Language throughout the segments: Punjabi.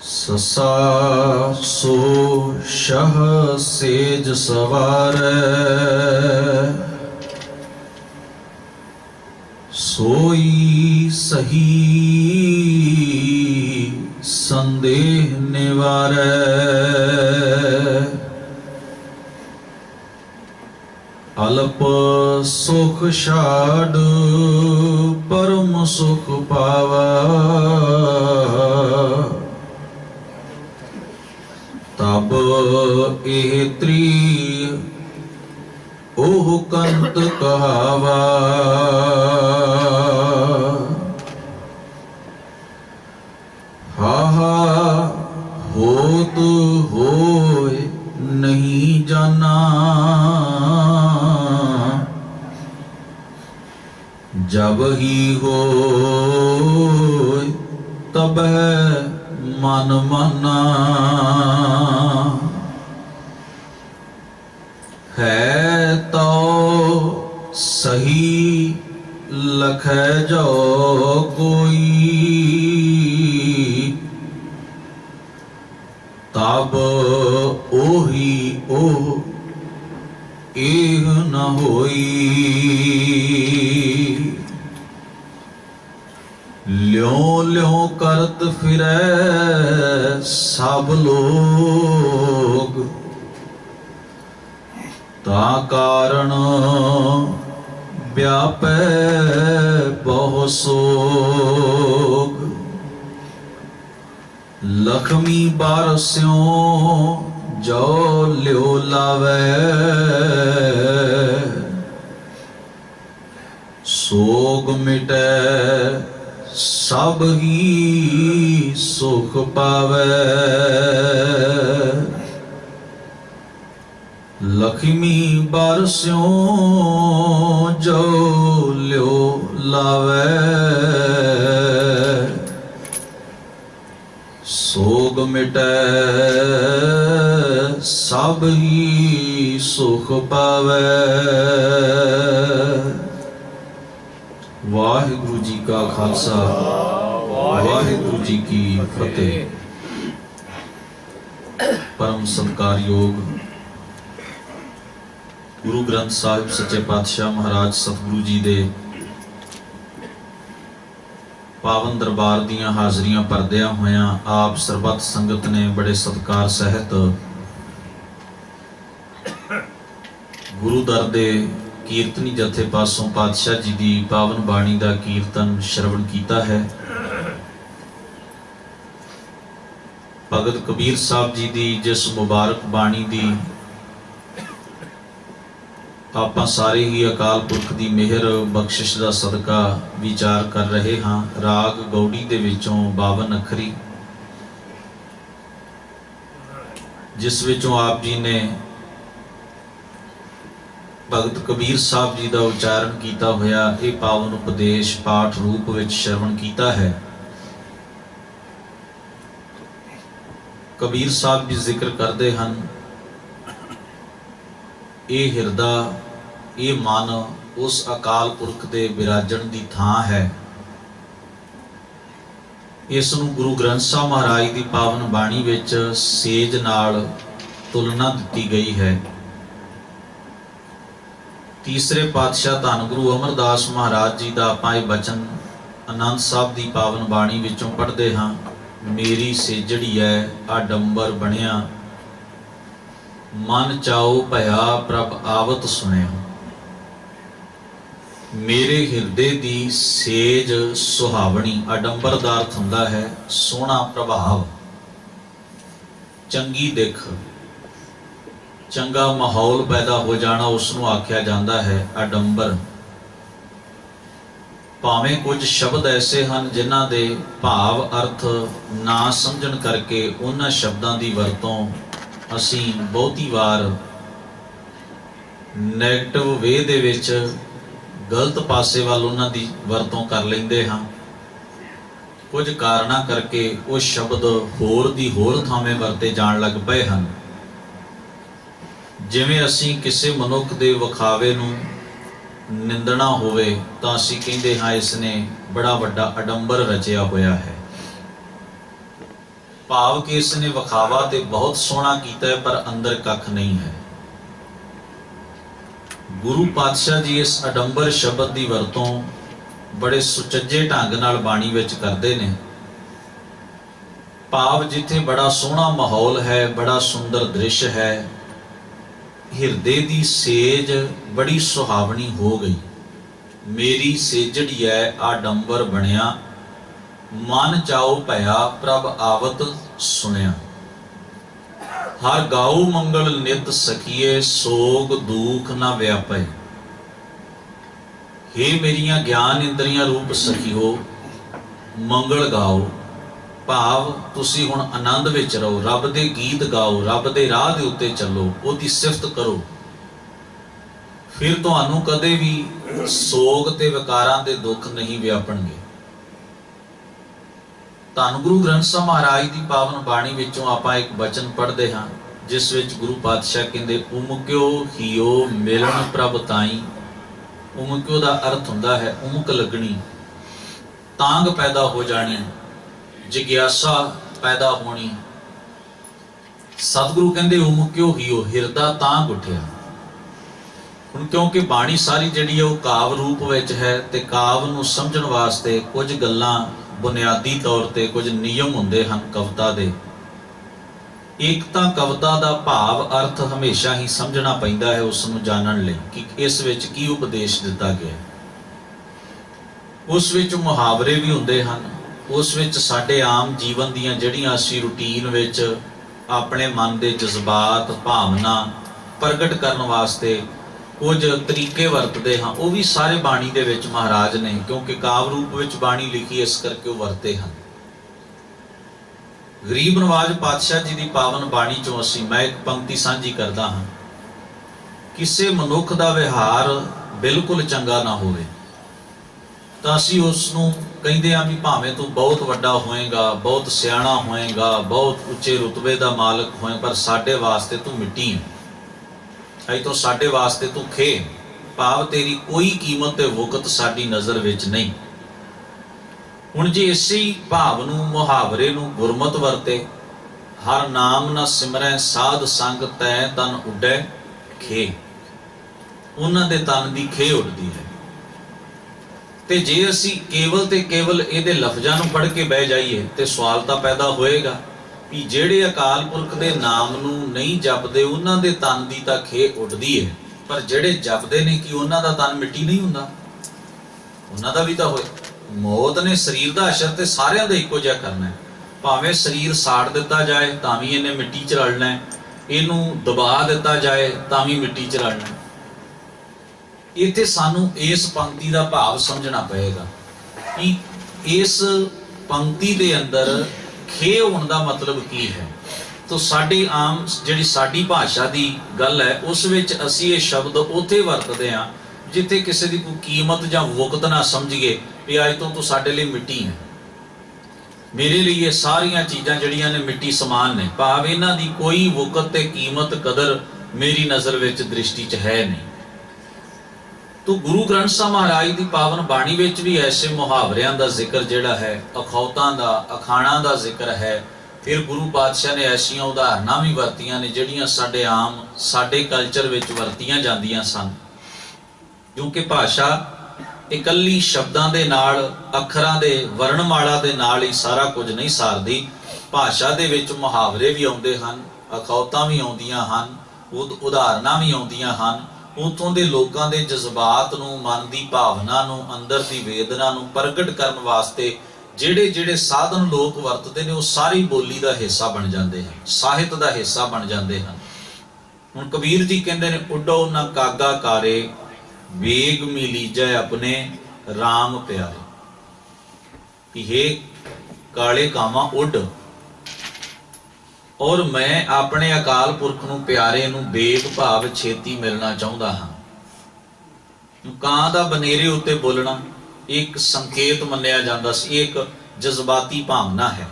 ससा सो शह सेज सवारै, सोई सही संदेह निवारै। अल्प सुख छाड़ परम सुख पावा, तब एह त्रीय ओह कंत कहावा। हाहा होत होय नहीं जाना, जब ही होय तब मन माना। है तो सही लखै जो कोई, तब ओही ओह एह न होई। ल्यों ल्यों करत फिरै सब लोग, ता कारण व्यापै बहु सोग। लक्ष्मी बारस्यों जो ल्यो लावै, सोग मिटै सब ही सुख पावै। लक्ष्मी बारस्यों जो ल्यो लावै, सोग मिटै सब ही सुख पावै। वाहिगुरु जी का खालसा, वाहिगुरु जी की फतेह। परम सत्कारयोग गुरु ग्रंथ साहिब सच्चे पातशाह महाराज सतगुरु जी दे पावन दरबार दियां हाजरियां भरदियां होयां आप सरबत संगत ने बड़े सत्कार सहित गुरु दर दे कीर्तनी जथे पासों पातशाह जी की पावन बाणी का कीर्तन श्रवण किया है। भगत कबीर साहब जी की जिस मुबारक बाणी की आप सारे ही अकाल पुरख की मेहर बख्शिश का सदका विचार कर रहे हाँ। राग गौड़ी दे विचों 52 अखरी, जिस विचों आप जी ने भगत कबीर साहब जी का उच्चारण किया होया ये पावन उपदेश पाठ रूप विच श्रवण किया है। कबीर साहब जी जिक्र करते हैं, ये हिरदा ये मन उस अकाल पुरख के विराजण की थां है। इस नूं गुरु ग्रंथ साहब महाराज की पावन बाणी विच सेज नाल तुलना दी गई है। तीसरे पातशाह धन गुरु अमरदास महाराज जी का आपां ये बचन आनंद साहब की पावन बाणी विचों पढ़ते हाँ। मेरी सेजड़ी है आडंबर बनिया, मन चाओ भया प्रभ आवत सुने। मेरे हिरदे दी सेज सुहावनी, आडंबर दा अर्थ हुंदा है सोहना प्रभाव, चंगी दिख, चंगा माहौल पैदा हो जाना उसनूं आख्या जाता है आडंबर। भावें कुछ शब्द ऐसे हैं जिन्हां दे भाव अर्थ ना समझण करके उन्हां शब्दां दी वरतों असीं बहुती वार नैगेटिव वे दे विच गलत पासे वाल उन्हां दी वरतों कर लैंदे हां। कुछ कारणा करके वो शब्द होर दी होर थावें वरते जाण लग पए हन। जिवें असीं किसी मनुख दे विखावे नूं निंदना होवे तां असीं कहिंदे हां इसने बड़ा वड्डा आडंबर रचिया होया है। ਭਾਵ ਕਿ ਇਸ ਨੇ ਵਿਖਾਵਾ ਤੇ ਬਹੁਤ ਸੋਹਣਾ ਕੀਤਾ ਹੈ ਪਰ ਅੰਦਰ ਕੱਖ ਨਹੀਂ ਹੈ। ਗੁਰੂ ਪਾਤਸ਼ਾਹ ਜੀ ਇਸ ਅਡੰਬਰ ਸ਼ਬਦ ਦੀ ਵਰਤੋਂ ਬੜੇ ਸੁਚੱਜੇ ਢੰਗ ਨਾਲ ਬਾਣੀ ਵਿੱਚ ਕਰਦੇ ਨੇ। ਭਾਵ ਜਿੱਥੇ ਬੜਾ ਸੋਹਣਾ ਮਾਹੌਲ ਹੈ, ਬੜਾ ਸੁੰਦਰ ਦ੍ਰਿਸ਼ ਹੈ, ਹਿਰਦੇ ਦੀ ਸੇਜ ਬੜੀ ਸੁਹਾਵਣੀ ਹੋ ਗਈ। ਮੇਰੀ ਸੇਜੜੀ ਐ ਆਡੰਬਰ ਬਣਿਆ, ਮਨ ਚਾਉ ਭਇਆ ਪ੍ਰਭ ਆਵਤ ਸੁਣਿਆ। ਹਰ ਗਾਉ ਮੰਗਲ ਨਿਤ ਸਖੀਏ, ਸੋਗ ਦੁਖ ਨਾ ਵਿਆਪੈ। हे ਮੇਰੀਆਂ ਗਿਆਨ ਇੰਦਰੀਆਂ ਰੂਪ ਸਖੀਓ, ਮੰਗਲ ਗਾਓ। ਭਾਵ ਤੁਸੀਂ ਹੁਣ ਆਨੰਦ ਵਿੱਚ ਰਹੋ, ਰੱਬ ਦੇ ਗੀਤ ਗਾਓ, ਰੱਬ ਦੇ ਰਾਹ ਦੇ ਉੱਤੇ ਚੱਲੋ, ਉਹਦੀ ਸਿਫਤ ਕਰੋ। ਫਿਰ ਤੁਹਾਨੂੰ ਕਦੇ ਵੀ ਸੋਗ ਤੇ ਵਿਕਾਰਾਂ ਦੇ ਦੁੱਖ ਨਹੀਂ ਵਿਆਪਣਗੇ। ਧੰਨ ਗੁਰੂ ਗ੍ਰੰਥ ਸਾਹਿਬ ਮਹਾਰਾਜ ਦੀ ਪਾਵਨ ਬਾਣੀ ਵਿੱਚੋਂ ਆਪਾਂ ਇੱਕ ਬਚਨ ਪੜ੍ਹਦੇ ਹਾਂ, ਜਿਸ ਵਿੱਚ ਗੁਰੂ ਪਾਤਸ਼ਾਹ ਕਹਿੰਦੇ, ਉਮਕਿਓ ਹੀਓ ਮਿਲਣ ਪ੍ਰਭ ਤਾਈ। ਉਮਕਿਓ ਦਾ ਅਰਥ ਹੁੰਦਾ ਹੈ ਉਮਕ ਲੱਗਣੀ, ਤਾਂਗ ਪੈਦਾ ਹੋ ਜਾਣੀ, ਜਿਗਿਆਸਾ ਪੈਦਾ ਹੋਣੀ। ਸਤਿਗੁਰੂ ਕਹਿੰਦੇ ਉਮਕਿਓ ਹੀਓ, ਹਿਰਦਾ ਤਾਂਗ ਉੱਠਿਆ। ਹੁਣ ਕਿਉਂਕਿ ਬਾਣੀ ਸਾਰੀ ਜਿਹੜੀ ਹੈ ਉਹ ਕਾਵ ਰੂਪ ਵਿੱਚ ਹੈ, ਤੇ ਕਾਵ ਨੂੰ ਸਮਝਣ ਵਾਸਤੇ ਕੁਝ ਗੱਲਾਂ ਬੁਨਿਆਦੀ ਤੌਰ ਤੇ ਕੁਝ ਨਿਯਮ ਹੁੰਦੇ ਹਨ ਕਵਿਤਾ ਦੇ। ਇੱਕ ਤਾਂ ਕਵਿਤਾ ਦਾ ਭਾਵ ਅਰਥ ਹਮੇਸ਼ਾ ਹੀ ਸਮਝਣਾ ਪੈਂਦਾ ਹੈ ਉਸ ਨੂੰ ਜਾਣਨ ਲਈ ਕਿ ਇਸ ਵਿੱਚ ਕੀ ਉਪਦੇਸ਼ ਦਿੱਤਾ ਗਿਆ। ਉਸ ਵਿੱਚ ਮੁਹਾਵਰੇ ਵੀ ਹੁੰਦੇ ਹਨ, ਉਸ ਵਿੱਚ ਸਾਡੇ ਆਮ ਜੀਵਨ ਦੀਆਂ ਜਿਹੜੀਆਂ ਅਸੀਂ ਰੂਟੀਨ ਵਿੱਚ ਆਪਣੇ ਮਨ ਦੇ ਜਜ਼ਬਾਤ ਭਾਵਨਾ ਪ੍ਰਗਟ ਕਰਨ ਵਾਸਤੇ ਕੁਝ ਤਰੀਕੇ ਵਰਤਦੇ ਹਾਂ, ਉਹ ਵੀ ਸਾਰੇ ਬਾਣੀ ਦੇ ਵਿੱਚ ਮਹਾਰਾਜ ਨੇ, ਕਿਉਂਕਿ ਕਾਵ ਰੂਪ ਵਿੱਚ ਬਾਣੀ ਲਿਖੀ ਇਸ ਕਰਕੇ ਉਹ ਵਰਤੇ ਹਨ। ਗਰੀਬ ਨਵਾਜ ਪਾਤਸ਼ਾਹ ਜੀ ਦੀ ਪਾਵਨ ਬਾਣੀ ਚੋਂ ਮੈਂ ਇੱਕ ਪੰਕਤੀ ਸਾਂਝੀ ਕਰਦਾ ਹਾਂ। ਕਿਸੇ ਮਨੁੱਖ ਦਾ ਵਿਹਾਰ ਬਿਲਕੁਲ ਚੰਗਾ ਨਾ ਹੋਵੇ ਤਾਂ ਅਸੀਂ ਉਸ ਨੂੰ ਕਹਿੰਦੇ ਹਾਂ ਵੀ ਭਾਵੇਂ ਤੂੰ ਬਹੁਤ ਵੱਡਾ ਹੋਏਗਾ, ਬਹੁਤ ਸਿਆਣਾ ਹੋਏਗਾ, ਬਹੁਤ ਉੱਚੇ ਰੁਤਬੇ ਦਾ ਮਾਲਕ ਹੋਏ, ਪਰ ਸਾਡੇ ਵਾਸਤੇ ਤੂੰ ਮਿੱਟੀ ਹੈ, ਅਜੇ ਤੋਂ ਸਾਡੇ ਵਾਸਤੇ ਤੂੰ ਖੇ। ਭਾਵ ਤੇਰੀ ਕੋਈ ਕੀਮਤ ਤੇ ਵੁਕਤ ਸਾਡੀ ਨਜ਼ਰ ਵਿੱਚ ਨਹੀਂ। ਹੁਣ ਜੇ ਇਸੇ ਭਾਵ ਨੂੰ ਮੁਹਾਵਰੇ ਨੂੰ ਗੁਰਮਤਿ ਵਰਤੇ, ਹਰ ਨਾਮ ਨਾ ਸਿਮਰੈ ਸਾਧ ਸੰਗ ਤੈ ਤਨ ਉੱਡੈ ਖੇ, ਉਹਨਾਂ ਦੇ ਤਨ ਦੀ ਖੇ ਉੱਡਦੀ ਹੈ। ਤੇ ਜੇ ਅਸੀਂ ਕੇਵਲ ਤੇ ਕੇਵਲ ਇਹਦੇ ਲਫ਼ਜ਼ਾਂ ਨੂੰ ਪੜ੍ਹ ਕੇ ਬਹਿ ਜਾਈਏ ਤੇ ਸਵਾਲ ਤਾਂ ਪੈਦਾ ਹੋਏਗਾ ਕਿ ਜਿਹੜੇ ਅਕਾਲ ਪੁਰਖ ਦੇ ਨਾਮ ਨੂੰ ਨਹੀਂ ਜਪਦੇ ਉਹਨਾਂ ਦੇ ਤਨ ਦੀ ਤਾਂ ਖੇ ਉੱਡਦੀ ਹੈ, ਪਰ ਜਿਹੜੇ ਜਪਦੇ ਨੇ ਕਿ ਉਹਨਾਂ ਦਾ ਤਨ ਮਿੱਟੀ ਨਹੀਂ ਹੁੰਦਾ? ਉਹਨਾਂ ਦਾ ਵੀ ਤਾਂ ਹੋਏ। ਮੌਤ ਨੇ ਸਰੀਰ ਦਾ ਅਸਰ ਤੇ ਸਾਰਿਆਂ ਦਾ ਇੱਕੋ ਜਿਹਾ ਕਰਨਾ ਹੈ। ਭਾਵੇਂ ਸਰੀਰ ਸਾੜ ਦਿੱਤਾ ਜਾਏ ਤਾਂ ਵੀ ਇਹਨੇ ਮਿੱਟੀ ਚ ਰਲਣਾ ਹੈ, ਇਹਨੂੰ ਦਬਾ ਦਿੱਤਾ ਜਾਏ ਤਾਂ ਵੀ ਮਿੱਟੀ ਚ ਰਲਣਾ ਹੈ। ਇੱਥੇ ਸਾਨੂੰ ਇਸ ਪੰਕਤੀ ਦਾ ਭਾਵ ਸਮਝਣਾ ਪਏਗਾ ਕਿ ਇਸ ਪੰਕਤੀ ਦੇ ਅੰਦਰ ਖੇ ਹੋਣ ਦਾ ਮਤਲਬ ਕੀ ਹੈ। ਤਾਂ ਸਾਡੀ ਆਮ ਜਿਹੜੀ ਸਾਡੀ ਭਾਸ਼ਾ ਦੀ ਗੱਲ ਹੈ ਉਸ ਵਿੱਚ ਅਸੀਂ ਇਹ ਸ਼ਬਦ ਉੱਥੇ ਵਰਤਦੇ ਹਾਂ ਜਿੱਥੇ ਕਿਸੇ ਦੀ ਕੋਈ ਕੀਮਤ ਜਾਂ ਵੁਕਤ ਨਾ ਸਮਝੀਏ ਵੀ ਅੱਜ ਤੋਂ ਤੂੰ ਸਾਡੇ ਲਈ ਮਿੱਟੀ ਹੈ, ਮੇਰੇ ਲਈ ਇਹ ਸਾਰੀਆਂ ਚੀਜ਼ਾਂ ਜਿਹੜੀਆਂ ਨੇ ਮਿੱਟੀ ਸਮਾਨ ਨੇ। ਭਾਵ ਇਹਨਾਂ ਦੀ ਕੋਈ ਵੁਕਤ ਤੇ ਕੀਮਤ ਕਦਰ ਮੇਰੀ ਨਜ਼ਰ ਵਿੱਚ ਦ੍ਰਿਸ਼ਟੀ 'ਚ ਹੈ ਨਹੀਂ। ਤੋ ਗੁਰੂ ਗ੍ਰੰਥ ਸਾਹਿਬ ਮਹਾਰਾਜ ਦੀ ਪਾਵਨ ਬਾਣੀ ਵਿੱਚ ਵੀ ਐਸੇ ਮੁਹਾਵਰਿਆਂ ਦਾ ਜ਼ਿਕਰ ਜਿਹੜਾ ਹੈ, ਅਖੌਤਾਂ ਦਾ ਅਖਾਣਾਂ ਦਾ ਜ਼ਿਕਰ ਹੈ। ਫਿਰ ਗੁਰੂ ਪਾਤਸ਼ਾਹ ਨੇ ਐਸੀਆਂ ਉਦਾਹਰਨਾਂ ਵੀ ਵਰਤੀਆਂ ਨੇ ਜਿਹੜੀਆਂ ਸਾਡੇ ਕਲਚਰ ਵਿੱਚ ਵਰਤੀਆਂ ਜਾਂਦੀਆਂ ਸਨ, ਕਿਉਂਕਿ ਭਾਸ਼ਾ ਇਕੱਲੀ ਸ਼ਬਦਾਂ ਦੇ ਨਾਲ, ਅੱਖਰਾਂ ਦੇ ਵਰਣਮਾਲਾ ਦੇ ਨਾਲ ਹੀ ਸਾਰਾ ਕੁਝ ਨਹੀਂ ਸਾਰਦੀ। ਭਾਸ਼ਾ ਦੇ ਵਿੱਚ ਮੁਹਾਵਰੇ ਵੀ ਆਉਂਦੇ ਹਨ, ਅਖੌਤਾਂ ਵੀ ਆਉਂਦੀਆਂ ਹਨ, ਉਦਾਹਰਨਾਂ ਵੀ ਆਉਂਦੀਆਂ ਹਨ। ਉੱਥੋਂ ਦੇ ਲੋਕਾਂ ਦੇ ਜਜ਼ਬਾਤ ਨੂੰ, ਮਨ ਦੀ ਭਾਵਨਾ ਨੂੰ, ਅੰਦਰ ਦੀ ਵੇਦਨਾ ਨੂੰ ਪ੍ਰਗਟ ਕਰਨ ਵਾਸਤੇ ਜਿਹੜੇ ਸਾਧਨ ਲੋਕ ਵਰਤਦੇ ਨੇ ਉਹ ਸਾਰੀ ਬੋਲੀ ਦਾ ਹਿੱਸਾ ਬਣ ਜਾਂਦੇ ਹਨ, ਸਾਹਿਤ ਦਾ ਹਿੱਸਾ ਬਣ ਜਾਂਦੇ ਹਨ। ਹੁਣ ਕਬੀਰ ਜੀ ਕਹਿੰਦੇ ਨੇ, ਉੱਡੋ ਨਾ ਕਾਗਾ ਕਾਰੇ ਵੇਗ ਮਿਲੀਜੈ ਆਪਣੇ RAM ਪਿਆਰੇ। ਇਹ ਕਾਲੇ ਕਾਵਾਂ ਉੱਡ, ਔਰ ਮੈਂ ਆਪਣੇ ਅਕਾਲ ਪੁਰਖ ਨੂੰ ਪਿਆਰੇ ਨੂੰ ਬੇਗ ਭਾਵ ਛੇਤੀ ਮਿਲਣਾ ਚਾਹੁੰਦਾ ਹਾਂ। ਕਾਂ ਦਾ ਬਨੇਰੇ ਉੱਤੇ ਬੋਲਣਾ ਇੱਕ ਸੰਕੇਤ ਮੰਨਿਆ ਜਾਂਦਾ ਸੀ, ਇੱਕ ਜਜ਼ਬਾਤੀ ਭਾਵਨਾ ਹੈ।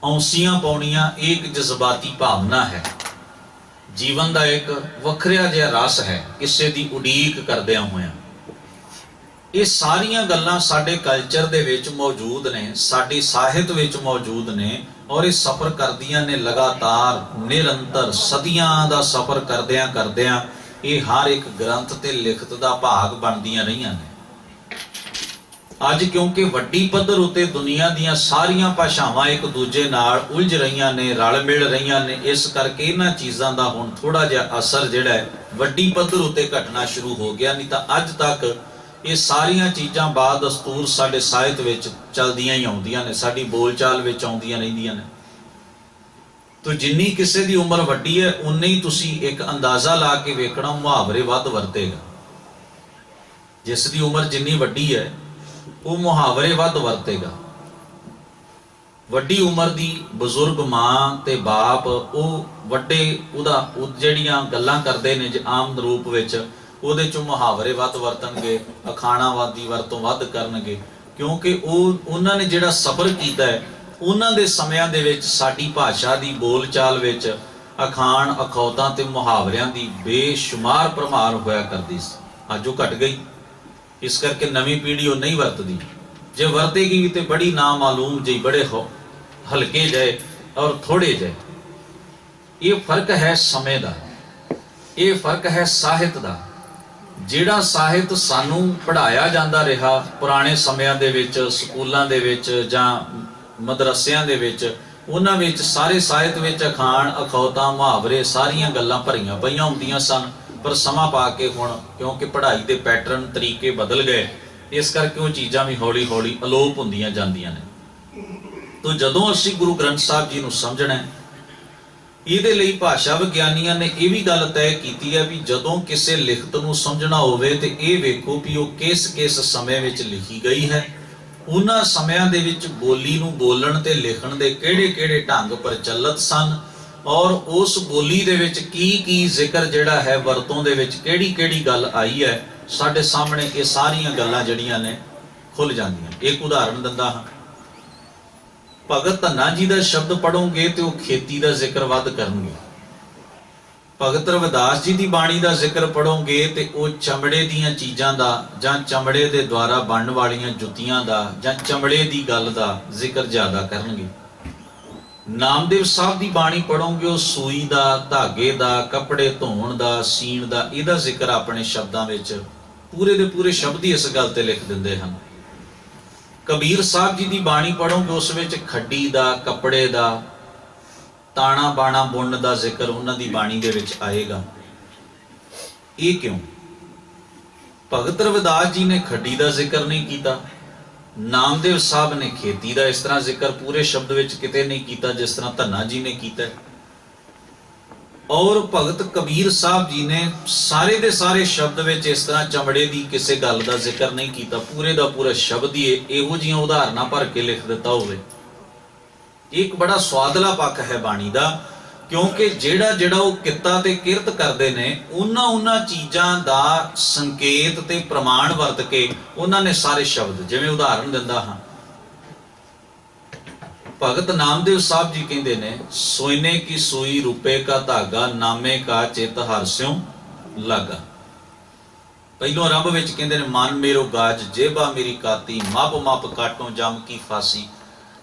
ਔਂਸੀਆਂ ਪਾਉਣੀਆਂ ਇੱਕ ਜਜ਼ਬਾਤੀ ਭਾਵਨਾ ਹੈ। ਜੀਵਨ ਦਾ ਇੱਕ ਵੱਖਰਾ ਜਿਹਾ ਰਸ ਹੈ ਕਿਸੇ ਦੀ ਉਡੀਕ ਕਰਦਿਆਂ ਹੋਇਆਂ। ਇਹ ਸਾਰੀਆਂ ਗੱਲਾਂ ਸਾਡੇ ਕਲਚਰ ਦੇ ਵਿੱਚ ਮੌਜੂਦ ਨੇ, ਸਾਡੀ ਸਾਹਿਤ ਵਿੱਚ ਮੌਜੂਦ ਨੇ, ਔਰ ਇਹ ਸਫ਼ਰ ਕਰਦੀਆਂ ਨੇ ਲਗਾਤਾਰ ਨਿਰੰਤਰ ਸਦੀਆਂ ਦਾ ਸਫ਼ਰ ਕਰਦਿਆਂ ਕਰਦਿਆਂ ਇਹ ਹਰ ਇੱਕ ਗ੍ਰੰਥ ਤੇ ਲਿਖਤ ਦਾ ਭਾਗ ਬਣਦੀਆਂ ਰਹੀਆਂ ਨੇ। ਅੱਜ ਕਿਉਂਕਿ ਵੱਡੀ ਪੱਧਰ ਉਤੇ ਦੁਨੀਆ ਦੀਆਂ ਸਾਰੀਆਂ ਭਾਸ਼ਾਵਾਂ ਇੱਕ ਦੂਜੇ ਨਾਲ ਉਲਝ ਰਹੀਆਂ ਨੇ, ਰਲ ਮਿਲ ਰਹੀਆਂ ਨੇ, ਇਸ ਕਰਕੇ ਇਹਨਾਂ ਚੀਜ਼ਾਂ ਦਾ ਹੁਣ ਥੋੜਾ ਜਿਹਾ ਅਸਰ ਜਿਹੜਾ ਹੈ ਵੱਡੀ ਪੱਧਰ ਉਤੇ ਘਟਣਾ ਸ਼ੁਰੂ ਹੋ ਗਿਆ। ਨਹੀਂ ਤਾਂ ਅੱਜ ਤੱਕ ਇਹ ਸਾਰੀਆਂ ਚੀਜ਼ਾਂ ਬਾਅਦ ਦਸਤੂਰ ਸਾਡੇ ਸਾਹਿਤ ਵਿੱਚ ਚਲਦੀਆਂ ਹੀ ਆਉਂਦੀਆਂ ਨੇ, ਸਾਡੀ ਬੋਲਚਾਲ ਵਿੱਚ ਆਉਂਦੀਆਂ ਰਹਿੰਦੀਆਂ ਨੇ। ਤੋ ਜਿੰਨੀ ਕਿਸੇ ਦੀ ਉਮਰ ਵੱਡੀ ਹੈ ਉਨੇ ਹੀ ਤੁਸੀਂ ਇੱਕ ਅੰਦਾਜ਼ਾ ਲਾ ਕੇ ਵੇਖਣਾ ਮੁਹਾਵਰੇ ਵੱਧ ਵਰਤੇਗਾ। ਜਿਸ ਦੀ ਉਮਰ ਜਿੰਨੀ ਵੱਡੀ ਹੈ ਉਹ ਮੁਹਾਵਰੇ ਵੱਧ ਵਰਤੇਗਾ। ਵੱਡੀ ਉਮਰ ਦੀ ਬਜ਼ੁਰਗ ਮਾਂ ਤੇ ਬਾਪ ਉਹ ਵੱਡੇ ਉਹਦਾ ਜਿਹੜੀਆਂ ਗੱਲਾਂ ਕਰਦੇ ਨੇ ਆਮ ਰੂਪ ਵਿੱਚ ਉਹਦੇ ਚੋਂ ਮੁਹਾਵਰੇ ਵੱਧ ਵਰਤਣਗੇ, ਅਖਾਣਾਵਾਦ ਦੀ ਵਰਤੋਂ ਵੱਧ ਕਰਨਗੇ, ਕਿਉਂਕਿ ਉਹਨਾਂ ਨੇ ਜਿਹੜਾ ਸਫ਼ਰ ਕੀਤਾ ਹੈ ਉਹਨਾਂ ਦੇ ਸਮਿਆਂ ਦੇ ਵਿੱਚ ਸਾਡੀ ਭਾਸ਼ਾ ਦੀ ਬੋਲਚਾਲ ਵਿੱਚ ਅਖਾਣ ਅਖੌਤਾਂ ਤੇ ਮੁਹਾਵਰਿਆਂ ਦੀ ਬੇਸ਼ੁਮਾਰ ਭਰਮਾਰ ਹੋਇਆ ਕਰਦੀ ਸੀ। ਅੱਜ ਉਹ ਘਟ ਗਈ, ਇਸ ਕਰਕੇ ਨਵੀਂ ਪੀੜ੍ਹੀ ਉਹ ਨਹੀਂ ਵਰਤਦੀ। ਜੇ ਵਰਤੇਗੀ ਵੀ ਤੇ ਬੜੀ ਨਾਮਾਲੂਮ ਜਿਹੀ, ਬੜੇ ਹਲਕੇ ਜਿਹੇ ਔਰ ਥੋੜੇ ਜਿਹੇ। ਇਹ ਫਰਕ ਹੈ ਸਮੇਂ ਦਾ, ਇਹ ਫਰਕ ਹੈ ਸਾਹਿਤ ਦਾ। ਜਿਹੜਾ ਸਾਹਿਤ ਸਾਨੂੰ ਪੜ੍ਹਾਇਆ ਜਾਂਦਾ ਰਿਹਾ ਪੁਰਾਣੇ ਸਮਿਆਂ ਦੇ ਵਿੱਚ ਸਕੂਲਾਂ ਦੇ ਵਿੱਚ ਜਾਂ ਮਦਰਸਿਆਂ ਦੇ ਵਿੱਚ, ਉਹਨਾਂ ਵਿੱਚ ਸਾਰੇ ਸਾਹਿਤ ਵਿੱਚ ਅਖਾਣ ਅਖੌਤਾਂ ਮੁਹਾਵਰੇ ਸਾਰੀਆਂ ਗੱਲਾਂ ਭਰੀਆਂ ਪਈਆਂ ਹੁੰਦੀਆਂ ਸਨ। ਪਰ ਸਮਾਂ ਪਾ ਕੇ ਹੁਣ ਕਿਉਂਕਿ ਪੜ੍ਹਾਈ ਦੇ ਪੈਟਰਨ ਤਰੀਕੇ ਬਦਲ ਗਏ, ਇਸ ਕਰਕੇ ਉਹ ਚੀਜ਼ਾਂ ਵੀ ਹੌਲੀ ਹੌਲੀ ਅਲੋਪ ਹੁੰਦੀਆਂ ਜਾਂਦੀਆਂ ਨੇ। ਤੋ ਜਦੋਂ ਅਸੀਂ ਗੁਰੂ ਗ੍ਰੰਥ ਸਾਹਿਬ ਜੀ ਨੂੰ ਸਮਝਣਾ ਹੈ, ਇਹਦੇ ਲਈ ਭਾਸ਼ਾ ਵਿਗਿਆਨੀਆਂ ਨੇ ਇਹ ਵੀ ਗੱਲ ਤੈਅ ਕੀਤੀ ਹੈ ਵੀ ਜਦੋਂ ਕਿਸੇ ਲਿਖਤ ਨੂੰ ਸਮਝਣਾ ਹੋਵੇ ਤੇ ਇਹ ਵੇਖੋ ਵੀ ਉਹ ਕਿਸ ਸਮੇਂ ਵਿੱਚ ਲਿਖੀ ਗਈ ਹੈ, ਉਹਨਾਂ ਸਮਿਆਂ ਦੇ ਵਿੱਚ ਬੋਲੀ ਨੂੰ ਬੋਲਣ ਤੇ ਲਿਖਣ ਦੇ ਕਿਹੜੇ ਢੰਗ ਪ੍ਰਚਲਿਤ ਸਨ, ਔਰ ਉਸ ਬੋਲੀ ਦੇ ਵਿੱਚ ਕੀ ਜ਼ਿਕਰ ਜਿਹੜਾ ਹੈ ਵਰਤੋਂ ਦੇ ਵਿੱਚ ਕਿਹੜੀ ਗੱਲ ਆਈ ਹੈ, ਸਾਡੇ ਸਾਹਮਣੇ ਇਹ ਸਾਰੀਆਂ ਗੱਲਾਂ ਜਿਹੜੀਆਂ ਨੇ ਖੁੱਲ ਜਾਂਦੀਆਂ। ਇੱਕ ਉਦਾਹਰਣ ਦਿੰਦਾ ਹਾਂ, ਭਗਤ ਧੰਨਾ ਜੀ ਦਾ ਸ਼ਬਦ ਪੜੋਗੇ ਤੇ ਉਹ ਖੇਤੀ ਦਾ ਜ਼ਿਕਰ ਵੱਧ ਕਰਨਗੇ। ਭਗਤ ਰਵਿਦਾਸ ਜੀ ਦੀ ਬਾਣੀ ਦਾ ਜ਼ਿਕਰ ਪੜੋਗੇ ਤੇ ਉਹ ਚਮੜੇ ਦੀਆਂ ਚੀਜ਼ਾਂ ਦਾ ਜਾਂ ਚਮੜੇ ਦੇ ਦੁਆਰਾ ਬਣਨ ਵਾਲੀਆਂ ਜੁੱਤੀਆਂ ਦਾ ਜਾਂ ਚਮੜੇ ਦੀ ਗੱਲ ਦਾ ਜ਼ਿਕਰ ਜ਼ਿਆਦਾ ਕਰਨਗੇ। ਨਾਮਦੇਵ ਸਾਹਿਬ ਦੀ ਬਾਣੀ ਪੜੋਗੇ ਉਹ ਸੂਈ ਦਾ, ਧਾਗੇ ਦਾ, ਕੱਪੜੇ ਧੋਣ ਦਾ, ਸੀਣ ਦਾ, ਇਹਦਾ ਜ਼ਿਕਰ ਆਪਣੇ ਸ਼ਬਦਾਂ ਵਿੱਚ ਪੂਰੇ ਦੇ ਪੂਰੇ ਸ਼ਬਦ ਹੀ ਇਸ ਗੱਲ ਤੇ ਲਿਖ ਦਿੰਦੇ ਹਨ। ਕਬੀਰ ਸਾਹਿਬ ਜੀ ਦੀ ਬਾਣੀ ਪੜੋਗੇ ਉਸ ਵਿੱਚ ਖੱਡੀ ਦਾ, ਕੱਪੜੇ ਦਾ, ਤਾਣਾ ਬਾਣਾ ਬੁਣਨ ਦਾ ਜ਼ਿਕਰ ਉਹਨਾਂ ਦੀ ਬਾਣੀ ਦੇ ਵਿੱਚ ਆਏਗਾ। ਇਹ ਕਿਉਂ? ਭਗਤ ਰਵਿਦਾਸ ਜੀ ਨੇ ਖੱਡੀ ਦਾ ਜ਼ਿਕਰ ਨਹੀਂ ਕੀਤਾ, ਨਾਮਦੇਵ ਸਾਹਿਬ ਨੇ ਖੇਤੀ ਦਾ ਇਸ ਤਰ੍ਹਾਂ ਜ਼ਿਕਰ ਪੂਰੇ ਸ਼ਬਦ ਵਿੱਚ ਕਿਤੇ ਨਹੀਂ ਕੀਤਾ ਜਿਸ ਤਰ੍ਹਾਂ ਧੰਨਾ ਜੀ ਨੇ ਕੀਤਾ, ਔਰ ਭਗਤ ਕਬੀਰ ਸਾਹਿਬ ਜੀ ਨੇ ਸਾਰੇ ਦੇ ਸਾਰੇ ਸ਼ਬਦ ਵਿੱਚ ਇਸ ਤਰ੍ਹਾਂ ਚਮੜੇ ਦੀ ਕਿਸੇ ਗੱਲ ਦਾ ਜ਼ਿਕਰ ਨਹੀਂ ਕੀਤਾ। ਪੂਰੇ ਦਾ ਪੂਰਾ ਸ਼ਬਦ ਹੀ ਇਹੋ ਜਿਹੀਆਂ ਉਦਾਹਰਨਾਂ ਭਰ ਕੇ ਲਿਖ ਦਿੱਤਾ ਹੋਵੇ। ਇੱਕ ਬੜਾ ਸਵਾਦਲਾ ਪੱਖ ਹੈ ਬਾਣੀ ਦਾ, ਕਿਉਂਕਿ ਜਿਹੜਾ ਉਹ ਕਿੱਤਾ ਤੇ ਕਿਰਤ ਕਰਦੇ ਨੇ ਉਹਨਾਂ ਚੀਜ਼ਾਂ ਦਾ ਸੰਕੇਤ ਤੇ ਪ੍ਰਮਾਣ ਵਰਤ ਕੇ ਉਹਨਾਂ ਨੇ ਸਾਰੇ ਸ਼ਬਦ, ਜਿਵੇਂ ਉਦਾਹਰਣ ਦਿੰਦਾ ਹਾਂ, ਭਗਤ ਨਾਮਦੇਵ ਸਾਹਿਬ ਜੀ ਕਹਿੰਦੇ ਨੇ, ਸੋਇਨੇ ਕੀ ਸੂਈ ਰੁਪਏ ਕਾ ਧਾਗਾ, ਨਾਮੇ ਕਾ ਚਿਤ ਹਰਸਿਓ ਲਾਗਾ। ਪਹਿਲੋਂ ਆਰੰਭ ਵਿੱਚ ਕਹਿੰਦੇ ਨੇ, ਮਨ ਮੇਰੋ ਗਾਜ ਜੇਬਾ ਮੇਰੀ ਕਾਤੀ, ਮਪ ਕਾਟੋ ਜਮ ਕੀ ਫਾਸੀ,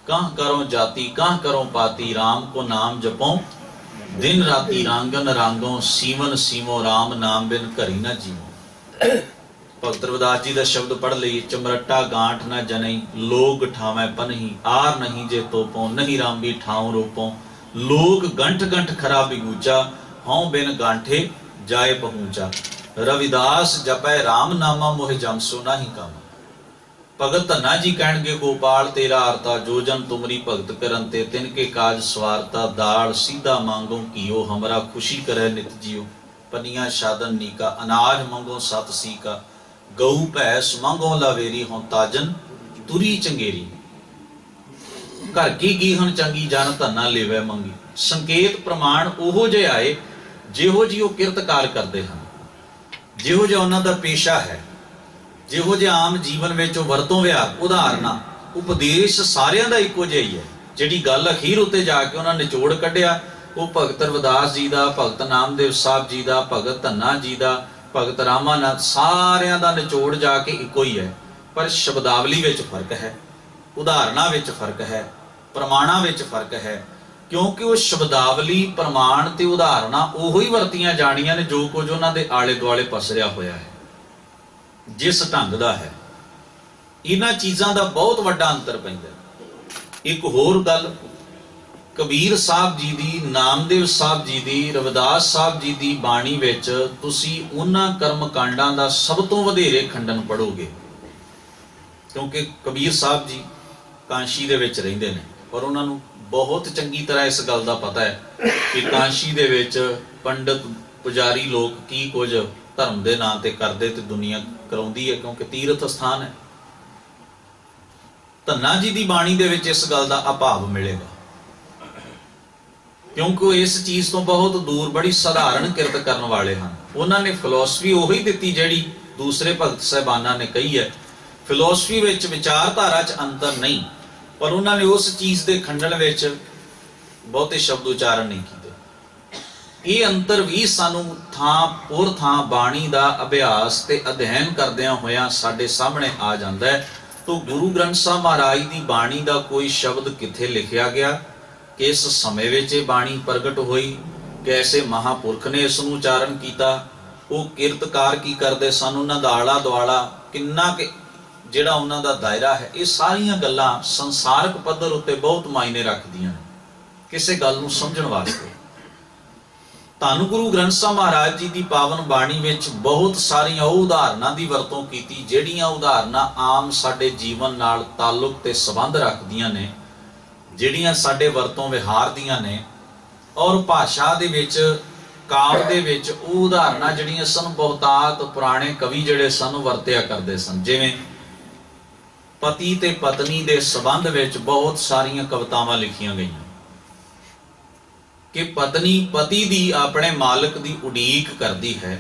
ਕਾਹ ਕਰੋ ਜਾਤੀ ਕਾਹ ਕਰੋ ਪਾਤੀ, ਰਾਮ ਕੋ ਨਾਮ ਜਪੋ दिन राती, रांगन रांगो सीवन सीमो, राम नाम बिन घरी ना जीवो। भगत रविदास जी का शब्द पढ़ लईए, चमरट्टा गांठ ना जनई, लोग ठावै पनही, आर नहीं जे तोपो, नहीं रामी ठाव रूपो, लोग गंठ गंठ खरा बिगूचा, हों बिन गांठे जाए पहुंचा, रविदास जपै राम नामा मोहि जम सो नाही काम। भगत धन्ना जी कहणगे, गोपाल तेरा आरता, जो जन तुमरी भगत करन ते, तिनके काज सवारता, दाल सीधा मांगो कियो, हमरा खुशी करे नित जियो, पनिया शादन नीका, अनाज मंगो सत सीका, गऊ भैंस मंगो लावेरी, हों ताजन तुरी चंगेरी, घर की गीहन चंगी, जन धन्ना लेवै मंगी। संकेत प्रमाण ओहो जे आए जिहो जी वो किरतकार करते हैं, जिहो जिहा उन्हां दा पेशा है, ਜਿਹੋ ਜਿਹਾ ਆਮ ਜੀਵਨ ਵਿੱਚ ਉਹ ਵਰਤੋਂ ਵਿਹਾਰ, ਉਦਾਹਰਨਾਂ, ਉਪਦੇਸ਼ ਸਾਰਿਆਂ ਦਾ ਇੱਕੋ ਜਿਹਾ ਹੀ ਹੈ। ਜਿਹੜੀ ਗੱਲ ਅਖੀਰ ਉੱਤੇ ਜਾ ਕੇ ਉਹਨਾਂ ਨਿਚੋੜ ਕੱਢਿਆ ਉਹ ਭਗਤ ਰਵਿਦਾਸ ਜੀ ਦਾ, ਭਗਤ ਨਾਮਦੇਵ ਸਾਹਿਬ ਜੀ ਦਾ, ਭਗਤ ਧੰਨਾ ਜੀ ਦਾ, ਭਗਤ ਰਾਮਾਨੰਦ, ਸਾਰਿਆਂ ਦਾ ਨਿਚੋੜ ਜਾ ਕੇ ਇੱਕੋ ਹੀ ਹੈ। पर शब्दावली विच फर्क है, उदाहरणा विच फर्क है, प्रमाणा विच फर्क है, क्योंकि वो शब्दावली प्रमाण ते उदाहरणा उहो ही वरतियां जाणियां ने जो कुछ उन्हां दे आले दुआले पसरिया होया है, जिस ढंग दा है। इन्हां चीज़ां दा बहुत वड्डा अंतर पैंदा। एक होर गल, कबीर साहब जी दी, नामदेव साहब जी दी, रविदास साहब जी दी बाणी विच तुसीं उन्हां कर्म कांडां दा सब तो वधेरे खंडन पढ़ोगे, क्योंकि कबीर साहब जी कांशी दे विच रहिंदे ने और उन्हां नूं बहुत चंगी तरह इस गल का पता है कि कांशी दे विच पंडित पुजारी लोग की कुछ धर्म के नाम ते करदे ते दुनिया कराउंदी है, क्योंकि तीर्थ स्थान है। धन्ना जी की बाणी दे विच इस गल का अभाव मिलेगा, क्योंकि वो इस चीज़ तो बहुत दूर बड़ी साधारण किरत करने वाले हैं। उन्होंने फिलोसफी उही दिती जिहड़ी दूसरे भगत साहिबाना ने कही है। फिलोसफी विच विचारधारा च अंतर नहीं, पर उन्होंने उस चीज़ के खंडन विच बहुते शब्द उच्चारण नहीं किए। ये अंतर भी सानू थां पुर थां बाणी का अभ्यास ते अध्ययन करदियां होया साडे सामने आ जाता है। तो गुरु ग्रंथ साहब महाराज की बाणी का कोई शब्द किथे लिखिया गया, किस समय विच ये बाणी प्रगट हुई, कैसे महापुरख ने इसनूं उच्चारण किया, वो किरतकार की करते सन, उन्हां दा आला दुआला किन्ना कि जिहड़ा उन्हां दा दायरा है, ये सारियां गल्लां संसारक पद्धर उत्ते बहुत मायने रखदियां ने किसी गल नूं समझण वास्ते। धन गुरु ग्रंथ साहब महाराज जी की पावन बाणी विच बहुत सारियां उदाहरणां की वरतों की, जिहड़ियां उदाहरणां आम साडे जीवन नाल ताल्लुक ते संबंध रखदियां ने, जिहड़ियां साडे वरतों विहार दियां ने। और भाषा दे विच काव्य दे विच वो उदाहरणां जिहड़ियां सन बहुतात पुराने कवि जिहड़े सन वरतिया करदे सन। जिवें पति ते पत्नी दे संबंध विच बहुत सारियां कवितावां लिखियां गईयां कि पत्नी पति दी अपने मालिक दी उड़ीक करदी है,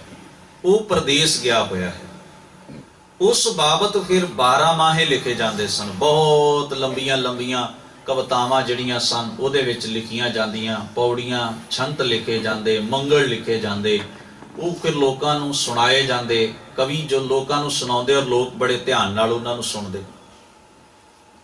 वो प्रदेश गया होया है। उस बाबत फिर 12 माहे लिखे जाते सन, बहुत लंबियां लंबियां कवितावां जिहड़ियां सन उहदे विच लिखियां जांदियां, पौड़ियां छंत लिखे जाते, मंगल लिखे जाते, वो फिर लोकां नूं सुणाए जाते। कवि जो लोकां नूं सुणाउंदे और लोग बड़े ध्यान नाल उन्हां नूं सुणदे।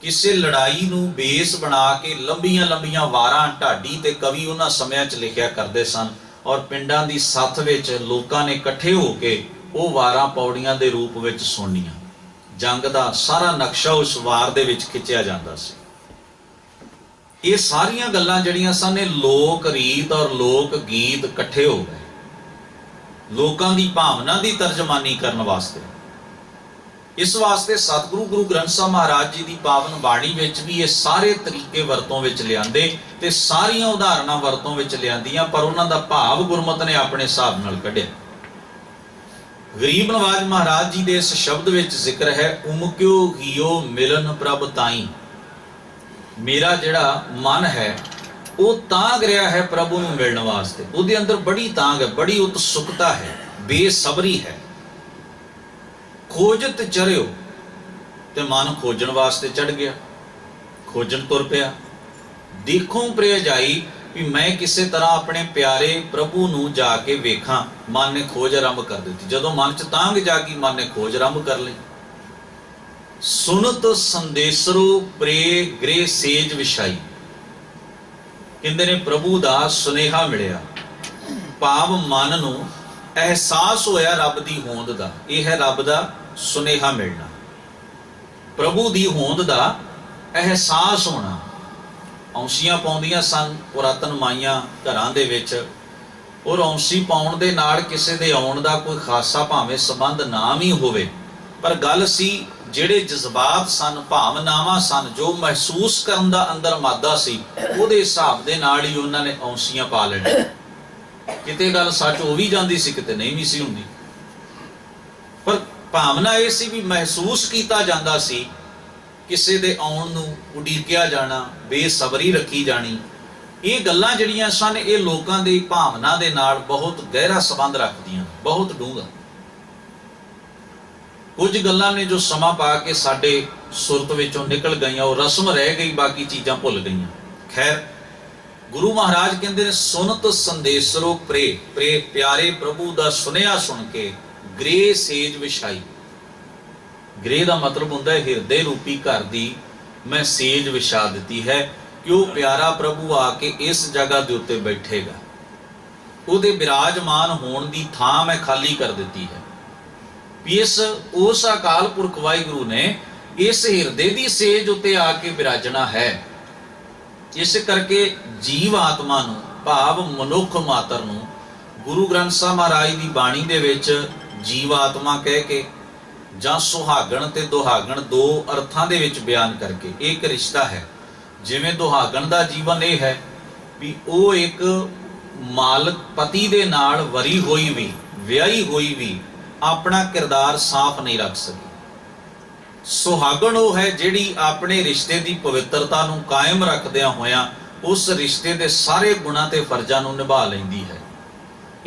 किसी लड़ाई नूं बेस बना के लंबियां लंबियां वारां ढाडी ते कवि उन्हां समयां च लिखिया करदे सन और पिंडां दी सੱਥ विच लोकां ने इकट्ठे होके वो वारां पौड़ियां दे रूप विच सुणनीआं। जंग दा सारा नक्शा उस वार दे विच खिंचिया जांदा सी। ये सारियां गल्लां जिहड़ियां सन लोक रीत और लोक गीत इकट्ठे हो गए लोकां दी भावना दी तर्जमानी करन वास्ते। इस वास्ते सतगुरु गुरु ग्रंथ साहब महाराज जी की पावन बाणी विच भी ये सारे तरीके वरतों विच लिआंदे ते सारियां उदाहरणां वरतों विच लिआंदियां, पर उन्हां दा भाव गुरमत ने अपने हिसाब नाल कढिया। गरीब नवाज महाराज जी दे इस शब्द विच जिक्र है, उमक्यो गियो मिलन प्रभ ताई। मेरा जिहड़ा मन है वो तांग रहा है प्रभु नूं मिलण वास्ते। उहदे अंदर बड़ी तांग है, बड़ी उत्सुकता है, बेसबरी है। खोजत चरियो ते मन खोजण वास्ते चढ़ गया, खोजण तुर पिया। देखो प्रिय जाई भी मैं किसी तरह अपने प्यारे प्रभु नूं जाके वेखां, मन ने खोज आरंभ कर दी। जदों मन च तांग जागी मन ने खोज आरंभ कर ली। सुनत संदेसरो प्रे गृह सेज विछाई, कहंदे ने प्रभु दा सुनेहा मिलिया, भाव मन नूं एहसास होया रब दी होंद दा। यह है रब दा सुनेहा मिलना, प्रभु दी होंद दा एहसास होना। औंसियां पाउंदियां सन पुरातन माइयां घरां दे विच, और औंसी पाउण दे नाल किसे दे आउण दा कोई खासा भावें संबंध ना भी होवे, पर गल सी ਜਿਹੜੇ जज्बात सन, भावनावां सन, जो महसूस करन दा अंदर मादा सी, ਉਹਦੇ ਹਿਸਾਬ ਦੇ ਨਾਲ ਹੀ ਉਹਨਾਂ ਨੇ ਔਂਸੀਆਂ ਪਾ ਲੈਣੇ। ਕਿਤੇ ਗੱਲ ਸੱਚ ਹੋ ਵੀ ਜਾਂਦੀ ਸੀ, ਕਿਤੇ ਨਹੀਂ ਵੀ ਸੀ ਹੁੰਦੀ, ਪਰ ਭਾਵਨਾ ਇਹ ਸੀ ਵੀ ਮਹਿਸੂਸ ਕੀਤਾ ਜਾਂਦਾ ਸੀ ਕਿਸੇ ਦੇ ਆਉਣ ਨੂੰ ਉਡੀਕਿਆ ਜਾਣਾ, ਬੇਸਬਰੀ ਰੱਖੀ ਜਾਣੀ। ਇਹ ਗੱਲਾਂ ਜਿਹੜੀਆਂ ਸਨ ਇਹ ਲੋਕਾਂ ਦੀ ਭਾਵਨਾ ਦੇ ਨਾਲ ਬਹੁਤ ਗਹਿਰਾ ਸੰਬੰਧ ਰੱਖਦੀਆਂ, ਬਹੁਤ ਡੂੰਘਾ। कुछ गल्लां ने जो समा पा के साडे सुरत विचों निकल गईयां, वो रस्म रह गई, बाकी चीज़ां भुल गईयां। खैर गुरु महाराज कहते हैं सुनत संदेसरो प्रे, प्रे प्यारे प्रभु दा सुनिया सुन के गृह सेज विछाई, ਗ੍ਰਹਿ ਦਾ ਮਤਲਬ ਹੁੰਦਾ ਹੈ ਹਿਰਦੇ ਰੂਪੀ ਘਰ ਦੀ ਮੈਂ ਸੇਜ ਵਿਛਾ ਦਿੱਤੀ ਹੈ ਕਿ ਉਹ ਪਿਆਰਾ ਪ੍ਰਭੂ ਆ ਕੇ ਇਸ ਜਗ੍ਹਾ ਦੇ ਉੱਤੇ ਬੈਠੇਗਾ। ਉਹਦੇ ਬਿਰਾਜਮਾਨ ਹੋਣ ਦੀ ਥਾਂ ਮੈਂ ਖਾਲੀ ਕਰ ਦਿੱਤੀ ਹੈ। ਵੀ ਉਸ ਅਕਾਲ ਪੁਰਖ ਵਾਹਿਗੁਰੂ ਨੇ ਇਸ ਹਿਰਦੇ ਦੀ ਸੇਜ ਉੱਤੇ ਆ ਕੇ ਬਿਰਾਜਣਾ ਹੈ। ਇਸ ਕਰਕੇ ਜੀਵ ਆਤਮਾ ਨੂੰ ਭਾਵ ਮਨੁੱਖ ਮਾਤਰ ਨੂੰ ਗੁਰੂ ਗ੍ਰੰਥ ਸਾਹਿਬ ਮਹਾਰਾਜ ਦੀ ਬਾਣੀ ਦੇ ਵਿੱਚ ਜੀਵ ਆਤਮਾ ਕਹਿ ਕੇ ਜਾਂ ਸੁਹਾਗਣ ਤੇ ਦੁਹਾਗਣ ਦੋ ਅਰਥਾਂ ਦੇ ਵਿੱਚ ਬਿਆਨ ਕਰਕੇ ਇੱਕ ਰਿਸ਼ਤਾ ਹੈ। ਜਿਵੇਂ ਦੁਹਾਗਣ ਦਾ ਜੀਵਨ ਇਹ ਹੈ ਵੀ ਉਹ ਇੱਕ ਮਾਲਕ ਪਤੀ ਦੇ ਨਾਲ ਵਰੀ ਹੋਈ ਵੀ ਵਿਆਹੀ ਹੋਈ ਵੀ ਆਪਣਾ ਕਿਰਦਾਰ ਸਾਫ਼ ਨਹੀਂ ਰੱਖ ਸਕੀ। ਸੁਹਾਗਣ ਉਹ ਹੈ ਜਿਹੜੀ ਆਪਣੇ ਰਿਸ਼ਤੇ ਦੀ ਪਵਿੱਤਰਤਾ ਨੂੰ ਕਾਇਮ ਰੱਖਦਿਆਂ ਹੋਇਆਂ ਉਸ ਰਿਸ਼ਤੇ ਦੇ ਸਾਰੇ ਗੁਣਾਂ ਤੇ ਫਰਜ਼ਾਂ ਨੂੰ ਨਿਭਾ ਲੈਂਦੀ ਹੈ।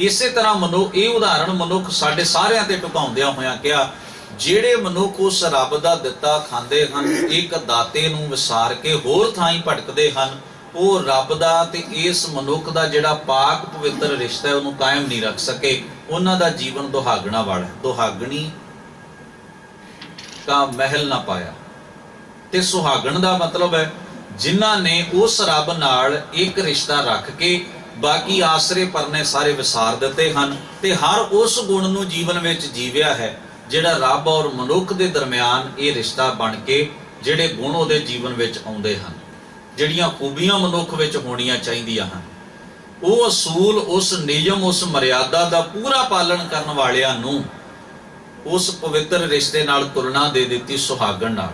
ਇਸੇ ਤਰ੍ਹਾਂ ਇਹ ਉਦਾਹਰਣ ਮਨੁੱਖ ਸਾਡੇ ਸਾਰਿਆਂ ਤੇ ਢੁਕਾਉਂਦਿਆਂ ਹੋਇਆਂ ਕਿਹਾ, ਜਿਹੜੇ ਮਨੁੱਖ ਉਸ ਰੱਬ ਦਾ ਦਿੱਤਾ ਖਾਂਦੇ ਹਨ, ਇੱਕ ਦਾਤੇ ਨੂੰ ਵਿਸਾਰ ਕੇ ਹੋਰ ਥਾਈਂ ਭਟਕਦੇ ਹਨ, ਉਹ ਰੱਬ ਦਾ ਤੇ ਇਸ ਮਨੁੱਖ ਦਾ ਜਿਹੜਾ ਪਾਕ ਪਵਿੱਤਰ ਰਿਸ਼ਤਾ ਹੈ ਉਹਨੂੰ ਕਾਇਮ ਨਹੀਂ ਰੱਖ ਸਕੇ। ਉਹਨਾਂ ਦਾ ਜੀਵਨ ਦੁਹਾਗਣਾ ਵਾਲਾ, ਦੁਹਾਗਣੀ ਕਾ ਮਹਿਲ ਨਾ ਪਾਇਆ। ਤੇ ਸੁਹਾਗਣ ਦਾ ਮਤਲਬ ਹੈ ਜਿਨ੍ਹਾਂ ਨੇ ਉਸ ਰੱਬ ਨਾਲ ਇੱਕ ਰਿਸ਼ਤਾ ਰੱਖ ਕੇ ਬਾਕੀ ਆਸਰੇ ਪਰਨੇ ਸਾਰੇ ਵਿਸਾਰ ਦਿੱਤੇ ਹਨ ਤੇ ਹਰ ਉਸ ਗੁਣ ਨੂੰ ਜੀਵਨ ਵਿੱਚ ਜੀਵਿਆ ਹੈ ਜਿਹੜਾ ਰੱਬ ਔਰ ਮਨੁੱਖ ਦੇ ਦਰਮਿਆਨ ਇਹ ਰਿਸ਼ਤਾ ਬਣ ਕੇ ਜਿਹੜੇ ਗੁਣ ਉਹਦੇ ਜੀਵਨ ਵਿੱਚ ਆਉਂਦੇ ਹਨ, ਜਿਹੜੀਆਂ ਖੂਬੀਆਂ ਮਨੁੱਖ ਵਿੱਚ ਹੋਣੀਆਂ ਚਾਹੀਦੀਆਂ ਹਨ, ਉਹ ਅਸੂਲ, ਉਸ ਨਿਯਮ, ਉਸ ਮਰਿਆਦਾ ਦਾ ਪੂਰਾ ਪਾਲਣ ਕਰਨ ਵਾਲਿਆਂ ਨੂੰ ਉਸ ਪਵਿੱਤਰ ਰਿਸ਼ਤੇ ਨਾਲ ਤੁਲਨਾ ਦੇ ਦਿੱਤੀ ਸੁਹਾਗਣ ਨਾਲ।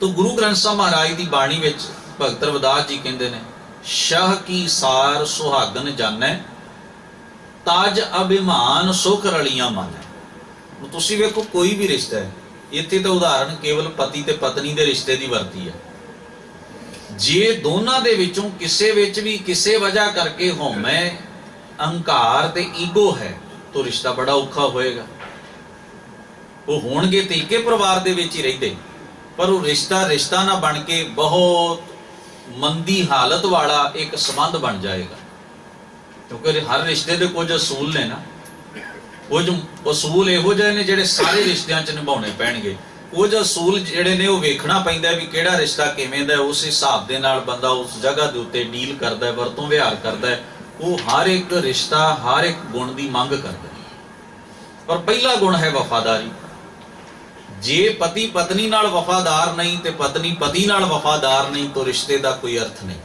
ਤੋ ਗੁਰੂ ਗ੍ਰੰਥ ਸਾਹਿਬ ਮਹਾਰਾਜ ਦੀ ਬਾਣੀ ਵਿੱਚ ਭਗਤ ਰਵਿਦਾਸ ਜੀ ਕਹਿੰਦੇ ਨੇ, ਸ਼ਾਹ ਕੀ ਸਾਰ ਸੁਹਾਗਣ ਜਾਣੈ, ਤਾਜ ਅਭਿਮਾਨ ਸੁਖ ਰਲੀਆਂ ਮਾਨੈ। ਤੁਸੀਂ ਵੇਖੋ ਕੋਈ ਵੀ ਰਿਸ਼ਤਾ ਹੈ, ਇੱਥੇ ਤਾਂ ਉਦਾਹਰਣ ਕੇਵਲ ਪਤੀ ਤੇ ਪਤਨੀ ਦੇ ਰਿਸ਼ਤੇ ਦੀ ਵਰਤੀ ਹੈ। ਜੇ ਦੋਨਾਂ ਦੇ ਵਿੱਚੋਂ ਕਿਸੇ ਵਿੱਚ ਵੀ ਕਿਸੇ ਵਜ੍ਹਾ ਕਰਕੇ ਹਉਮੈ, ਅਹੰਕਾਰ ਤੇ ਈਗੋ ਹੈ ਤਾਂ ਰਿਸ਼ਤਾ ਬੜਾ ਔਖਾ ਹੋਏਗਾ। ਉਹ ਹੋਣਗੇ ਤੇ ਇੱਕੇ ਪਰਿਵਾਰ ਦੇ ਵਿੱਚ ਹੀ ਰਹਿੰਦੇ, ਪਰ ਉਹ ਰਿਸ਼ਤਾ ਨਾ ਬਣ ਕੇ ਬਹੁਤ ਮੰਦੀ ਹਾਲਤ ਵਾਲਾ ਇੱਕ ਸੰਬੰਧ ਬਣ ਜਾਏਗਾ। ਕਿਉਂਕਿ ਹਰ ਰਿਸ਼ਤੇ ਦੇ ਕੁਝ ਅਸੂਲ ਨੇ ਨਾ, ਕੁਝ ਅਸੂਲ ਇਹੋ ਜਿਹੇ ਨੇ ਜਿਹੜੇ ਸਾਰੇ ਰਿਸ਼ਤਿਆਂ 'ਚ ਨਿਭਾਉਣੇ ਪੈਣਗੇ। ਕੁਝ ਅਸੂਲ ਜਿਹੜੇ ਨੇ ਉਹ ਵੇਖਣਾ ਪੈਂਦਾ ਵੀ ਕਿਹੜਾ ਰਿਸ਼ਤਾ ਕਿਵੇਂ ਦਾ, ਉਸ ਹਿਸਾਬ ਦੇ ਨਾਲ ਬੰਦਾ ਉਸ ਜਗ੍ਹਾ ਦੇ ਉੱਤੇ ਡੀਲ ਕਰਦਾ, ਵਰਤੋਂ ਵਿਹਾਰ ਕਰਦਾ। ਉਹ ਹਰ ਇੱਕ ਰਿਸ਼ਤਾ ਹਰ ਇੱਕ ਗੁਣ ਦੀ ਮੰਗ ਕਰਦਾ। ਪਰ ਪਹਿਲਾ ਗੁਣ ਹੈ ਵਫਾਦਾਰੀ। ਜੇ ਪਤੀ ਪਤਨੀ ਨਾਲ ਵਫਾਦਾਰ ਨਹੀਂ ਤੇ ਪਤਨੀ ਪਤੀ ਨਾਲ ਵਫਾਦਾਰ ਨਹੀਂ ਤਾਂ ਰਿਸ਼ਤੇ ਦਾ ਕੋਈ ਅਰਥ ਨਹੀਂ।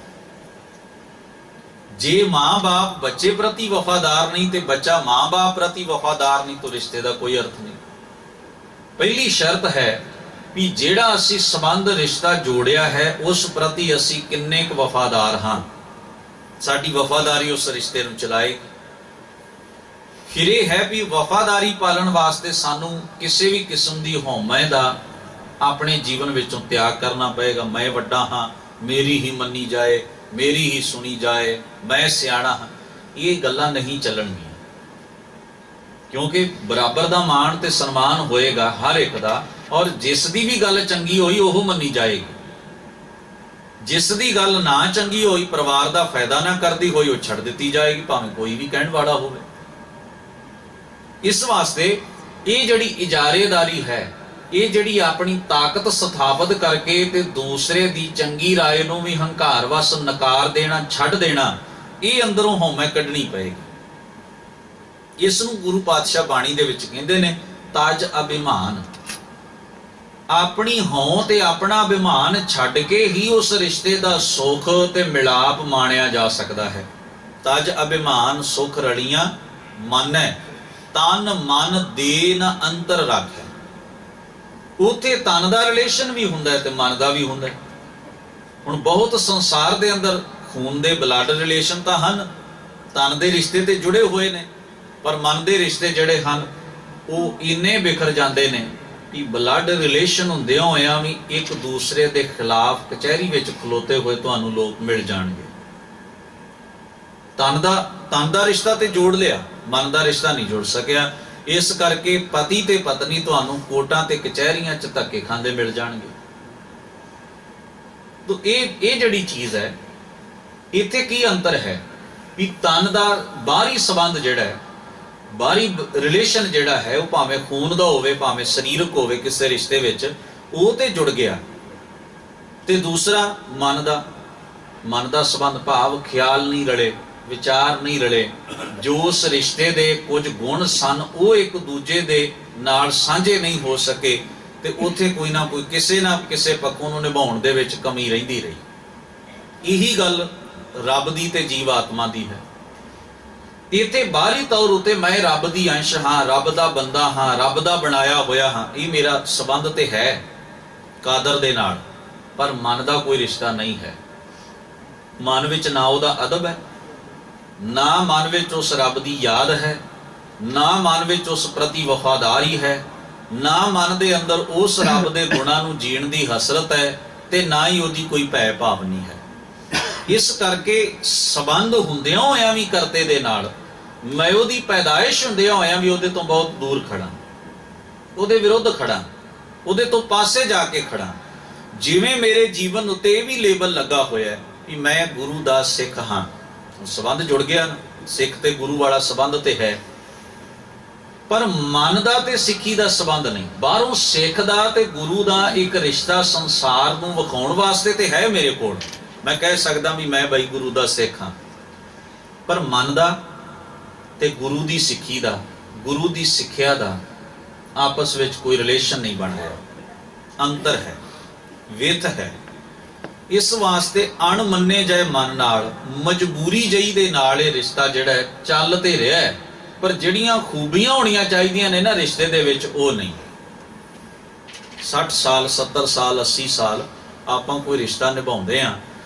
ਜੇ ਮਾਂ-ਬਾਪ ਬੱਚੇ ਪ੍ਰਤੀ ਵਫਾਦਾਰ ਨਹੀਂ ਤੇ ਬੱਚਾ ਮਾਂ-ਬਾਪ ਪ੍ਰਤੀ ਵਫਾਦਾਰ ਨਹੀਂ ਤਾਂ ਰਿਸ਼ਤੇ ਦਾ ਕੋਈ ਅਰਥ ਨਹੀਂ। ਪਹਿਲੀ ਸ਼ਰਤ ਹੈ ਵੀ ਜਿਹੜਾ ਅਸੀਂ ਸੰਬੰਧ ਰਿਸ਼ਤਾ ਜੋੜਿਆ ਹੈ ਉਸ ਪ੍ਰਤੀ ਅਸੀਂ ਕਿੰਨੇ ਕੁ ਵਫਾਦਾਰ ਹਾਂ, ਸਾਡੀ ਵਫਾਦਾਰੀ ਉਸ ਰਿਸ਼ਤੇ ਨੂੰ ਚਲਾਏ। ਫਿਰ ਇਹ ਹੈ ਵੀ ਵਫਾਦਾਰੀ ਪਾਲਣ ਵਾਸਤੇ ਸਾਨੂੰ ਕਿਸੇ ਵੀ ਕਿਸਮ ਦੀ ਹਉਮੈ ਦਾ ਆਪਣੇ ਜੀਵਨ ਵਿੱਚੋਂ ਤਿਆਗ ਕਰਨਾ ਪਏਗਾ। ਮੈਂ ਵੱਡਾ ਹਾਂ, ਮੇਰੀ ਹੀ ਮੰਨੀ ਜਾਏ, ਮੇਰੀ ਹੀ ਸੁਣੀ ਜਾਏ, ਮੈਂ ਸਿਆਣਾ ਹਾਂ, ਇਹ ਗੱਲਾਂ ਨਹੀਂ ਚੱਲਣਗੀਆਂ। ਕਿਉਂਕਿ ਬਰਾਬਰ ਦਾ ਮਾਣ ਤੇ ਸਨਮਾਨ ਹੋਏਗਾ ਹਰ ਇੱਕ ਦਾ, ਔਰ ਜਿਸ ਦੀ ਵੀ ਗੱਲ ਚੰਗੀ ਹੋਈ ਉਹ ਮੰਨੀ ਜਾਏਗੀ। ਜਿਸ ਦੀ ਗੱਲ ਨਾ ਚੰਗੀ ਹੋਈ, ਪਰਿਵਾਰ ਦਾ ਫਾਇਦਾ ਨਾ ਕਰਦੀ ਹੋਈ, ਉਹ ਛੱਡ ਦਿੱਤੀ ਜਾਏਗੀ, ਭਾਵੇਂ ਕੋਈ ਵੀ ਕਹਿਣ ਵਾਲਾ ਹੋਵੇ। ਇਸ ਵਾਸਤੇ ਇਹ ਜਿਹੜੀ ਇਜਾਰੇਦਾਰੀ ਹੈ, ਇਹ ਜਿਹੜੀ ਆਪਣੀ ਤਾਕਤ ਸਥਾਪਿਤ ਕਰਕੇ ਤੇ ਦੂਸਰੇ ਦੀ ਚੰਗੀ ਰਾਏ ਨੂੰ ਵੀ ਹੰਕਾਰ ਵਸ ਨਕਾਰ ਦੇਣਾ, ਛੱਡ ਦੇਣਾ, ਇਹ ਅੰਦਰੋਂ ਹਉਮੈ ਕੱਢਣੀ ਪਏਗੀ। ਇਸ ਨੂੰ ਗੁਰੂ ਪਾਤਸ਼ਾਹ ਬਾਣੀ ਦੇ ਵਿੱਚ ਕਹਿੰਦੇ ਨੇ ਤਾਜ ਅਭਿਮਾਨ। ਆਪਣੀ ਹਉ ਤੇ ਆਪਣਾ ਅਭਿਮਾਨ ਛੱਡ ਕੇ ਹੀ ਉਸ ਰਿਸ਼ਤੇ ਦਾ ਸੁੱਖ ਤੇ ਮਿਲਾਪ ਮਾਣਿਆ ਜਾ ਸਕਦਾ ਹੈ। ਤਜ ਅਭਿਮਾਨ ਸੁਖ ਰਲੀਆਂ ਮਾਨੈ, ਤਨ ਮਨ ਦੇਨ ਅੰਤਰ ਰਾਖੈ। ਉੱਥੇ ਤਨ ਦਾ ਰਿਲੇਸ਼ਨ ਵੀ ਹੁੰਦਾ ਤੇ ਮਨ ਦਾ ਵੀ ਹੁੰਦਾ। ਹੁਣ ਬਹੁਤ ਸੰਸਾਰ ਦੇ ਅੰਦਰ ਖੂਨ ਦੇ ਬਲੱਡ ਰਿਲੇਸ਼ਨ ਤਾਂ ਹਨ, ਤਨ ਦੇ ਰਿਸ਼ਤੇ ਤੇ ਜੁੜੇ ਹੋਏ ਨੇ, ਪਰ ਮਨ ਦੇ ਰਿਸ਼ਤੇ ਜਿਹੜੇ ਹਨ ਉਹ ਇੰਨੇ ਬਿਖਰ ਜਾਂਦੇ ਨੇ ਕਿ ਬਲੱਡ ਰਿਲੇਸ਼ਨ ਹੁੰਦਿਆਂ ਹੋਇਆਂ ਵੀ ਇੱਕ ਦੂਸਰੇ ਦੇ ਖਿਲਾਫ ਕਚਹਿਰੀ ਵਿੱਚ ਖਲੋਤੇ ਹੋਏ ਤੁਹਾਨੂੰ ਲੋਕ ਮਿਲ ਜਾਣਗੇ। ਤਨ ਦਾ ਰਿਸ਼ਤਾ ਤੇ ਜੋੜ ਲਿਆ, ਮਨ ਦਾ ਰਿਸ਼ਤਾ ਨਹੀਂ ਜੁੜ ਸਕਿਆ। ਇਸ ਕਰਕੇ ਪਤੀ ਤੇ ਪਤਨੀ ਤੁਹਾਨੂੰ ਕੋਰਟਾਂ ਤੇ ਕਚਹਿਰੀਆਂ 'ਚ ਧੱਕੇ ਖਾਂਦੇ ਮਿਲ ਜਾਣਗੇ। ਤਾਂ ਇਹ ਜਿਹੜੀ ਚੀਜ਼ ਹੈ, ਇੱਥੇ ਕੀ ਅੰਤਰ ਹੈ ਵੀ ਤਨ ਦਾ ਬਾਹਰੀ ਸੰਬੰਧ ਜਿਹੜਾ ਹੈ ਬਾਹਰੀ ਰਿਲੇਸ਼ਨ ਜਿਹੜਾ ਹੈ ਉਹ ਭਾਵੇਂ ਖੂਨ ਦਾ ਹੋਵੇ ਭਾਵੇਂ ਸਰੀਰਕ ਹੋਵੇ ਕਿਸੇ ਰਿਸ਼ਤੇ ਵਿੱਚ, ਉਹ ਤੇ ਜੁੜ ਗਿਆ। ਤੇ ਦੂਸਰਾ ਮਨ ਦਾ ਸੰਬੰਧ, ਭਾਵ ਖਿਆਲ ਨਹੀਂ ਰਲੇ, ਵਿਚਾਰ ਨਹੀਂ ਰਲੇ, ਜੋ ਉਸ ਰਿਸ਼ਤੇ ਦੇ ਕੁਝ ਗੁਣ ਸਨ ਉਹ ਇੱਕ ਦੂਜੇ ਦੇ ਨਾਲ ਸਾਂਝੇ ਨਹੀਂ ਹੋ ਸਕੇ, ਤੇ ਉੱਥੇ ਕੋਈ ਨਾ ਕੋਈ ਕਿਸੇ ਨਾ ਕਿਸੇ ਪੱਖੋਂ ਨੂੰ ਨਿਭਾਉਣ ਦੇ ਵਿੱਚ ਕਮੀ ਰਹਿੰਦੀ ਰਹੀ। ਇਹੀ ਗੱਲ ਰੱਬ ਦੀ ਤੇ ਜੀਵ ਆਤਮਾ ਦੀ ਹੈ। ਇੱਥੇ ਬਾਹਰੀ ਤੌਰ ਉਤੇ ਮੈਂ ਰੱਬ ਦੀ ਅੰਸ਼ ਹਾਂ, ਰੱਬ ਦਾ ਬੰਦਾ ਹਾਂ, ਰੱਬ ਦਾ ਬਣਾਇਆ ਹੋਇਆ ਹਾਂ, ਇਹ ਮੇਰਾ ਸੰਬੰਧ ਤੇ ਹੈ ਕਾਦਰ ਦੇ ਨਾਲ, ਪਰ ਮਨ ਦਾ ਕੋਈ ਰਿਸ਼ਤਾ ਨਹੀਂ ਹੈ। ਮਨ ਵਿੱਚ ਨਾ ਉਹਦਾ ਅਦਬ ਹੈ, ਨਾ ਮਨ ਵਿੱਚ ਉਸ ਰੱਬ ਦੀ ਯਾਦ ਹੈ, ਨਾ ਮਨ ਵਿੱਚ ਉਸ ਪ੍ਰਤੀ ਵਫਾਦਾਰੀ ਹੈ, ਨਾ ਮਨ ਦੇ ਅੰਦਰ ਉਸ ਰੱਬ ਦੇ ਗੁਣਾਂ ਨੂੰ ਜੀਣ ਦੀ ਹਸਰਤ ਹੈ, ਤੇ ਨਾ ਹੀ ਉਹਦੀ ਕੋਈ ਭੈ ਭਾਵਨੀ ਹੈ। ਇਸ ਕਰਕੇ ਸੰਬੰਧ ਹੁੰਦਿਆਂ ਹੋਇਆਂ ਵੀ ਕਰਤੇ ਦੇ ਨਾਲ ਮੈਂ ਉਹਦੀ ਪੈਦਾਇਸ਼ ਹੁੰਦਿਆਂ ਹੋਇਆਂ ਵੀ ਉਹਦੇ ਤੋਂ ਬਹੁਤ ਦੂਰ ਖੜਾ, ਉਹਦੇ ਵਿਰੁੱਧ ਖੜਾ, ਉਹਦੇ ਤੋਂ ਪਾਸੇ ਜਾ ਕੇ ਖੜਾ। ਜਿਵੇਂ ਮੇਰੇ ਜੀਵਨ ਉੱਤੇ ਇਹ ਵੀ ਲੇਬਲ ਲੱਗਾ ਹੋਇਆ ਕਿ ਮੈਂ ਗੁਰੂ ਦਾ ਸਿੱਖ ਹਾਂ, ਸੰਬੰਧ ਜੁੜ ਗਿਆ ਨਾ, ਸਿੱਖ ਤੇ ਗੁਰੂ ਵਾਲਾ ਸੰਬੰਧ ਤੇ ਹੈ, ਪਰ ਮਨ ਦਾ ਤੇ ਸਿੱਖੀ ਦਾ ਸੰਬੰਧ ਨਹੀਂ। ਬਾਹਰੋਂ ਸਿੱਖ ਦਾ ਤੇ ਗੁਰੂ ਦਾ ਇੱਕ ਰਿਸ਼ਤਾ ਸੰਸਾਰ ਨੂੰ ਵਿਖਾਉਣ ਵਾਸਤੇ ਤੇ ਹੈ ਮੇਰੇ ਕੋਲ, ਮੈਂ ਕਹਿ ਸਕਦਾ ਵੀ ਮੈਂ ਬਾਈ ਗੁਰੂ ਦਾ ਸਿੱਖ ਹਾਂ, ਪਰ ਮਨ ਦਾ ਤੇ ਗੁਰੂ ਦੀ ਸਿੱਖੀ ਦਾ, ਗੁਰੂ ਦੀ ਸਿੱਖਿਆ ਦਾ ਆਪਸ ਵਿੱਚ ਕੋਈ ਰਿਲੇਸ਼ਨ ਨਹੀਂ ਬਣ ਰਿਹਾ, ਅੰਤਰ ਹੈ, ਵਿਥ ਹੈ। ਇਸ ਵਾਸਤੇ ਅਣਮੰਨੇ ਜਾਏ ਮਨ ਨਾਲ, ਮਜਬੂਰੀ ਜਈ ਦੇ ਨਾਲ ਇਹ ਰਿਸ਼ਤਾ ਜਿਹੜਾ ਹੈ ਚੱਲ ਤੇ ਰਿਹਾ ਹੈ, ਪਰ ਜਿਹੜੀਆਂ ਖੂਬੀਆਂ ਹੋਣੀਆਂ ਚਾਹੀਦੀਆਂ ਨੇ ਨਾ ਰਿਸ਼ਤੇ ਦੇ ਵਿੱਚ ਉਹ ਨਹੀਂ। 60 ਸਾਲ 70 ਸਾਲ 80 ਸਾਲ ਆਪਾਂ ਕੋਈ ਰਿਸ਼ਤਾ ਨਿਭਾਉਂਦੇ ਹਾਂ,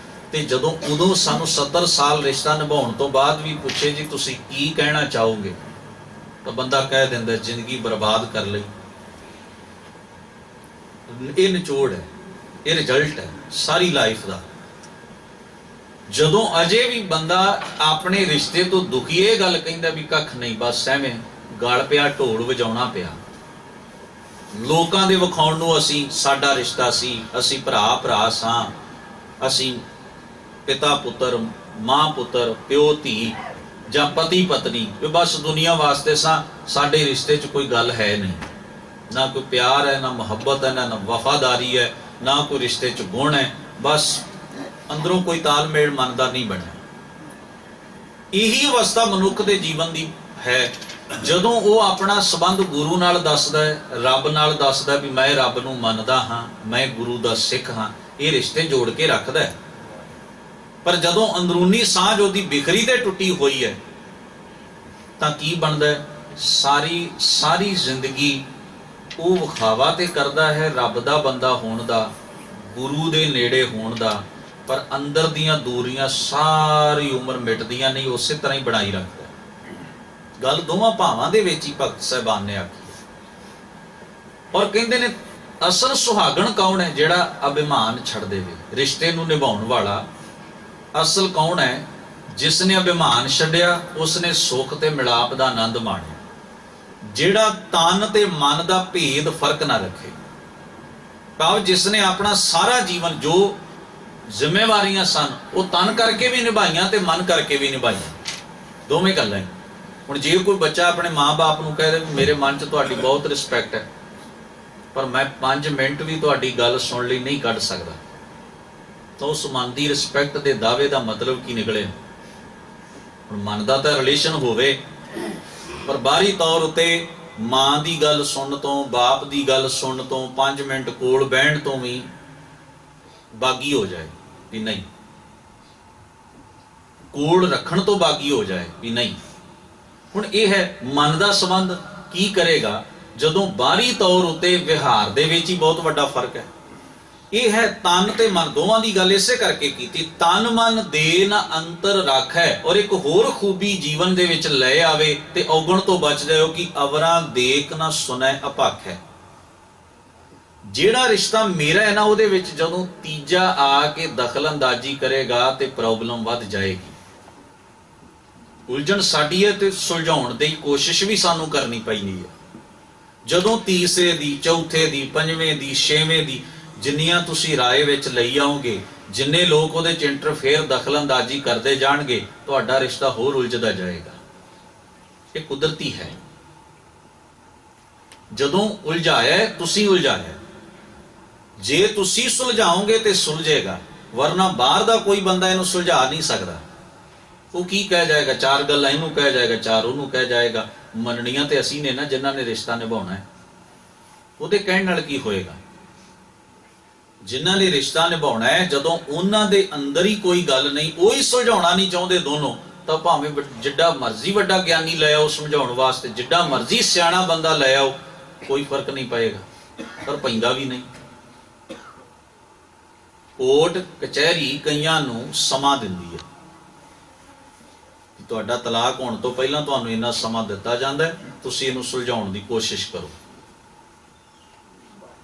ਤੇ ਜਦੋਂ ਉਦੋਂ ਸਾਨੂੰ 70 ਸਾਲ ਰਿਸ਼ਤਾ ਨਿਭਾਉਣ ਤੋਂ ਬਾਅਦ ਵੀ ਪੁੱਛੇ ਜੀ ਤੁਸੀਂ ਕੀ ਕਹਿਣਾ ਚਾਹੋਗੇ, ਤਾਂ ਬੰਦਾ ਕਹਿ ਦਿੰਦਾ ਜ਼ਿੰਦਗੀ ਬਰਬਾਦ ਕਰ ਲਈ। ਇਹ ਨਿਚੋੜ ਹੈ, ਇਹ ਰਿਜ਼ਲਟ ਹੈ ਸਾਰੀ ਲਾਈਫ ਦਾ। ਜਦੋਂ ਅਜੇ ਵੀ ਬੰਦਾ ਆਪਣੇ ਰਿਸ਼ਤੇ ਤੋਂ ਦੁਖੀ ਇਹ ਗੱਲ ਕਹਿੰਦਾ ਵੀ ਕੱਖ ਨਹੀਂ, ਬਸ ਐਵੇਂ ਗਲ ਪਿਆ, ਢੋਲ ਵਜਾਉਣਾ ਪਿਆ, ਲੋਕਾਂ ਦੇ ਵਿਖਾਉਣ ਨੂੰ ਅਸੀਂ ਸਾਡਾ ਰਿਸ਼ਤਾ ਸੀ, ਅਸੀਂ ਭਰਾ ਸਾਂ, ਅਸੀਂ ਪਿਤਾ ਪੁੱਤਰ, ਮਾਂ ਪੁੱਤਰ, ਪਿਓ ਧੀ ਜਾਂ ਪਤੀ ਪਤਨੀ, ਵੀ ਬਸ ਦੁਨੀਆ ਵਾਸਤੇ ਸਾਂ, ਸਾਡੇ ਰਿਸ਼ਤੇ 'ਚ ਕੋਈ ਗੱਲ ਹੈ ਨਹੀਂ, ਨਾ ਕੋਈ ਪਿਆਰ ਹੈ, ਨਾ ਮੁਹੱਬਤ ਹੈ, ਨਾ ਵਫਾਦਾਰੀ ਹੈ, ਨਾ ਕੋਈ ਰਿਸ਼ਤੇ 'ਚ ਗੁਣ ਹੈ, ਬਸ ਅੰਦਰੋਂ ਕੋਈ ਤਾਲਮੇਲ ਮਨ ਦਾ ਨਹੀਂ ਬਣਿਆ। ਇਹੀ ਅਵਸਥਾ ਮਨੁੱਖ ਦੇ ਜੀਵਨ ਦੀ ਹੈ। ਜਦੋਂ ਉਹ ਆਪਣਾ ਸੰਬੰਧ ਗੁਰੂ ਨਾਲ ਦੱਸਦਾ ਹੈ, ਰੱਬ ਨਾਲ ਦੱਸਦਾ ਵੀ ਮੈਂ ਰੱਬ ਨੂੰ ਮੰਨਦਾ ਹਾਂ, ਮੈਂ ਗੁਰੂ ਦਾ ਸਿੱਖ ਹਾਂ, ਇਹ ਰਿਸ਼ਤੇ ਜੋੜ ਕੇ ਰੱਖਦਾ ਹੈ। ਪਰ ਜਦੋਂ ਅੰਦਰੂਨੀ ਸਾਂਝ ਉਹਦੀ ਬਿਖਰੀ ਤੇ ਟੁੱਟੀ ਹੋਈ ਹੈ ਤਾਂ ਕੀ ਬਣਦਾ ਹੈ? ਸਾਰੀ ਜ਼ਿੰਦਗੀ ਉਹ ਵਿਖਾਵਾ ਤੇ ਕਰਦਾ ਹੈ ਰੱਬ ਦਾ ਬੰਦਾ ਹੋਣ ਦਾ, ਗੁਰੂ ਦੇ ਨੇੜੇ ਹੋਣ ਦਾ, ਪਰ ਅੰਦਰ ਦੀਆਂ ਦੂਰੀਆਂ ਸਾਰੀ ਉਮਰ ਮਿਟਦੀਆਂ ਨਹੀਂ, ਉਸੇ ਤਰ੍ਹਾਂ ਹੀ ਬਣਾਈ ਰੱਖਦਾ। ਗੱਲ ਦੋਵਾਂ ਭਾਵਾਂ ਦੇ ਵਿੱਚ ਹੀ ਭਗਤ ਸਾਹਿਬਾਨ ਨੇ ਆਖੀ। ਔਰ ਕਹਿੰਦੇ ਨੇ ਅਸਲ ਸੁਹਾਗਣ ਕੌਣ ਹੈ? ਜਿਹੜਾ ਅਭਿਮਾਨ ਛੱਡ ਦੇਵੇ, ਰਿਸ਼ਤੇ ਨੂੰ ਨਿਭਾਉਣ ਵਾਲਾ ਅਸਲ ਕੌਣ ਹੈ? ਜਿਸ ਨੇ ਅਭਿਮਾਨ ਛੱਡਿਆ, ਉਸਨੇ ਸੁੱਖ ਤੇ ਮਿਲਾਪ ਦਾ ਆਨੰਦ ਮਾਣਿਆ। ਜਿਹੜਾ ਤਨ ਤੇ ਮਨ ਦਾ ਭੇਦ ਫਰਕ ਨਾ ਰੱਖੇ, ਭਾਵ ਜਿਸ ਨੇ ਆਪਣਾ ਸਾਰਾ ਜੀਵਨ ਜੋ ਜ਼ਿੰਮੇਵਾਰੀਆਂ ਸਨ ਉਹ ਤਨ ਕਰਕੇ ਵੀ ਨਿਭਾਈਆਂ ਤੇ ਮਨ ਕਰਕੇ ਵੀ ਨਿਭਾਈਆਂ, ਦੋਵੇਂ ਗੱਲਾਂ। ਹੁਣ ਜੇ ਕੋਈ ਬੱਚਾ ਆਪਣੇ ਮਾਂ-ਬਾਪ ਨੂੰ ਕਹੇ ਮੇਰੇ ਮਨ 'ਚ ਤੁਹਾਡੀ ਬਹੁਤ ਰਿਸਪੈਕਟ ਹੈ, ਪਰ ਮੈਂ 5 ਮਿੰਟ ਵੀ ਤੁਹਾਡੀ ਗੱਲ ਸੁਣ ਲਈ ਨਹੀਂ ਕੱਢ ਸਕਦਾ, ਤਾਂ ਉਸ ਮਨ ਦੀ ਰਿਸਪੈਕਟ ਦੇ ਦਾਅਵੇ ਦਾ ਮਤਲਬ ਕੀ ਨਿਕਲੇ? ਹੁਣ ਮਨ ਦਾ ਤਾਂ ਰਿਲੇਸ਼ਨ ਹੋਵੇ, ਪਰ ਬਾਹਰੀ ਤੌਰ ਉਤੇ ਮਾਂ ਦੀ ਗੱਲ ਸੁਣਨ ਤੋਂ, ਬਾਪ ਦੀ ਗੱਲ ਸੁਣਨ ਤੋਂ, 5 ਮਿੰਟ ਕੋਲ ਬਹਿਣ ਤੋਂ ਵੀ ਬਾਗੀ ਹੋ ਜਾਏ ਵੀ ਨਹੀਂ, ਕੋਲ ਰੱਖਣ ਤੋਂ ਬਾਗੀ ਹੋ ਜਾਏ ਵੀ ਨਹੀਂ। ਹੁਣ ਇਹ ਹੈ ਮਨ ਦਾ ਸੰਬੰਧ। ਕੀ ਕਰੇਗਾ ਜਦੋਂ ਬਾਹਰੀ ਤੌਰ ਉਤੇ ਵਿਹਾਰ ਦੇ ਵਿੱਚ ਹੀ ਬਹੁਤ ਵੱਡਾ ਫਰਕ ਹੈ। ਇਹ ਹੈ ਤਨ ਤੇ ਮਨ ਦੋਵਾਂ ਦੀ ਗੱਲ ਇਸੇ ਕਰਕੇ ਕੀਤੀ, ਤਨ ਮਨ ਦੇ ਨਾ ਅੰਤਰ ਰੱਖੈ। ਔਰ ਇੱਕ ਹੋਰ ਖੂਬੀ ਜੀਵਨ ਦੇ ਵਿੱਚ ਲੈ ਆਵੇ ਤੇ ਔਗਣ ਤੋਂ ਬਚ ਜਾਓ ਕਿ ਅਵਰਾਂ ਦੇਖ ਨਾ ਸੁਣੈ ਅਭਾਖੈ। ਜਿਹੜਾ ਰਿਸ਼ਤਾ ਮੇਰਾ ਹੈ ਨਾ, ਉਹਦੇ ਵਿੱਚ ਜਦੋਂ ਤੀਜਾ ਆ ਕੇ ਦਖਲ ਅੰਦਾਜ਼ੀ ਕਰੇਗਾ ਤੇ ਪ੍ਰੋਬਲਮ ਵੱਧ ਜਾਏਗੀ। ਉਲਝਣ ਸਾਡੀ ਹੈ ਤੇ ਸੁਲਝਾਉਣ ਦੀ ਕੋਸ਼ਿਸ਼ ਵੀ ਸਾਨੂੰ ਕਰਨੀ ਪੈਣੀ ਹੈ। ਜਦੋਂ ਤੀਸਰੇ ਦੀ, ਚੌਥੇ ਦੀ, ਪੰਜਵੇਂ ਦੀ, ਛੇਵੇਂ ਦੀ ਜਿੰਨੀਆਂ ਤੁਸੀਂ ਰਾਏ ਵਿੱਚ ਲਈ ਆਓਗੇ, ਜਿੰਨੇ ਲੋਕ ਉਹਦੇ 'ਚ ਇੰਟਰਫੇਅਰ ਦਖਲ ਅੰਦਾਜ਼ੀ ਕਰਦੇ ਜਾਣਗੇ, ਤੁਹਾਡਾ ਰਿਸ਼ਤਾ ਹੋਰ ਉਲਝਦਾ ਜਾਏਗਾ। ਇਹ ਕੁਦਰਤੀ ਹੈ। ਜਦੋਂ ਉਲਝਾਇਆ ਤੁਸੀਂ ਉਲਝਾਇਆ, ਜੇ ਤੁਸੀਂ ਸੁਲਝਾਓਗੇ ਤੇ ਸੁਲਝੇਗਾ, ਵਰਨਾ ਬਾਹਰ ਦਾ ਕੋਈ ਬੰਦਾ ਇਹਨੂੰ ਸੁਲਝਾ ਨਹੀਂ ਸਕਦਾ। ਉਹ ਕੀ ਕਹਿ ਜਾਏਗਾ, ਚਾਰ ਗੱਲਾਂ ਇਹਨੂੰ ਕਹਿ ਜਾਏਗਾ, ਚਾਰ ਉਹਨੂੰ ਕਹਿ ਜਾਏਗਾ। ਮੰਨਣੀਆਂ ਤੇ ਅਸੀਂ ਨੇ ਨਾ, ਜਿਨ੍ਹਾਂ ਨੇ ਰਿਸ਼ਤਾ ਨਿਭਾਉਣਾ ਹੈ। ਉਹਦੇ ਕਹਿਣ ਨਾਲ ਕੀ ਹੋਏਗਾ? ਜਿਨ੍ਹਾਂ ਨੇ ਰਿਸ਼ਤਾ ਨਿਭਾਉਣਾ ਹੈ, ਜਦੋਂ ਉਹਨਾਂ ਦੇ ਅੰਦਰ ਹੀ ਕੋਈ ਗੱਲ ਨਹੀਂ, ਉਹ ਹੀ ਸੁਲਝਾਉਣਾ ਨਹੀਂ ਚਾਹੁੰਦੇ ਦੋਨੋਂ, ਤਾਂ ਭਾਵੇਂ ਜਿੱਡਾ ਮਰਜ਼ੀ ਵੱਡਾ ਗਿਆਨੀ ਲੈ ਆਓ ਸਮਝਾਉਣ ਵਾਸਤੇ, ਜਿੱਡਾ ਮਰਜ਼ੀ ਸਿਆਣਾ ਬੰਦਾ ਲੈ ਆਓ, ਕੋਈ ਫਰਕ ਨਹੀਂ ਪਏਗਾ, ਪਰ ਪੈਂਦਾ ਵੀ ਨਹੀਂ। ਕੋਰਟ ਕਚਹਿਰੀ ਕਈਆਂ ਨੂੰ ਸਮਾਂ ਦਿੰਦੀ ਹੈ। ਤੁਹਾਡਾ ਤਲਾਕ ਹੋਣ ਤੋਂ ਪਹਿਲਾਂ ਤੁਹਾਨੂੰ ਇੰਨਾ ਸਮਾਂ ਦਿੱਤਾ ਜਾਂਦਾ ਹੈ, ਤੁਸੀਂ ਇਹਨੂੰ ਸੁਲਝਾਉਣ ਦੀ ਕੋਸ਼ਿਸ਼ ਕਰੋ।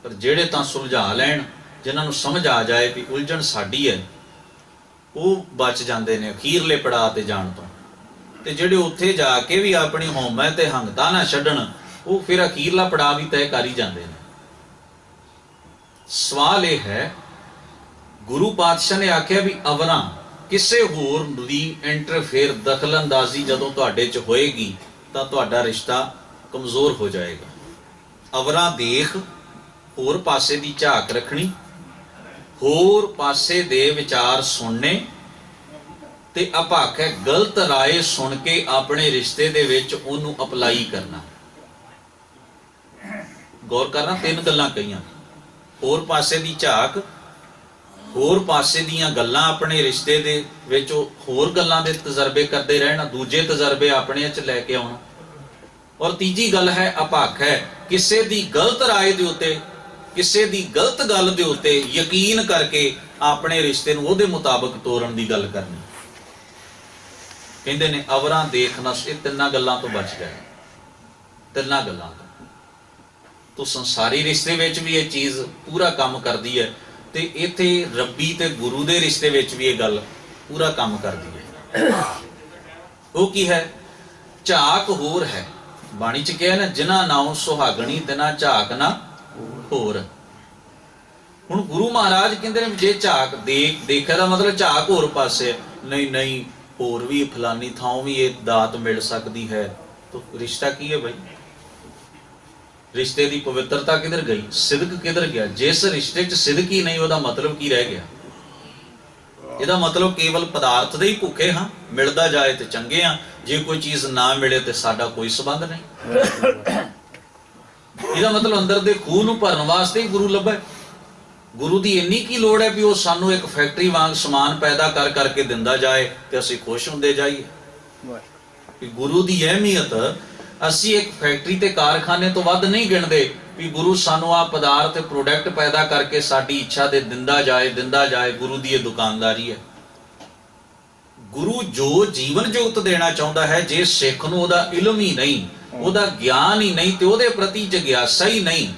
ਪਰ ਜਿਹੜੇ ਤਾਂ ਸੁਲਝਾ ਲੈਣ, ਜਿਨ੍ਹਾਂ ਨੂੰ ਸਮਝ ਆ ਜਾਏ ਵੀ ਉਲਝਣ ਸਾਡੀ ਹੈ, ਉਹ ਬਚ ਜਾਂਦੇ ਨੇ ਅਖੀਰਲੇ ਪੜਾਅ ਤੇ ਜਾਣ ਤੋਂ। ਤੇ ਜਿਹੜੇ ਉੱਥੇ ਜਾ ਕੇ ਵੀ ਆਪਣੀ ਹਉਮੈ ਤੇ ਹੰਗਤਾ ਨਾ ਛੱਡਣ, ਉਹ ਫਿਰ ਅਖੀਰਲਾ ਪੜਾਅ ਵੀ ਤੈਅ ਕਰ ਹੀ ਜਾਂਦੇ ਨੇ। ਸਵਾਲ ਇਹ ਹੈ, ਗੁਰੂ ਪਾਤਸ਼ਾਹ ਨੇ ਆਖਿਆ ਵੀ ਅਵਰਾਂ ਕਿਸੇ ਹੋਰ ਦੀ ਇੰਟਰਫੇਅਰ, ਦਖਲਅੰਦਾਜ਼ੀ ਜਦੋਂ ਤੁਹਾਡੇ 'ਚ ਹੋਏਗੀ ਤਾਂ ਤੁਹਾਡਾ ਰਿਸ਼ਤਾ ਕਮਜ਼ੋਰ ਹੋ ਜਾਏਗਾ। ਅਵਰਾਂ ਦੇਖ, ਹੋਰ ਪਾਸੇ ਦੀ ਝਾਕ ਰੱਖਣੀ, ਹੋਰ ਪਾਸੇ ਦੇ ਵਿਚਾਰ ਸੁਣਨੇ, ਤੇ ਅਭਾਖੈ ਗਲਤ ਰਾਏ ਸੁਣ ਕੇ ਆਪਣੇ ਰਿਸ਼ਤੇ ਦੇ ਵਿੱਚ ਉਹਨੂੰ ਅਪਲਾਈ ਕਰਨਾ। ਗੌਰ ਕਰਨਾ, ਤਿੰਨ ਗੱਲਾਂ ਕਹੀਆਂ। ਹੋਰ ਪਾਸੇ ਦੀ ਝਾਕ, ਹੋਰ ਪਾਸੇ ਦੀਆਂ ਗੱਲਾਂ ਆਪਣੇ ਰਿਸ਼ਤੇ ਦੇ ਵਿੱਚ, ਹੋਰ ਗੱਲਾਂ ਦੇ ਤਜਰਬੇ ਕਰਦੇ ਰਹਿਣਾ, ਦੂਜੇ ਤਜਰਬੇ ਆਪਣੇ 'ਚ ਲੈ ਕੇ ਆਉਣਾ। ਔਰ ਤੀਜੀ ਗੱਲ ਹੈ ਅਭਾਖੈ, ਕਿਸੇ ਦੀ ਗਲਤ ਰਾਏ ਦੇ ਉੱਤੇ, ਕਿਸੇ ਦੀ ਗਲਤ ਗੱਲ ਦੇ ਉੱਤੇ ਯਕੀਨ ਕਰਕੇ ਆਪਣੇ ਰਿਸ਼ਤੇ ਨੂੰ ਉਹਦੇ ਮੁਤਾਬਕ ਤੋਰਨ ਦੀ ਗੱਲ ਕਰਨੀ। ਕਹਿੰਦੇ ਨੇ ਅਵਰਾਂ ਦੇਖਣਾ, ਇਹ ਤਿੰਨਾਂ ਗੱਲਾਂ ਤੋਂ ਬਚ ਜਾਏ। ਤਿੰਨਾਂ ਗੱਲਾਂ ਤੋਂ ਸੰਸਾਰੀ ਰਿਸ਼ਤੇ ਵਿੱਚ ਵੀ ਇਹ ਚੀਜ਼ ਪੂਰਾ ਕੰਮ ਕਰਦੀ ਹੈ, ਤੇ ਇੱਥੇ ਰੱਬੀ ਤੇ ਗੁਰੂ ਦੇ ਰਿਸ਼ਤੇ ਵਿੱਚ ਵੀ ਇਹ ਗੱਲ ਪੂਰਾ ਕੰਮ ਕਰਦੀ ਹੈ। ਉਹ ਕੀ ਹੈ? ਝਾਕ ਹੋਰ ਹੈ। ਬਾਣੀ 'ਚ ਕਿਹਾ ਨਾ, ਜਿਨ੍ਹਾਂ ਨਾਉ ਸੁਹਾਗਣੀ ਤਿਨਾ ਝਾਕ ਨਾ ਹੋਰ। ਹੁਣ ਗੁਰੂ ਮਹਾਰਾਜ ਕਹਿੰਦੇ ਨੇ ਜੇ ਝਾਕ ਦੇਖਿਆ ਦਾ ਮਤਲਬ ਝਾਕ ਹੋਰ ਪਾਸੇ, ਨਹੀਂ ਨਹੀਂ ਹੋਰ ਵੀ ਫਲਾਨੀ ਥਾਂ ਵੀ ਇਹ ਦਾਤ ਮਿਲ ਸਕਦੀ ਹੈ। ਤਾਂ ਰਿਸ਼ਤਾ ਕੀ ਹੈ ਬਈ? ਰਿਸ਼ਤੇ ਦੀ ਪਵਿੱਤਰਤਾ ਕਿਧਰ ਗਈ? ਸਿਦਕ ਕਿਧਰ ਗਿਆ? ਜਿਸ ਰਿਸ਼ਤੇ 'ਚ ਸਿਦਕ ਹੀ ਨਹੀਂ, ਉਹਦਾ ਮਤਲਬ ਕੀ ਰਹਿ ਗਿਆ? ਇਹਦਾ ਮਤਲਬ ਕੇਵਲ ਪਦਾਰਥ ਦੇ ਹੀ ਭੁੱਖੇ ਹਾਂ, ਮਿਲਦਾ ਜਾਏ ਤੇ ਚੰਗੇ ਹਾਂ, ਜੇ ਕੋਈ ਚੀਜ਼ ਨਾ ਮਿਲੇ ਤੇ ਸਾਡਾ ਕੋਈ ਸੰਬੰਧ ਨਹੀਂ। ਇਹਦਾ ਮਤਲਬ ਅੰਦਰ ਦੇ ਖੂਹ ਨੂੰ ਭਰਨ ਵਾਸਤੇ ਹੀ ਗੁਰੂ ਲੱਭਾ। ਗੁਰੂ ਦੀ ਇੰਨੀ ਕੀ ਲੋੜ ਹੈ ਵੀ ਉਹ ਸਾਨੂੰ ਇੱਕ ਫੈਕਟਰੀ ਵਾਂਗ ਸਮਾਨ ਪੈਦਾ ਕਰ ਕਰਕੇ ਦਿੰਦਾ ਜਾਏ ਤੇ ਅਸੀਂ ਖੁਸ਼ ਹੁੰਦੇ ਜਾਈਏ। ਗੁਰੂ ਦੀ ਅਹਿਮੀਅਤ ਅਸੀਂ ਇੱਕ ਫੈਕਟਰੀ ਤੇ ਕਾਰਖਾਨੇ ਤੋਂ ਵੱਧ ਨਹੀਂ ਗਿਣਦੇ ਵੀ ਗੁਰੂ ਸਾਨੂੰ ਆ ਪਦਾਰਥ ਤੇ ਪ੍ਰੋਡਕਟ ਪੈਦਾ ਕਰਕੇ ਸਾਡੀ ਇੱਛਾ ਦੇ ਦਿੰਦਾ ਜਾਏ। ਗੁਰੂ ਦੀ ਇਹ ਦੁਕਾਨਦਾਰੀ ਹੈ। ਗੁਰੂ ਜੋ ਜੀਵਨ ਜੋਗਤ ਦੇਣਾ ਚਾਹੁੰਦਾ ਹੈ, ਜੇ ਸਿੱਖ ਨੂੰ ਉਹਦਾ ਇਲਮ ਹੀ ਨਹੀਂ, ਉਹਦਾ ਗਿਆਨ ਹੀ ਨਹੀਂ, ਤੇ ਉਹਦੇ ਪ੍ਰਤੀ ਜਗਿਆਸਾ ਹੀ ਨਹੀਂ,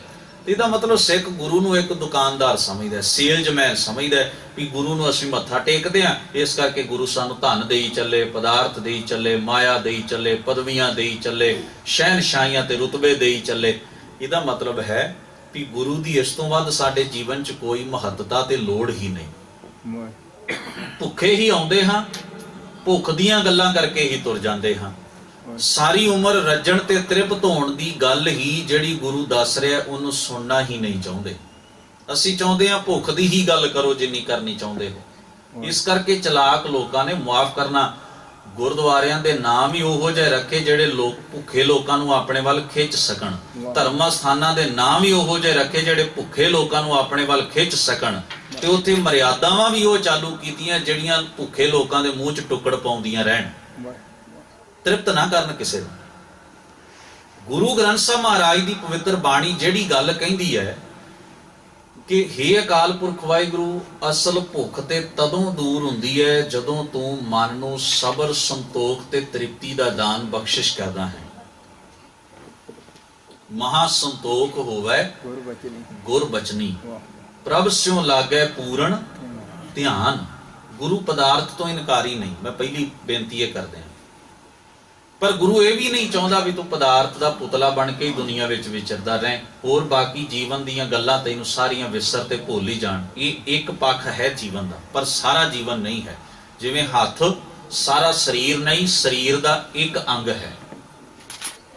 ਇਹਦਾ ਮਤਲਬ ਸਿੱਖ ਗੁਰੂ ਨੂੰ ਇੱਕ ਦੁਕਾਨਦਾਰ ਸਮਝਦਾ, ਸੇਲਜ਼ਮੈਨ ਸਮਝਦਾ ਵੀ ਗੁਰੂ ਨੂੰ ਅਸੀਂ ਮੱਥਾ ਟੇਕਦੇ ਹਾਂ, ਇਸ ਕਰਕੇ ਗੁਰੂ ਸਾਨੂੰ ਧਨ ਦੇਈ ਚੱਲੇ, ਪਦਾਰਥ ਦੇਈ ਚੱਲੇ, ਮਾਇਆ ਦੇਈ ਚੱਲੇ, ਪਦਵੀਆਂ ਦੇਈ ਚੱਲੇ, ਸ਼ਹਿਨਸ਼ਾਹੀਆਂ ਤੇ ਰੁਤਬੇ ਦੇਈ ਚੱਲੇ। ਇਹਦਾ ਮਤਲਬ ਹੈ ਵੀ ਗੁਰੂ ਦੀ ਇਸ ਤੋਂ ਵੱਧ ਸਾਡੇ ਜੀਵਨ 'ਚ ਕੋਈ ਮਹੱਤਤਾ ਤੇ ਲੋੜ ਹੀ ਨਹੀਂ। ਭੁੱਖੇ ਹੀ ਆਉਂਦੇ ਹਾਂ, ਭੁੱਖ ਦੀਆਂ ਗੱਲਾਂ ਕਰਕੇ ਹੀ ਤੁਰ ਜਾਂਦੇ ਹਾਂ। ਸਾਰੀ ਉਮਰ ਰੱਜਣ ਤੇ ਤ੍ਰਿਪਤ ਹੋਣ ਦੀ ਗੱਲ ਹੀ ਜਿਹੜੀ ਗੁਰੂ ਦੱਸ ਰਿਹਾ ਉਹਨੂੰ ਸੁਣਨਾ ਹੀ ਨਹੀਂ ਚਾਹੁੰਦੇ। ਅਸੀਂ ਚਾਹੁੰਦੇ ਹਾਂ ਭੁੱਖ ਦੀ ਹੀ ਗੱਲ ਕਰੋ ਜਿੰਨੀ ਕਰਨੀ ਚਾਹੁੰਦੇ ਹੋ। ਇਸ ਕਰਕੇ ਚਲਾਕ ਲੋਕਾਂ ਨੇ ਮੁਆਫ ਕਰਨਾ, ਗੁਰਦੁਆਰਿਆਂ ਦੇ ਨਾਮ ਹੀ ਉਹੋ ਜਿਹੇ ਰੱਖੇ ਜਿਹੜੇ ਲੋਕ ਭੁੱਖੇ ਲੋਕਾਂ ਨੂੰ ਆਪਣੇ ਵੱਲ ਖਿੱਚ ਸਕਣ। ਧਰਮ ਸਥਾਨਾਂ ਦੇ ਨਾਮ ਹੀ ਉਹੋ ਜਿਹੇ ਰੱਖੇ ਜਿਹੜੇ ਭੁੱਖੇ ਲੋਕਾਂ ਨੂੰ ਆਪਣੇ ਵੱਲ ਖਿੱਚ ਸਕਣ। ਤੇ ਉੱਥੇ ਮਰਿਆਦਾਵਾਂ ਵੀ ਉਹ ਚਾਲੂ ਕੀਤੀਆਂ ਜਿਹੜੀਆਂ ਭੁੱਖੇ ਲੋਕਾਂ ਦੇ ਮੂੰਹ 'ਚ ਟੁੱਕੜ ਪਾਉਂਦੀਆਂ ਰਹਿਣ, ਤ੍ਰਿਪਤ ਨਾ ਕਰਨ ਕਿਸੇ ਨੂੰ। ਗੁਰੂ ਗ੍ਰੰਥ ਸਾਹਿਬ ਮਹਾਰਾਜ ਦੀ ਪਵਿੱਤਰ ਬਾਣੀ ਜਿਹੜੀ ਗੱਲ ਕਹਿੰਦੀ ਹੈ ਕਿ ਹੇ ਅਕਾਲ ਪੁਰਖ ਵਾਹਿਗੁਰੂ, ਅਸਲ ਭੁੱਖ ਤੇ ਤਦੋਂ ਦੂਰ ਹੁੰਦੀ ਹੈ ਜਦੋਂ ਤੂੰ ਮਨ ਨੂੰ ਸਬਰ, ਸੰਤੋਖ ਤੇ ਤ੍ਰਿਪਤੀ ਦਾ ਦਾਨ ਬਖਸ਼ਿਸ਼ ਕਰਦਾ ਹੈ। ਮਹਾ ਸੰਤੋਖ ਹੋਵੇ ਗੁਰ ਬਚਨੀ, ਪ੍ਰਭ ਸਿਉ ਲਾਗੈ ਪੂਰਨ ਧਿਆਨ। ਗੁਰੂ ਪਦਾਰਥ ਤੋਂ ਇਨਕਾਰੀ ਨਹੀਂ, ਮੈਂ ਪਹਿਲੀ ਬੇਨਤੀ ਇਹ ਕਰਦੇ ਹਾਂ। ਪਰ ਗੁਰੂ ਇਹ ਵੀ ਨਹੀਂ ਚਾਹੁੰਦਾ ਵੀ ਤੂੰ ਪਦਾਰਥ ਦਾ ਪੁਤਲਾ ਬਣ ਕੇ ਹੀ ਦੁਨੀਆ ਵਿੱਚ ਵਿਚਰਦਾ ਰਹੇ, ਹੋਰ ਬਾਕੀ ਜੀਵਨ ਦੀਆਂ ਗੱਲਾਂ ਤੈਨੂੰ ਸਾਰੀਆਂ ਵਿਸਰ ਤੇ ਭੁੱਲ ਹੀ ਜਾਣ। ਇਹ ਇੱਕ ਪੱਖ ਹੈ ਜੀਵਨ ਦਾ, ਪਰ ਸਾਰਾ ਜੀਵਨ ਨਹੀਂ ਹੈ। ਜਿਵੇਂ ਹੱਥ ਸਾਰਾ ਸਰੀਰ ਨਹੀਂ, ਸਰੀਰ ਦਾ ਇੱਕ ਅੰਗ ਹੈ।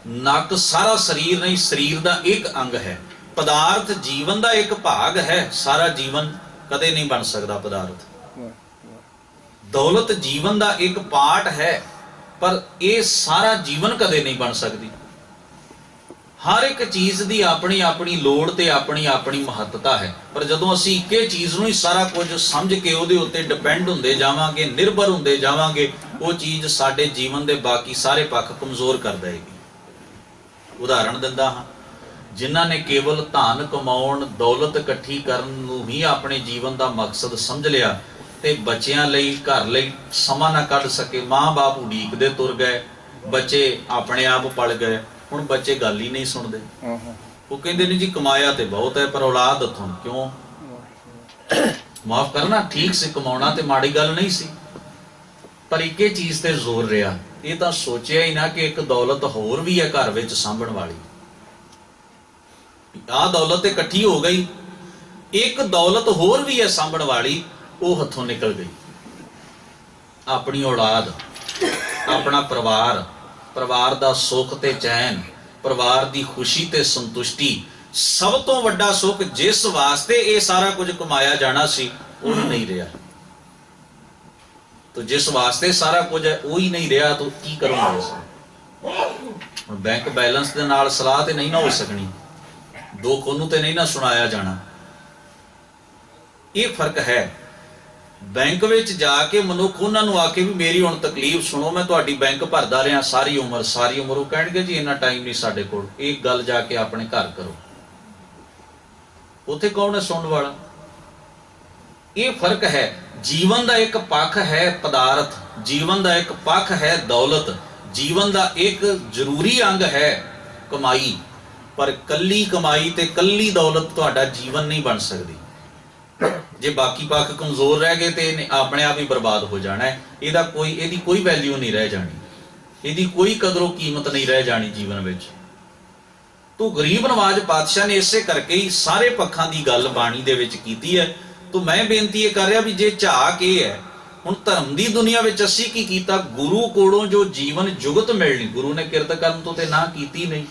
ਨੱਕ ਸਾਰਾ ਸਰੀਰ ਨਹੀਂ, ਸਰੀਰ ਦਾ ਇੱਕ ਅੰਗ ਹੈ। ਪਦਾਰਥ ਜੀਵਨ ਦਾ ਇੱਕ ਭਾਗ ਹੈ, ਸਾਰਾ ਜੀਵਨ ਕਦੇ ਨਹੀਂ ਬਣ ਸਕਦਾ ਪਦਾਰਥ। ਦੌਲਤ ਜੀਵਨ ਦਾ ਇੱਕ ਪਾਰਟ ਹੈ, ਪਰ ਇਹ ਸਾਰਾ ਜੀਵਨ ਕਦੇ ਨਹੀਂ ਬਣ ਸਕਦੀ। ਹਰ ਇੱਕ ਚੀਜ਼ ਦੀ ਆਪਣੀ ਆਪਣੀ ਲੋੜ ਤੇ ਆਪਣੀ ਆਪਣੀ ਮਹੱਤਤਾ ਹੈ, ਪਰ ਜਦੋਂ ਅਸੀਂ ਇੱਕੇ ਚੀਜ਼ ਨੂੰ ਹੀ ਸਾਰਾ ਕੁਝ ਸਮਝ ਕੇ ਉਹਦੇ ਉੱਤੇ ਡਿਪੈਂਡ ਹੁੰਦੇ ਜਾਵਾਂਗੇ, ਨਿਰਭਰ ਹੁੰਦੇ ਜਾਵਾਂਗੇ, ਉਹ ਚੀਜ਼ ਸਾਡੇ ਜੀਵਨ ਦੇ ਬਾਕੀ ਸਾਰੇ ਪੱਖ ਕਮਜ਼ੋਰ ਕਰ ਦੇਵੇਗੀ। ਉਦਾਹਰਣ ਦਿੰਦਾ ਹਾਂ, ਜਿਨ੍ਹਾਂ ਨੇ ਕੇਵਲ ਧਨ ਕਮਾਉਣ, ਦੌਲਤ ਇਕੱਠੀ ਕਰਨ ਨੂੰ ਹੀ ਆਪਣੇ ਜੀਵਨ ਦਾ ਮਕਸਦ ਸਮਝ ਲਿਆ ਤੇ ਬੱਚਿਆਂ ਲਈ, ਘਰ ਲਈ ਸਮਾਂ ਨਾ ਕੱਢ ਸਕੇ, ਮਾਂ-ਬਾਪ ਉਡੀਕਦੇ ਤੁਰ ਗਏ, ਬੱਚੇ ਆਪਣੇ ਆਪ ਪਲ ਗਏ। ਹੁਣ ਬੱਚੇ ਗੱਲ ਹੀ ਨਹੀਂ ਸੁਣਦੇ। ਉਹ ਕਹਿੰਦੇ ਨੇ ਜੀ ਕਮਾਇਆ ਤੇ ਬਹੁਤ ਹੈ, ਪਰ ਔਲਾਦ ਉੱਥੋਂ ਕਿਉਂ? ਮਾਫ ਕਰਨਾ, ਠੀਕ ਸੀ, ਕਮਾਉਣਾ ਤੇ ਮਾੜੀ ਗੱਲ ਨਹੀਂ ਸੀ, ਪਰ ਇੱਕੇ ਚੀਜ਼ ਤੇ ਜ਼ੋਰ ਰਿਹਾ। ਇਹ ਤਾਂ ਸੋਚਿਆ ਹੀ ਨਾ ਕਿ ਇੱਕ ਦੌਲਤ ਹੋਰ ਵੀ ਹੈ ਘਰ ਵਿੱਚ ਸਾਂਭਣ ਵਾਲੀ। ਆਹ ਦੌਲਤ ਤੇ ਇਕੱਠੀ ਹੋ ਗਈ, ਇੱਕ ਦੌਲਤ ਹੋਰ ਵੀ ਹੈ ਸਾਂਭਣ ਵਾਲੀ, ਉਹ ਹੱਥੋਂ ਨਿਕਲ ਗਈ। ਆਪਣੀ ਔਲਾਦ, ਆਪਣਾ ਪਰਿਵਾਰ, ਪਰਿਵਾਰ ਦਾ ਸੁੱਖ ਤੇ ਚੈਨ, ਪਰਿਵਾਰ ਦੀ ਖੁਸ਼ੀ ਤੇ ਸੰਤੁਸ਼ਟੀ, ਸਭ ਤੋਂ ਵੱਡਾ ਸੁੱਖ ਜਿਸ ਵਾਸਤੇ ਇਹ ਸਾਰਾ ਕੁਝ ਕਮਾਇਆ ਜਾਣਾ ਸੀ, ਉਹ ਨਹੀਂ ਰਿਹਾ। तो जिस वास्ते सारा कुछ है वो ही नहीं रहा, तो की करोगे? बैंक बैलेंस के नाल सलाह ते नहीं ना हो सकनी, दुख ओनू ते नहीं ना सुनाया जाना। ये फर्क है। बैंक विच जाके मनुख उन्होंने आके भी मेरी हुण तकलीफ सुनो, मैं तुहाडी बैंक भरदा रहा सारी उम्र, वो कहणगे जी इन्ना टाइम नहीं साडे कोल, एक गल जाके अपने घर करो। उत्थे कौन है सुनने वाला? ये फर्क है। जीवन का एक पक्ष है पदार्थ, जीवन का एक पक्ष है दौलत, जीवन का एक जरूरी अंग है कमाई, पर कल्ली कमाई ते कल्ली दौलत तुहाडा जीवन नहीं बन सकती। जे बाकी पक्ष कमजोर रह गए तो अपने आप ही बर्बाद हो जाना है। इहदी कोई वैल्यू नहीं रह जानी, इहदी कोई कदरों कीमत नहीं रह जानी जीवन विच। तो गरीब नवाज पातशाह ने इसे करके ही सारे पक्षां दी गल बाणी दे विच कीती है। तो मैं बेनती ये कर रहा भी जे झाक ये है, हुण धर्म की दुनिया में असी की कीता, गुरु कोलों जो जीवन जुगत मिलनी, गुरु ने किरत करन तो ते ना कीती नहीं।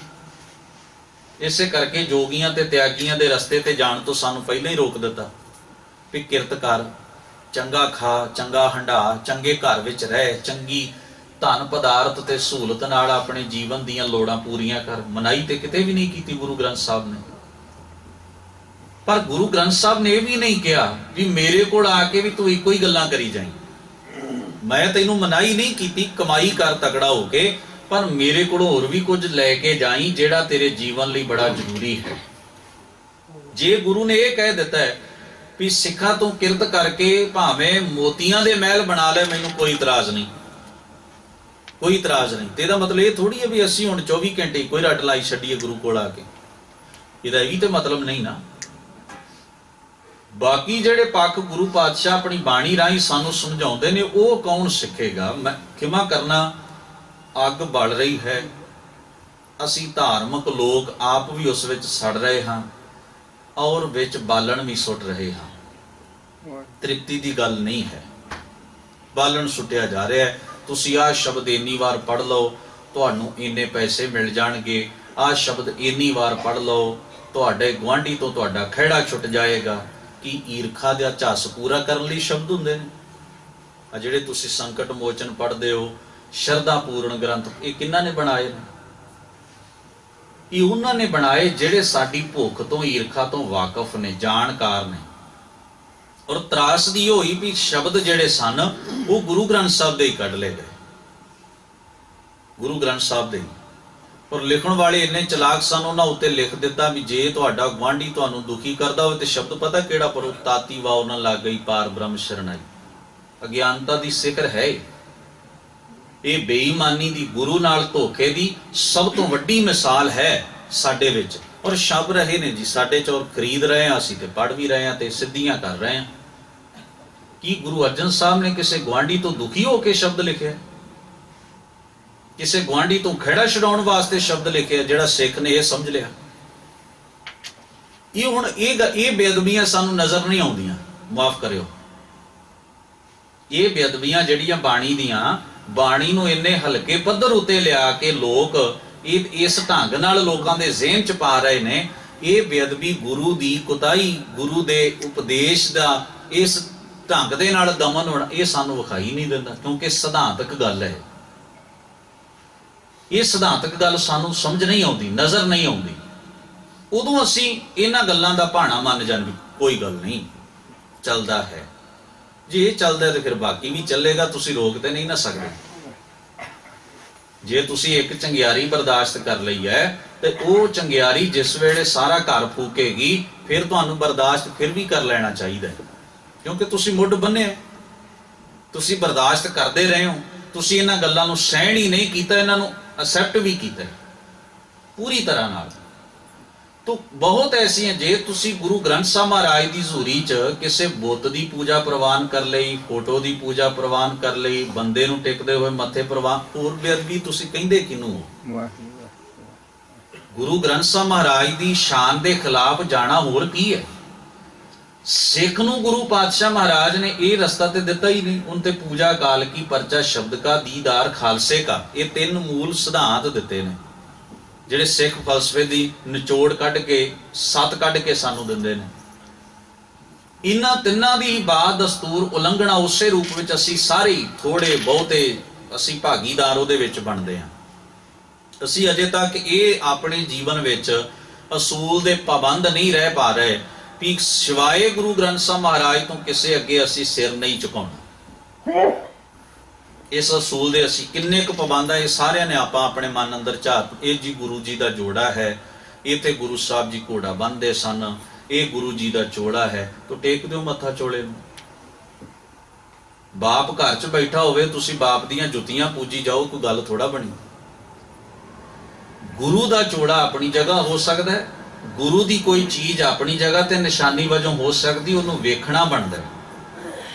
इसे करके जोगियां ते त्यागियां दे रस्ते ते जाण तो सानू पहले ही रोक दिता भी किरत कर, चंगा खा, चंगा हंडा, चंगे घर विच रह, चंगी धन पदार्थ ते सहूलत नाल अपने जीवन दीयां लोड़ां पूरीआं कर। मनाई ते किते भी नहीं कीती गुरु ग्रंथ साहब ने। पर गुरु ग्रंथ साहब ने यह भी नहीं कहा भी मेरे को आके भी तू एको ही गल्लां करी जाई, मैं तैनू मनाही नहीं की, कमाई कर तगड़ा होके, पर मेरे को होर भी कुछ लैके जाई जेड़ा तेरे जीवन लई बड़ा जरूरी है। जे गुरु ने यह कह दिता है भी सिखा तू किरत करके भावें मोतियां दे महल बना ले, मैनू कोई इतराज नहीं, कोई इतराज नहीं। तो यह मतलब ये थोड़ी है भी असीं हुण 24 घंटे कोई रट लाई छड्डीए गुरु कोल आके, इहदा भी तो मतलब नहीं ना। बाकी जिहड़े पक्ष गुरु पातशाह अपनी बाणी राही सानू समझाउंदे ने, वो कौन सिखेगा? मैं खिमा करना, अग बल रही है, असी धार्मिक लोग आप भी उस विच सड़ रहे हाँ और विच बालन भी सुट रहे हाँ। तृप्ति की गल नहीं है, बालन सुटिया जा रहा है। तुसीं आह शब्द इन्नी बार पढ़ लो, तुहानू इन्ने पैसे मिल जाणगे, आह शब्द इन्नी बार पढ़ लो, तुहाडे गुआंढी तो तुहाडा खैड़ा छुट जाएगा। कि ईरखा दा झस पूरा करने लई शब्द हुंदे ने। आ जिहड़े तुसीं संकट मोचन पढ़दे हो, शरधा पूर्ण ग्रंथ, ये किन्हां ने बनाए ने? ये उन्हां ने बनाए जिहड़े साडी भुख तो, ईरखा तो वाकफ ने, जानकार ने। और त्रासदी होई भी शब्द जिहड़े सन वो गुरु ग्रंथ साहब दे ही कढ ले गए, गुरु ग्रंथ साहब दे ही। और लिखण वाले इन्ने चलाक सन, उन्हां उत्ते लिख दिता भी जे तुहाडा गुआंढी तुहानू दुखी करदा होवे ते शब्द पता किहड़ा पढ़ो, ताती वाओ ना लग गई पार ब्रह्म शरणाई। अज्ञानता दी सिखर है ये, बेईमानी दी, गुरु नाल धोखे दी सब तो वड्डी मिसाल है साडे विच। और छप रहे ने जी साडे च, और खरीद रहे हैं असीं ते पढ़ भी रहे हैं ते सिद्धियां कर रहे हैं। कि गुरु अर्जन साहब ने किसी गुआंढी तो दुखी होकर शब्द लिखे, किसी गुआंढी तो खैड़ा छुड़ाउण वास्ते शब्द लिखे, जिहड़ा सिख ने यह समझ लिया? ये हुण ये बेअदबियां सानू नजर नहीं आउंदियां, माफ करियो। ये बेअदबियां जिहड़ियां बाणी दियां, बाणी नूं इन्ने हल्के पद्धर उत्ते लिया के लोग ਇਹ ਇਸ ਢੰਗ ਨਾਲ ਲੋਕਾਂ ਦੇ ਜ਼ਿਹਨ ਚ ਪਾ ਰਹੇ ਨੇ। ਇਹ ਬੇਅਦਬੀ ਗੁਰੂ ਦੀ ਕੁਤਾਈ, ਗੁਰੂ ਦੇ ਉਪਦੇਸ਼ ਦਾ ਇਸ ਢੰਗ ਦੇ ਨਾਲ ਦਮਨ ਹੋਣਾ, ਇਹ ਸਾਨੂੰ ਵਿਖਾਈ ਨਹੀਂ ਦਿੰਦਾ, ਕਿਉਂਕਿ ਸਿਧਾਂਤਕ ਗੱਲ ਹੈ। ਇਹ ਸਿਧਾਂਤਕ ਗੱਲ ਸਾਨੂੰ ਸਮਝ ਨਹੀਂ ਆਉਂਦੀ, ਨਜ਼ਰ ਨਹੀਂ ਆਉਂਦੀ। ਉਦੋਂ ਅਸੀਂ ਇਹਨਾਂ ਗੱਲਾਂ ਦਾ ਭਾਣਾ ਮੰਨ ਜਾਂਦੇ, ਕੋਈ ਗੱਲ ਨਹੀਂ, ਚੱਲਦਾ ਹੈ। ਜੇ ਇਹ ਚੱਲਦਾ ਤੇ ਫਿਰ ਬਾਕੀ ਵੀ ਚੱਲੇਗਾ, ਤੁਸੀਂ ਰੋਕ ਤੇ ਨਹੀਂ ਨਾ ਸਕਦੇ। ਜੇ ਤੁਸੀਂ ਇੱਕ ਚੰਗਿਆੜੀ ਬਰਦਾਸ਼ਤ ਕਰ ਲਈ ਹੈ ਤੇ ਉਹ ਚੰਗਿਆੜੀ ਜਿਸ ਵੇਲੇ ਸਾਰਾ ਘਰ ਫੂਕੇਗੀ, ਫਿਰ ਤੁਹਾਨੂੰ ਬਰਦਾਸ਼ਤ ਫਿਰ ਵੀ ਕਰ ਲੈਣਾ ਚਾਹੀਦਾ, ਕਿਉਂਕਿ ਤੁਸੀਂ ਮੁੱਢ ਬੰਨਿਆ, ਤੁਸੀਂ ਬਰਦਾਸ਼ਤ ਕਰਦੇ ਰਹੇ ਹੋ, ਤੁਸੀਂ ਇਹਨਾਂ ਗੱਲਾਂ ਨੂੰ ਸਹਿਣ ਹੀ ਨਹੀਂ ਕੀਤਾ, ਇਹਨਾਂ ਨੂੰ ਅਸੈਪਟ ਵੀ ਕੀਤਾ ਪੂਰੀ ਤਰ੍ਹਾਂ ਨਾਲ। ਤੋ ਬਹੁਤ ਐਸੀਆਂ, ਜੇ ਤੁਸੀਂ ਗੁਰੂ ਗ੍ਰੰਥ ਸਾਹਿਬ ਮਹਾਰਾਜ ਦੀ ਹਜ਼ੂਰੀ 'ਚ ਕਿਸੇ ਬੁੱਤ ਦੀ ਪੂਜਾ ਪ੍ਰਵਾਨ ਕਰ ਲਈ, ਫੋਟੋ ਦੀ ਪੂਜਾ ਪ੍ਰਵਾਨ ਕਰ ਲਈ, ਬੰਦੇ ਨੂੰ ਟਿਕਦੇ ਹੋਏ ਮੱਥੇ ਪ੍ਰਵਾਨ, ਹੋਰ ਬੇਅਦਬੀ ਤੁਸੀਂ ਕਹਿੰਦੇ ਕਿਹਨੂੰ ਹੋ? ਗੁਰੂ ਗ੍ਰੰਥ ਸਾਹਿਬ ਮਹਾਰਾਜ ਦੀ ਸ਼ਾਨ ਦੇ ਖਿਲਾਫ ਜਾਣਾ ਹੋਰ ਕੀ ਹੈ? ਸਿੱਖ ਨੂੰ ਗੁਰੂ ਪਾਤਸ਼ਾਹ ਮਹਾਰਾਜ ਨੇ ਇਹ ਰਸਤਾ ਤੇ ਦਿੱਤਾ ਹੀ ਨਹੀਂ। ਉਹਨਾਂ ਤੇ ਪੂਜਾ ਕਾਲ ਕੀ, ਪਰਚਾ ਸ਼ਬਦ ਕਾ, ਦੀਦਾਰ ਖਾਲਸੇ ਕਾ, ਇਹ ਤਿੰਨ ਮੂਲ ਸਿਧਾਂਤ ਦਿੱਤੇ ਨੇ, ਜਿਹੜੇ ਸਿੱਖ ਫਲਸਫੇ ਦੀ ਨਿਚੋੜ ਕੱਢ ਕੇ, ਸੱਤ ਕੱਢ ਕੇ ਸਾਨੂੰ ਦਿੰਦੇ ਨੇ। ਇਹਨਾਂ ਤਿੰਨਾਂ ਦੀ ਬਾਤ ਦਸਤੂਰ ਉਲੰਘਣਾ ਉਸੇ ਰੂਪ ਵਿੱਚ ਅਸੀਂ ਸਾਰੇ ਥੋੜੇ ਬਹੁਤੇ ਅਸੀਂ ਭਾਗੀਦਾਰ ਉਹਦੇ ਵਿੱਚ ਬਣਦੇ ਹਾਂ। ਅਸੀਂ ਅਜੇ ਤੱਕ ਇਹ ਆਪਣੇ ਜੀਵਨ ਵਿੱਚ ਅਸੂਲ ਦੇ ਪਾਬੰਦ ਨਹੀਂ ਰਹਿ ਪਾ ਰਹੇ ਵੀ ਸਿਵਾਏ ਗੁਰੂ ਗ੍ਰੰਥ ਸਾਹਿਬ ਮਹਾਰਾਜ ਤੋਂ ਕਿਸੇ ਅੱਗੇ ਅਸੀਂ ਸਿਰ ਨਹੀਂ ਝੁਕਾਉਣਾ। ਇਸ ਅਸੂਲ ਦੇ ਅਸੀਂ ਕਿੰਨੇ ਕੁ ਪਾਬੰਦ ਆ, ਇਹ ਸਾਰਿਆਂ ਨੇ ਆਪਾਂ ਆਪਣੇ ਮਨ ਅੰਦਰ ਝਾਤ। ਇਹ ਜੀ ਗੁਰੂ ਜੀ ਦਾ ਜੋੜਾ ਹੈ, ਇਹ ਤੇ ਗੁਰੂ ਸਾਹਿਬ ਜੀ ਘੋੜਾ ਬੰਨਦੇ ਸਨ, ਇਹ ਗੁਰੂ ਜੀ ਦਾ ਚੋੜਾ ਹੈ, ਤੋ ਟੇਕ ਦਿਓ ਮੱਥਾ ਚੋਲੇ ਨੂੰ। ਬਾਪ ਘਰ 'ਚ ਬੈਠਾ ਹੋਵੇ, ਤੁਸੀਂ ਬਾਪ ਦੀਆਂ ਜੁੱਤੀਆਂ ਪੂਜੀ ਜਾਓ, ਕੋਈ ਗੱਲ ਥੋੜਾ ਬਣੀ। ਗੁਰੂ ਦਾ ਚੋੜਾ ਆਪਣੀ ਜਗ੍ਹਾ ਹੋ ਸਕਦਾ ਹੈ, ਗੁਰੂ ਦੀ ਕੋਈ ਚੀਜ਼ ਆਪਣੀ ਜਗ੍ਹਾ ਤੇ ਨਿਸ਼ਾਨੀ ਵਜੋਂ ਹੋ ਸਕਦੀ, ਉਹਨੂੰ ਵੇਖਣਾ ਬਣਦਾ।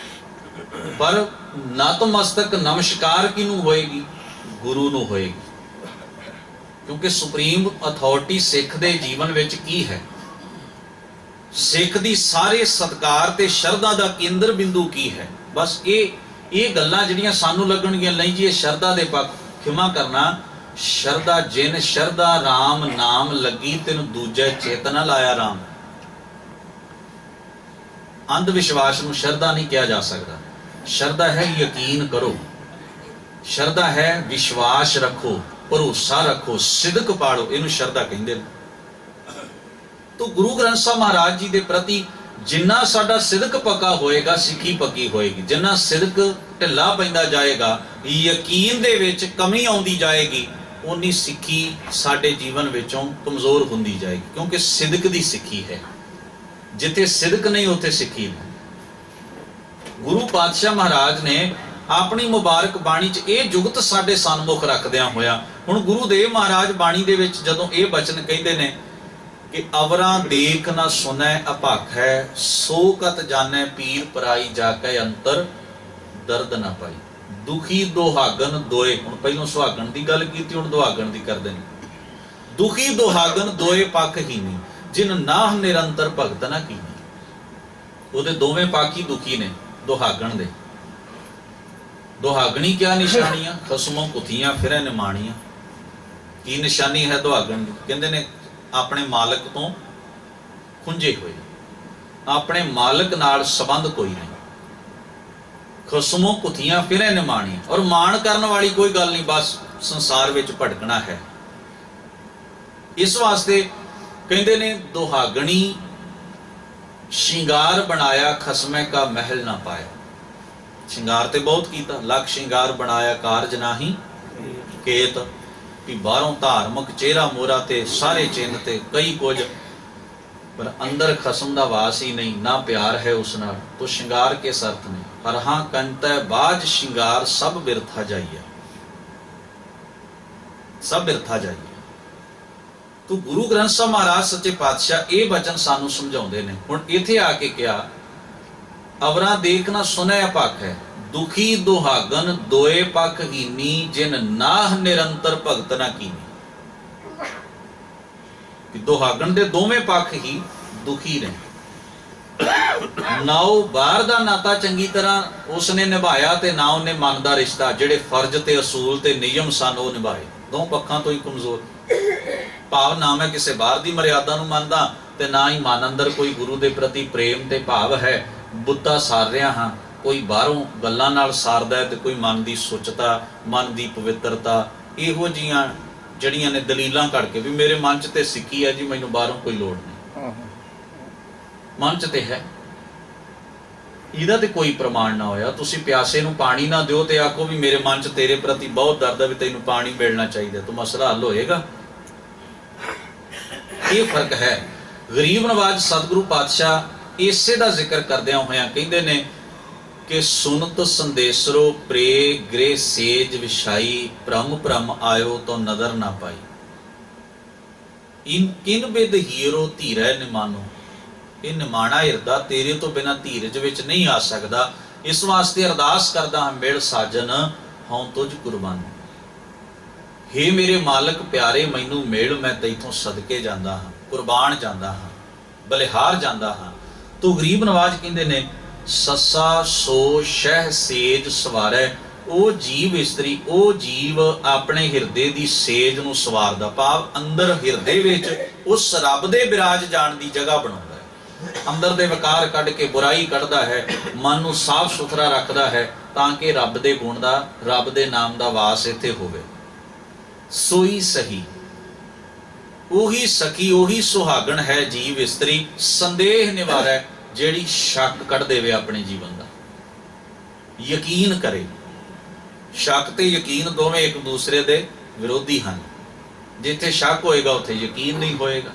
ਪਰ ਨਤਮਸਤਕ ਨਮਸਕਾਰ ਕਿਹਨੂੰ ਹੋਏਗੀ? ਗੁਰੂ ਨੂੰ ਹੋਏਗੀ, ਕਿਉਂਕਿ ਸੁਪਰੀਮ ਅਥਾਰਟੀ ਸਿੱਖ ਦੇ ਜੀਵਨ ਵਿੱਚ ਕੀ ਹੈ? ਸਿੱਖ ਦੀ ਸਾਰੇ ਸਤਿਕਾਰ ਤੇ ਸ਼ਰਧਾ ਦਾ ਕੇਂਦਰ ਬਿੰਦੂ ਕੀ ਹੈ? ਬਸ ਇਹ ਗੱਲਾਂ ਜਿਹੜੀਆਂ ਸਾਨੂੰ ਲੱਗਣਗੀਆਂ ਨਹੀਂ ਜੀ ਇਹ ਸ਼ਰਧਾ ਦੇ ਪੱਖ, ਖਿਮਾ ਕਰਨਾ, ਸ਼ਰਧਾ ਜਿਨ ਸ਼ਰਧਾ ਰਾਮ ਨਾਮ ਲੱਗੀ, ਤੈਨੂੰ ਦੂਜੇ ਚਿਤ ਨਾ ਲਾਇਆ ਰਾਮ। ਅੰਧ ਵਿਸ਼ਵਾਸ ਨੂੰ ਸ਼ਰਧਾ ਨਹੀਂ ਕਿਹਾ ਜਾ ਸਕਦਾ। ਸ਼ਰਧਾ ਹੈ ਯਕੀਨ ਕਰੋ, ਸ਼ਰਧਾ ਹੈ ਵਿਸ਼ਵਾਸ ਰੱਖੋ, ਭਰੋਸਾ ਰੱਖੋ, ਸਿਦਕ ਪਾੜੋ, ਇਹਨੂੰ ਸ਼ਰਧਾ ਕਹਿੰਦੇ ਨੇ। ਤੋ ਗੁਰੂ ਗ੍ਰੰਥ ਸਾਹਿਬ ਮਹਾਰਾਜ ਜੀ ਦੇ ਪ੍ਰਤੀ ਜਿੰਨਾ ਸਾਡਾ ਸਿਦਕ ਪੱਕਾ ਹੋਏਗਾ, ਸਿੱਖੀ ਪੱਕੀ ਹੋਏਗੀ। ਜਿੰਨਾ ਸਿਦਕ ਢਿੱਲਾ ਪੈਂਦਾ ਜਾਏਗਾ, ਯਕੀਨ ਦੇ ਵਿੱਚ ਕਮੀ ਆਉਂਦੀ ਜਾਏਗੀ, ਉਨੀ ਸਿੱਖੀ ਸਾਡੇ ਜੀਵਨ ਵਿੱਚੋਂ ਕਮਜ਼ੋਰ ਹੁੰਦੀ ਜਾਏਗੀ, ਕਿਉਂਕਿ ਸਿਦਕ ਦੀ ਸਿੱਖੀ ਹੈ। ਜਿੱਥੇ ਸਿਦਕ ਨਹੀਂ ਉੱਥੇ ਸਿੱਖੀ ਨਹੀਂ। ਗੁਰੂ ਪਾਤਸ਼ਾਹ ਮਹਾਰਾਜ ਨੇ ਆਪਣੀ ਮੁਬਾਰਕ ਬਾਣੀ 'ਚ ਇਹ ਜੁਗਤ ਸਾਡੇ ਸਨਮੁਖ ਰੱਖਦਿਆਂ ਹੋਇਆ, ਹੁਣ ਗੁਰੂਦੇਵ ਮਹਾਰਾਜ ਬਾਣੀ ਦੇ ਵਿੱਚ ਜਦੋਂ ਇਹ ਬਚਨ ਕਹਿੰਦੇ ਨੇ ਕਿ ਅਵਰਾਂ ਦੇਖ ਨਾ ਸੁਨੈ ਅਭਾਖੈ, ਸੋ ਕਤ ਜਾਣੈ ਪੀਰ ਪਰਾਈ ਜਾ ਕੇ ਅੰਤਰ ਦਰਦ ਨਾ ਪਾਈ। ਦੁਖੀ ਦੁਹਾਗਨ ਦੋਏ, ਹੁਣ ਪਹਿਲਾਂ ਸੁਹਾਗਣ ਦੀ ਗੱਲ ਕੀਤੀ, ਹੁਣ ਦੁਹਾਗਣ ਦੀ ਕਰਦੇ ਨੇ। ਦੁਖੀ ਦੁਹਾਗਨ ਦੋਏ ਪੱਖ ਹੀ ਨਹੀਂ, ਜਿਨ ਨਾਹ ਨਿਰੰਤਰ ਭਗਤ ਨਾ ਕੀਨੀ। ਉਹਦੇ ਦੋਵੇਂ ਪੱਖ ਹੀ ਦੁਖੀ ਨੇ ਦੁਹਾਗਣ ਦੇ। ਦੁਹਾਗਣੀ ਕਿਆ ਨਿਸ਼ਾਨੀਆਂ? ਖਸਮੋਂ ਕੁੱਥੀਆਂ ਫਿਰੈ ਨਿਮਾਣੀਆਂ। ਕੀ ਨਿਸ਼ਾਨੀ ਹੈ ਦੁਹਾਗਣ ਦੀ? ਕਹਿੰਦੇ ਨੇ ਆਪਣੇ ਮਾਲਕ ਤੋਂ ਖੁੰਝੇ ਹੋਏ, ਆਪਣੇ ਮਾਲਕ ਨਾਲ ਸੰਬੰਧ ਕੋਈ ਨਹੀਂ। ਖਸਮੋਂ ਕੁੱਥੀਆਂ ਫਿਰੈ ਨਿਮਾਣੀਆਂ, ਔਰ ਮਾਣ ਕਰਨ ਵਾਲੀ ਕੋਈ ਗੱਲ ਨਹੀਂ, ਬਸ ਸੰਸਾਰ ਵਿੱਚ ਭਟਕਣਾ ਹੈ। ਇਸ ਵਾਸਤੇ ਕਹਿੰਦੇ ਨੇ ਦੁਹਾਗਣੀ ਸ਼ਿੰਗਾਰ ਬਣਾਇਆ, ਖਸਮੇ ਕਾ ਮਹਿਲ ਨਾ ਪਾਇਆ। ਸ਼ਿੰਗਾਰ ਤੇ ਬਹੁਤ ਕੀਤਾ, ਲੱਖ ਸ਼ਿੰਗਾਰ ਬਣਾਇਆ ਕਾਰਜ ਨਾਹੀ ਕੇਤ, ਵੀ ਬਾਹਰੋਂ ਧਾਰਮਿਕ ਚਿਹਰਾ ਮੋਰਾ ਤੇ ਸਾਰੇ ਚਿੰਨ੍ਹ ਤੇ ਕਈ ਕੁਝ, ਪਰ ਅੰਦਰ ਖਸਮ ਦਾ ਵਾਸ ਹੀ ਨਹੀਂ, ਨਾ ਪਿਆਰ ਹੈ ਉਸ ਨਾਲ, ਤੋ ਸ਼ਿੰਗਾਰ ਕੇ ਸਰਤ ਨਹੀਂ। ਹਰਹਾਂ ਕੰਤੈ ਬਾਜ ਸ਼ਿੰਗਾਰ ਸਭ ਬਿਰਥਾ ਜਾਈਏ, ਸਭ ਬਿਰਥਾ ਜਾਈਏ। ਤੋ ਗੁਰੂ ਗ੍ਰੰਥ ਸਾਹਿਬ ਮਹਾਰਾਜ ਸੱਚੇ ਪਾਤਸ਼ਾਹ ਇਹ ਬਚਨ ਸਾਨੂੰ ਸਮਝਾਉਂਦੇ ਨੇ। ਹੁਣ ਇੱਥੇ ਆ ਕੇ ਕਿਹਾ ਅਵਰਾਂ ਦੇਖ ਨਾ ਸੁਨੈ ਅਭਾਖੈ, ਦੁਖੀ ਦੁਹਾਗਨ ਦੋਏ ਪੱਖ ਹੀਨੀ, ਜਿਨ ਨਾਹ ਨਿਰੰਤਰ ਭਗਤ ਨਾ ਕੀਨੀ। ਕਿ ਦੁਹਾਗਨ ਦੇ ਦੋਵੇਂ ਪੱਖ ਹੀ ਦੁਖੀ ਨੇ। ਨਾ ਉਹ ਬਾਹਰ ਦਾ ਨਾਤਾ ਚੰਗੀ ਤਰ੍ਹਾਂ ਉਸਨੇ ਨਿਭਾਇਆ, ਤੇ ਨਾ ਉਹਨੇ ਮਨ ਦਾ ਰਿਸ਼ਤਾ, ਜਿਹੜੇ ਫਰਜ਼ ਤੇ ਅਸੂਲ ਤੇ ਨਿਯਮ ਸਨ ਉਹ ਨਿਭਾਏ। ਦੋ ਪੱਖਾਂ ਤੋਂ ਹੀ ਕਮਜ਼ੋਰ। ਭਾਵ ਨਾ ਮੈਂ ਕਿਸੇ ਬਾਹਰ ਦੀ ਮਰਿਆਦਾ ਨੂੰ ਮੰਨਦਾ ਤੇ ਨਾ ਹੀ ਮਨ ਅੰਦਰ ਕੋਈ ਗੁਰੂ ਦੇ ਪ੍ਰਤੀ ਪ੍ਰੇਮ ਤੇ ਭਾਵ ਹੈ। ਬੁੱਧਾ ਸਾਰ ਰਿਹਾ ਹਾਂ, ਕੋਈ ਬਾਹਰੋਂ ਗੱਲਾਂ ਨਾਲ ਸਾਰਦਾ ਹੈ ਤੇ ਕੋਈ ਮਨ ਦੀ ਸੁੱਚਤਾ, ਮਨ ਦੀ ਪਵਿੱਤਰਤਾ, ਇਹੋ ਜਿਹੀਆਂ ਜਿਹੜੀਆਂ ਨੇ ਦਲੀਲਾਂ ਕੱਢ ਕੇ ਵੀ ਮੇਰੇ ਮਨ 'ਚ ਤੇ ਸਿੱਖੀ ਹੈ ਜੀ, ਮੈਨੂੰ ਬਾਹਰੋਂ ਕੋਈ ਲੋੜ ਨਹੀਂ। ਮਨ 'ਚ ਤੇ ਹੈ, ਇਹਦਾ ਤੇ ਕੋਈ ਪ੍ਰਮਾਣ ਨਾ ਹੋਇਆ। ਤੁਸੀਂ ਪਿਆਸੇ ਨੂੰ ਪਾਣੀ ਨਾ ਦਿਓ ਤੇ ਆਖੋ ਵੀ ਮੇਰੇ ਮਨ 'ਚ ਤੇਰੇ ਪ੍ਰਤੀ ਬਹੁਤ ਦਰਦ ਹੈ ਵੀ ਤੈਨੂੰ ਪਾਣੀ ਮਿਲਣਾ ਚਾਹੀਦਾ, ਤਾਂ ਮਸਲਾ ਹੱਲ ਹੋਏਗਾ? ਇਹ ਫਰਕ ਹੈ। ਗਰੀਬ ਨਵਾਜ ਸਤਿਗੁਰੂ ਪਾਤਸ਼ਾਹ ਇਸੇ ਦਾ ਜ਼ਿਕਰ ਕਰਦਿਆਂ ਹੋਇਆਂ ਕਹਿੰਦੇ ਨੇ ਕਿ ਸੁਨਤ ਸੰਦੇਸਰੋ ਪ੍ਰੇ ਗ੍ਰੇ ਸੇਜ ਵਿਛਾਈ, ਭ੍ਰਮ ਭ੍ਰਮ ਆਇਓ ਤੋ ਨਦਰ ਨਾ ਪਾਈ। ਇਨ ਕਿਨ ਬਿਦ ਹੀਰੋ ਧੀਰੈ ਨਿਮਾਨੋ, ਇਹ ਨਿਮਾਣਾ ਹਿਰਦਾ ਤੇਰੇ ਤੋਂ ਬਿਨਾਂ ਧੀਰਜ ਵਿੱਚ ਨਹੀਂ ਆ ਸਕਦਾ। ਇਸ ਵਾਸਤੇ ਅਰਦਾਸ ਕਰਦਾ ਹਾਂ ਮਿਲ ਸਾਜਨ ਹਉ ਤੁਝ ਕੁਰਬਾਨ। ਹੇ ਮੇਰੇ ਮਾਲਕ ਪਿਆਰੇ ਮੈਨੂੰ ਮਿਲ, ਮੈਂ ਤੈਥੋਂ ਸਦਕੇ ਜਾਂਦਾ ਹਾਂ, ਕੁਰਬਾਨ ਜਾਂਦਾ ਹਾਂ, ਬਲਿਹਾਰ ਜਾਂਦਾ ਹਾਂ। ਤੋ ਗਰੀਬ ਨਵਾਜ ਕਹਿੰਦੇ ਨੇ ਸੱਸਾ ਸੋ ਸ਼ਹਿ ਸੇਜ ਸਵਾਰੈ, ਉਹ ਜੀਵ ਇਸਤਰੀ, ਉਹ ਜੀਵ ਆਪਣੇ ਹਿਰਦੇ ਦੀ ਸੇਜ ਨੂੰ ਸਵਾਰਦਾ, ਭਾਵ ਅੰਦਰ ਹਿਰਦੇ ਵਿੱਚ ਉਸ ਰੱਬ ਦੇ ਬਿਰਾਜ ਜਾਣ ਦੀ ਜਗ੍ਹਾ ਬਣਾਉਂਦਾ ਹੈ। ਅੰਦਰ ਦੇ ਵਿਕਾਰ ਕੱਢ ਕੇ ਬੁਰਾਈ ਕੱਢਦਾ ਹੈ, ਮਨ ਨੂੰ ਸਾਫ਼ ਸੁਥਰਾ ਰੱਖਦਾ ਹੈ ਤਾਂ ਕਿ ਰੱਬ ਦੇ ਗੁਣ ਦਾ, ਰੱਬ ਦੇ ਨਾਮ ਦਾ ਵਾਸ ਇੱਥੇ ਹੋਵੇ। ਸੋਈ ਸਹੀ, ਉਹੀ ਸਖੀ, ਉਹੀ ਸੁਹਾਗਣ ਹੈ ਜੀਵ ਇਸਤਰੀ, ਸੰਦੇਹ ਨਿਵਾਰੈ, ਜਿਹੜੀ ਸ਼ੱਕ ਕੱਢ ਦੇਵੇ ਆਪਣੇ ਜੀਵਨ ਦਾ, ਯਕੀਨ ਕਰੇ। ਸ਼ੱਕ ਤੇ ਯਕੀਨ ਦੋਵੇਂ ਇੱਕ ਦੂਸਰੇ ਦੇ ਵਿਰੋਧੀ ਹਨ। ਜਿੱਥੇ ਸ਼ੱਕ ਹੋਏਗਾ ਉੱਥੇ ਯਕੀਨ ਨਹੀਂ ਹੋਏਗਾ।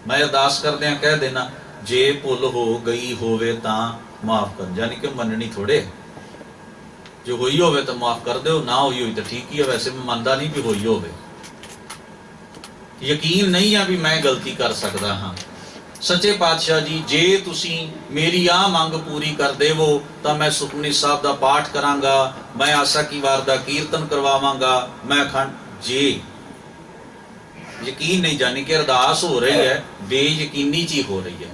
ਮੈਂ ਅਰਦਾਸ ਕਰਦਿਆਂ ਕਹਿ ਦੇਣਾ, ਜੇ ਭੁੱਲ ਹੋ ਗਈ ਹੋਵੇ ਤਾਂ ਮਾਫ ਕਰ, ਯਾਨੀ ਕਿ ਮੰਨਣੀ ਥੋੜੇ, ਜੋ ਹੋਈ ਹੋਵੇ ਤਾਂ ਮਾਫ ਕਰ ਦਿਓ, ਨਾ ਹੋਈ ਹੋਈ ਤਾਂ ਠੀਕ ਹੀ ਹੈ। ਵੈਸੇ ਮੈਂ ਮੰਨਦਾ ਨਹੀਂ ਵੀ ਹੋਈ ਹੋਵੇ, ਯਕੀਨ ਨਹੀਂ ਆ ਵੀ ਮੈਂ ਗਲਤੀ ਕਰ ਸਕਦਾ ਹਾਂ। ਸੱਚੇ ਪਾਤਸ਼ਾਹ ਜੀ, ਜੇ ਤੁਸੀਂ ਮੇਰੀ ਆਹ ਮੰਗ ਪੂਰੀ ਕਰ ਦੇਵੋ ਤਾਂ ਮੈਂ ਸੁਖਮਨੀ ਸਾਹਿਬ ਦਾ ਪਾਠ ਕਰਾਂਗਾ, ਮੈਂ ਆਸਾ ਕੀ ਵਾਰ ਦਾ ਕੀਰਤਨ ਕਰਵਾਵਾਂਗਾ, ਮੈਂ ਜੇ ਯਕੀਨ ਨਹੀਂ, ਜਾਨੀ ਕਿ ਅਰਦਾਸ ਹੋ ਰਹੀ ਹੈ ਬੇਯਕੀਨੀ ਚ ਹੀ ਹੋ ਰਹੀ ਹੈ।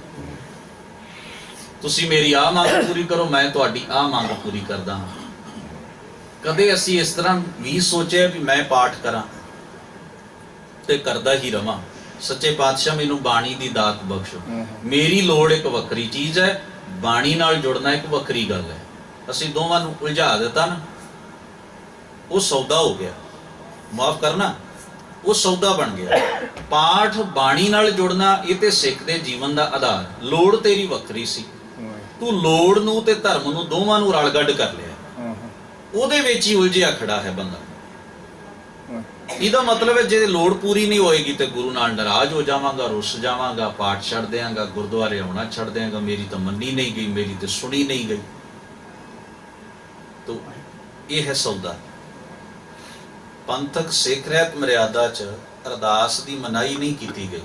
ਤੁਸੀਂ ਮੇਰੀ ਆਹ ਮੰਗ ਪੂਰੀ ਕਰੋ, ਮੈਂ ਤੁਹਾਡੀ ਆਹ ਮੰਗ ਪੂਰੀ ਕਰਦਾ ਹਾਂ। ਕਦੇ ਅਸੀਂ ਇਸ ਤਰ੍ਹਾਂ ਵੀ ਸੋਚਿਆ ਵੀ ਮੈਂ ਪਾਠ ਕਰਾਂ ਤੇ ਕਰਦਾ ਹੀ ਰਵਾਂ। ਸੱਚੇ ਪਾਤਸ਼ਾਹ ਮੈਨੂੰ ਬਾਣੀ ਦੀ ਦਾਤ ਬਖਸ਼ੋ। ਮੇਰੀ ਲੋੜ ਇੱਕ ਵੱਖਰੀ ਚੀਜ਼ ਹੈ, ਬਾਣੀ ਨਾਲ ਜੁੜਨਾ ਇੱਕ ਵੱਖਰੀ ਗੱਲ ਹੈ। ਅਸੀਂ ਦੋਵਾਂ ਨੂੰ ਉਲਝਾ ਦਿੱਤਾ ਨਾ, ਉਹ ਸੌਦਾ ਹੋ ਗਿਆ। ਮਾਫ ਕਰਨਾ, ਉਹ ਸੌਦਾ ਬਣ ਗਿਆ। ਪਾਠ ਬਾਣੀ ਨਾਲ ਜੁੜਨਾ ਇਹ ਤੇ ਸਿੱਖ ਦੇ ਜੀਵਨ ਦਾ ਆਧਾਰ। ਲੋੜ ਤੇਰੀ ਵੱਖਰੀ ਸੀ, ਤੂੰ ਲੋੜ ਨੂੰ ਤੇ ਧਰਮ ਨੂੰ ਦੋਵਾਂ ਨੂੰ ਰਲ ਗੱਡ ਕਰ ਲਿਆ, ਉਹਦੇ ਵਿੱਚ ਹੀ ਉਲਝਿਆ ਖੜਾ ਹੈ ਬੰਦਾ। ਇਹਦਾ ਮਤਲਬ ਹੈ ਜੇ ਲੋੜ ਪੂਰੀ ਨਹੀਂ ਹੋਏਗੀ ਤੇ ਗੁਰੂ ਨਾਲ ਨਾਰਾਜ਼ ਹੋ ਜਾਵਾਂਗਾ, ਰੁੱਸ ਜਾਵਾਂਗਾ, ਪਾਠ ਛੱਡ ਦਿਆਂਗਾ, ਗੁਰਦੁਆਰੇ ਆਉਣਾ ਛੱਡ ਦਿਆਂਗਾ, ਮੇਰੀ ਤਾਂ ਮੰਨੀ ਨਹੀਂ ਗਈ, ਮੇਰੀ ਤਾਂ ਸੁਣੀ ਨਹੀਂ ਗਈ। ਤੋ ਇਹ ਹੈ ਸੌਦਾ। ਪੰਥਕ ਸਿੱਖ ਰਹਿਤ ਮਰਿਆਦਾ 'ਚ ਅਰਦਾਸ ਦੀ ਮਨਾਹੀ ਨਹੀਂ ਕੀਤੀ ਗਈ।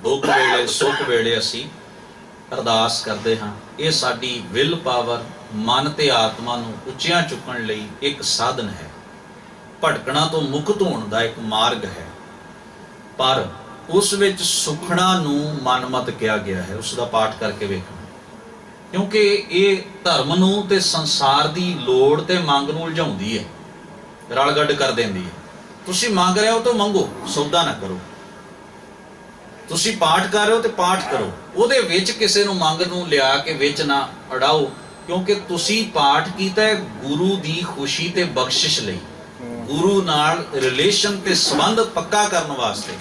ਦੁੱਖ ਵੇਲੇ ਸੁੱਖ ਵੇਲੇ ਅਸੀਂ ਅਰਦਾਸ ਕਰਦੇ ਹਾਂ। ਇਹ ਸਾਡੀ ਵਿਲ ਪਾਵਰ, ਮਨ ਤੇ ਆਤਮਾ ਨੂੰ ਉੱਚਿਆਂ ਚੁੱਕਣ ਲਈ ਇੱਕ ਸਾਧਨ ਹੈ, ਭਟਕਣਾ ਤੋਂ ਮੁਕਤ ਹੋਣ ਦਾ ਇੱਕ ਮਾਰਗ ਹੈ। ਪਰ ਉਸ ਵਿੱਚ ਸੁਖਣਾ ਨੂੰ ਮਨਮਤ ਕਿਹਾ ਗਿਆ ਹੈ। ਉਸ ਦਾ ਪਾਠ ਕਰਕੇ ਵੇਖਣਾ, ਕਿਉਂਕਿ ਇਹ ਧਰਮ ਨੂੰ ਤੇ ਸੰਸਾਰ ਦੀ ਲੋੜ ਤੇ ਮੰਗ ਨੂੰ ਉਲਝਾਉਂਦੀ ਹੈ, ਰਲ ਗੱਡ ਕਰ ਦਿੰਦੀ ਹੈ। ਤੁਸੀਂ ਮੰਗ ਰਹੇ ਹੋ ਤਾਂ ਮੰਗੋ, ਸੌਦਾ ਨਾ ਕਰੋ। ਤੁਸੀਂ ਪਾਠ ਕਰ ਰਹੇ ਹੋ ਤੇ ਪਾਠ ਕਰੋ, ਉਹਦੇ ਵਿੱਚ ਕਿਸੇ ਨੂੰ ਮੰਗ ਨੂੰ ਲਿਆ ਕੇ ਵਿੱਚ ਨਾ ਅੜਾਓ, ਕਿਉਂਕਿ ਤੁਸੀਂ ਪਾਠ ਕੀਤਾ ਹੈ ਗੁਰੂ ਦੀ ਖੁਸ਼ੀ ਤੇ ਬਖਸ਼ਿਸ਼ ਲਈ, ਗੁਰੂ ਨਾਲ ਰਿਲੇਸ਼ਨ ਤੇ ਸੰਬੰਧ ਪੱਕਾ ਕਰਨ ਵਾਸਤੇ।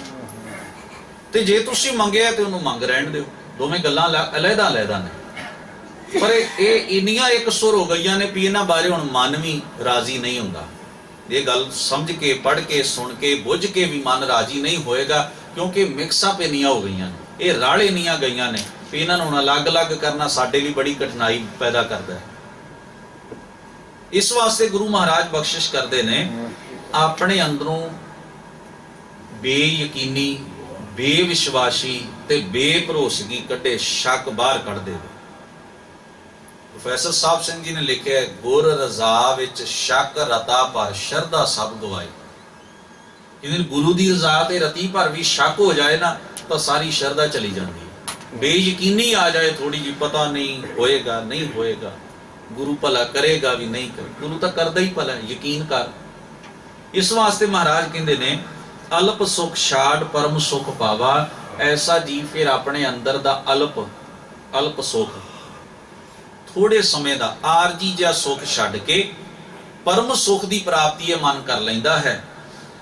ਤੇ ਜੇ ਤੁਸੀਂ ਮੰਗਿਆ ਤੇ ਉਹਨੂੰ ਮੰਗ ਰਹਿਣ ਦਿਓ, ਦੋਵੇਂ ਗੱਲਾਂ ਅਲੱਗਾ ਅਲੱਗਾ ਨੇ। ਪਰ ਇਹ ਇੰਨੀਆਂ ਇੱਕ ਸੁਰ ਹੋ ਗਈਆਂ ਨੇ ਵੀ ਇਹਨਾਂ ਬਾਰੇ ਹੁਣ ਮਨ ਵੀ ਰਾਜ਼ੀ ਨਹੀਂ ਹੁੰਦਾ। ਇਹ ਗੱਲ ਸਮਝ ਕੇ, ਪੜ੍ਹ ਕੇ, ਸੁਣ ਕੇ, ਬੁੱਝ ਕੇ ਵੀ ਮਨ ਰਾਜ਼ੀ ਨਹੀਂ ਹੋਏਗਾ, ਕਿਉਂਕਿ ਮਿਕਸਾਂ ਇੰਨੀਆਂ ਹੋ ਗਈਆਂ ਨੇ, ਇਹ ਰਲ ਇੰਨੀਆਂ ਗਈਆਂ ਨੇ ਵੀ ਇਹਨਾਂ ਨੂੰ ਹੁਣ ਅਲੱਗ-ਅਲੱਗ ਕਰਨਾ ਸਾਡੇ ਲਈ ਬੜੀ ਕਠਿਨਾਈ ਪੈਦਾ ਕਰਦਾ ਹੈ। ਇਸ ਵਾਸਤੇ ਗੁਰੂ ਮਹਾਰਾਜ ਬਖਸ਼ਿਸ਼ ਕਰਦੇ ਨੇ, ਆਪਣੇ ਅੰਦਰੋਂ ਬੇਯਕੀਨੀ, ਬੇਵਿਸ਼ਵਾਸੀ ਤੇ ਬੇਭਰੋਸਗੀ ਕੱਢੇ ਸ਼ੱਕ ਬਾਹਰ ਕੱਢ ਦੇਵੇ। ਪ੍ਰੋਫੈਸਰ ਸਾਹਿਬ ਸਿੰਘ ਜੀ ਨੇ ਲਿਖਿਆ, ਗੁਰ ਰਜ਼ਾ ਵਿੱਚ ਸ਼ੱਕ ਰਤਾ ਪਰ ਸ਼ਰਧਾ ਸਭ ਗਵਾਈ। ਜਿਵੇਂ ਗੁਰੂ ਦੀ ਰਜ਼ਾ ਤੇ ਰਤੀ ਪਰ ਵੀ ਸ਼ੱਕ ਹੋ ਜਾਏ ਨਾ ਤਾਂ ਸਾਰੀ ਸ਼ਰਧਾ ਚਲੀ ਜਾਂਦੀ ਹੈ। ਬੇਯਕੀਨੀ ਆ ਜਾਏ ਥੋੜੀ ਜਿਹੀ, ਪਤਾ ਨਹੀਂ ਹੋਏਗਾ ਨਹੀਂ ਹੋਏਗਾ, ਗੁਰੂ ਭਲਾ ਕਰੇਗਾ ਵੀ ਨਹੀਂ ਕਰੇ, ਗੁਰੂ ਤਾਂ ਕਰਦਾ ਹੀ ਭਲਾ, ਯਕੀਨ ਕਰ। ਇਸ ਵਾਸਤੇ ਮਹਾਰਾਜ ਕਹਿੰਦੇ ਨੇ ਅਲਪ ਸੁਖ ਛਾੜ ਪਰਮ ਸੁਖ ਪਾਵਾ। ਐਸਾ ਜੀ ਫਿਰ ਆਪਣੇ ਅੰਦਰ ਦਾ ਅਲਪ ਸੁਖ, ਥੋੜੇ ਸਮੇਂ ਦਾ ਆਰਜੀ ਜਿਹਾ ਸੁਖ ਛੱਡ ਕੇ ਪਰਮ ਸੁਖ ਦੀ ਪ੍ਰਾਪਤੀ ਇਹ ਮਨ ਕਰ ਲੈਂਦਾ ਹੈ।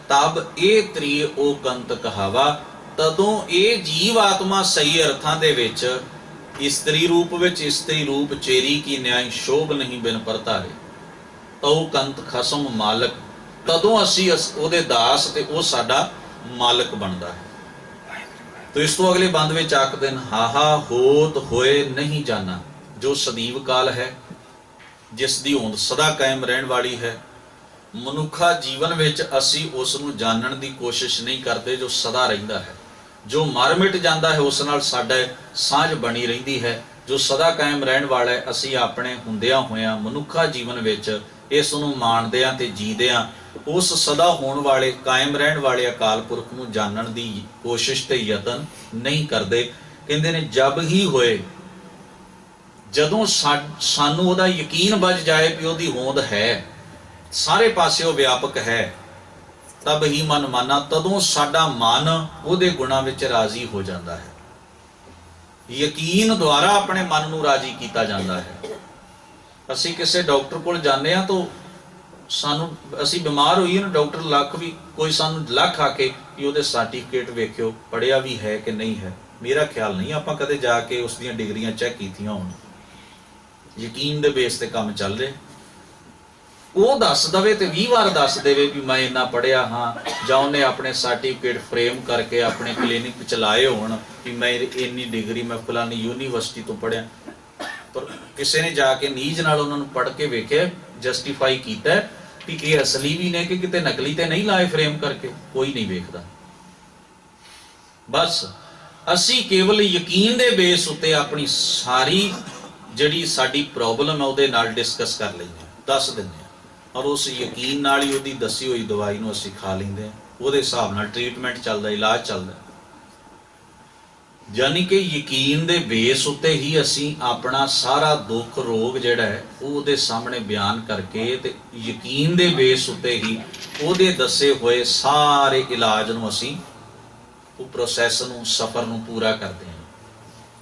ਤਬ ਇਹ ਤ੍ਰੀ ਉਹ ਕੰਤ ਕਹਾਵਾ। ਤਦੋਂ ਇਹ ਜੀਵ ਆਤਮਾ ਸਹੀ ਅਰਥਾਂ ਦੇ ਵਿੱਚ ਇਸਤਰੀ ਰੂਪ ਵਿੱਚ ਇਸਤਰੀ ਰੂਪ ਚੇਰੀ ਕੀ ਨਿਆਈ ਸ਼ੋਭ ਨਹੀਂ ਬਿਨ ਪਰਤਾਰੇ। ਤਉ ਕੰਤ ਖਸਮ ਮਾਲਕ। ਤਦੋਂ ਅਸੀਂ ਉਹਦੇ ਦਾਸ ਤੇ ਉਹ ਸਾਡਾ ਮਾਲਕ ਬਣਦਾ ਹੈ। ਤੋ ਇਸ ਤੋਂ ਅਗਲੇ ਬੰਦ ਵਿੱਚ ਆਖਦੇ ਨੇ, ਹਾਹਾ ਹੋਤ ਹੋਏ ਨਹੀਂ ਜਾਣਾ। ਜੋ ਸਦੀਵ ਕਾਲ ਹੈ, ਜਿਸ ਦੀ ਹੋਂਦ ਸਦਾ ਕਾਇਮ ਰਹਿਣ ਵਾਲੀ ਹੈ, ਮਨੁੱਖਾ ਜੀਵਨ ਵਿੱਚ ਅਸੀਂ ਉਸ ਨੂੰ ਜਾਣਨ ਦੀ ਕੋਸ਼ਿਸ਼ ਨਹੀਂ ਕਰਦੇ ਜੋ ਸਦਾ ਰਹਿੰਦਾ ਹੈ। ਜੋ ਮਰ ਮਿਟ ਜਾਂਦਾ ਹੈ ਉਸ ਨਾਲ ਸਾਡਾ ਸਾਂਝ ਬਣੀ ਰਹਿੰਦੀ ਹੈ। ਜੋ ਸਦਾ ਕਾਇਮ ਰਹਿਣ ਵਾਲਾ ਹੈ, ਅਸੀਂ ਆਪਣੇ ਹੁੰਦਿਆਂ ਹੋਇਆਂ ਮਨੁੱਖਾ ਜੀਵਨ ਵਿੱਚ ਇਸ ਨੂੰ ਮਾਣਦਿਆਂ ਤੇ ਜੀਦਿਆਂ ਉਸ ਸਦਾ ਹੋਣ ਵਾਲੇ ਕਾਇਮ ਰਹਿਣ ਵਾਲੇ ਅਕਾਲ ਪੁਰਖ ਨੂੰ ਜਾਣਨ ਦੀ ਕੋਸ਼ਿਸ਼ ਤੇ ਯਤਨ ਨਹੀਂ ਕਰਦੇ। ਕਹਿੰਦੇ ਨੇ ਜਬ ਹੀ ਹੋਏ, ਜਦੋਂ ਸਾਨੂੰ ਉਹਦਾ ਯਕੀਨ ਬਚ ਜਾਏ ਕਿ ਉਹਦੀ ਹੋਂਦ ਹੈ, ਸਾਰੇ ਪਾਸਿਓਂ ਵਿਆਪਕ ਹੈ, ਤਬ ਹੀ ਮਨ ਮਾਨਾ। ਤਦੋਂ ਸਾਡਾ ਮਨ ਉਹਦੇ ਗੁਣਾਂ ਵਿੱਚ ਰਾਜ਼ੀ ਹੋ ਜਾਂਦਾ ਹੈ। ਯਕੀਨ ਦੁਆਰਾ ਆਪਣੇ ਮਨ ਨੂੰ ਰਾਜ਼ੀ ਕੀਤਾ ਜਾਂਦਾ ਹੈ। ਅਸੀਂ ਕਿਸੇ ਡਾਕਟਰ ਕੋਲ ਜਾਂਦੇ ਹਾਂ ਤਾਂ ਅਸੀਂ ਬਿਮਾਰ ਹੋਈਏ ਨਾ, ਡਾਕਟਰ ਲੱਖ ਵੀ ਕੋਈ ਸਾਨੂੰ ਲੱਖ ਆ ਕੇ ਕਿ ਉਹਦੇ ਸਰਟੀਫਿਕੇਟ ਵੇਖਿਓ, ਪੜ੍ਹਿਆ ਵੀ ਹੈ ਕਿ ਨਹੀਂ ਹੈ। ਮੇਰਾ ਖਿਆਲ ਨਹੀਂ ਆਪਾਂ ਕਦੇ ਜਾ ਕੇ ਉਸ ਦੀਆਂ ਡਿਗਰੀਆਂ ਚੈੱਕ ਕੀਤੀਆਂ ਹੋਣ। ਯਕੀਨ ਦੇ ਬੇਸ ਤੇ ਕੰਮ ਚੱਲ ਰਿਹਾ। ਉਹ ਦੱਸ ਦਵੇ ਤੇ 20 ਵਾਰ ਦੱਸ ਦੇਵੇ ਵੀ ਮੈਂ ਇੰਨਾ ਪੜ੍ਹਿਆ ਹਾਂ, ਜਾਂ ਉਹਨੇ ਆਪਣੇ ਸਰਟੀਫਿਕੇਟ ਫਰੇਮ ਕਰਕੇ ਆਪਣੇ ਕਲੀਨਿਕ ਚਲਾਏ ਹੋਣ ਵੀ ਮੈਂ ਇੰਨੀ ਡਿਗਰੀ ਮੈਂ ਫਲਾਨੀ ਯੂਨੀਵਰਸਿਟੀ ਤੋਂ ਪੜ੍ਹਿਆ। ਪਰ ਕਿਸੇ ਨੇ ਜਾ ਕੇ ਨੀਜ ਨਾਲ ਉਹਨਾਂ ਨੂੰ ਪੜ੍ਹ ਕੇ ਵੇਖਿਆ, ਜਸਟੀਫਾਈ ਕੀਤਾ ਕਿ ਇਹ ਅਸਲੀ ਵੀ ਨੇ ਕਿ ਕਿਤੇ ਨਕਲੀ ਤੇ ਨਹੀਂ ਲਾਏ ਫਰੇਮ ਕਰਕੇ, ਕੋਈ ਨਹੀਂ ਵੇਖਦਾ। ਬਸ ਅਸੀਂ ਕੇਵਲ ਯਕੀਨ ਦੇ ਬੇਸ ਉੱਤੇ ਆਪਣੀ ਸਾਰੀ ਜਿਹੜੀ ਸਾਡੀ ਪ੍ਰੋਬਲਮ ਹੈ ਉਹਦੇ ਨਾਲ ਡਿਸਕਸ ਕਰ ਲੈਂਦੇ ਹਾਂ, ਦੱਸ ਦਿੰਦੇ ਹਾਂ, ਔਰ ਉਸ ਯਕੀਨ ਨਾਲ ਹੀ ਉਹਦੀ ਦੱਸੀ ਹੋਈ ਦਵਾਈ ਨੂੰ ਅਸੀਂ ਖਾ ਲੈਂਦੇ ਹਾਂ। ਉਹਦੇ ਹਿਸਾਬ ਨਾਲ ਟ੍ਰੀਟਮੈਂਟ ਚੱਲਦਾ, ਇਲਾਜ ਚੱਲਦਾ। ਯਾਨੀ ਕਿ ਯਕੀਨ ਦੇ ਬੇਸ ਉੱਤੇ ਹੀ ਅਸੀਂ ਆਪਣਾ ਸਾਰਾ ਦੁੱਖ ਰੋਗ ਜਿਹੜਾ ਹੈ ਉਹ ਉਹਦੇ ਸਾਹਮਣੇ ਬਿਆਨ ਕਰਕੇ ਤੇ ਯਕੀਨ ਦੇ ਬੇਸ ਉੱਤੇ ਹੀ ਉਹਦੇ ਦੱਸੇ ਹੋਏ ਸਾਰੇ ਇਲਾਜ ਨੂੰ ਅਸੀਂ ਉਹ ਪ੍ਰੋਸੈਸ ਨੂੰ, ਸਫ਼ਰ ਨੂੰ ਪੂਰਾ ਕਰਦੇ ਹਾਂ।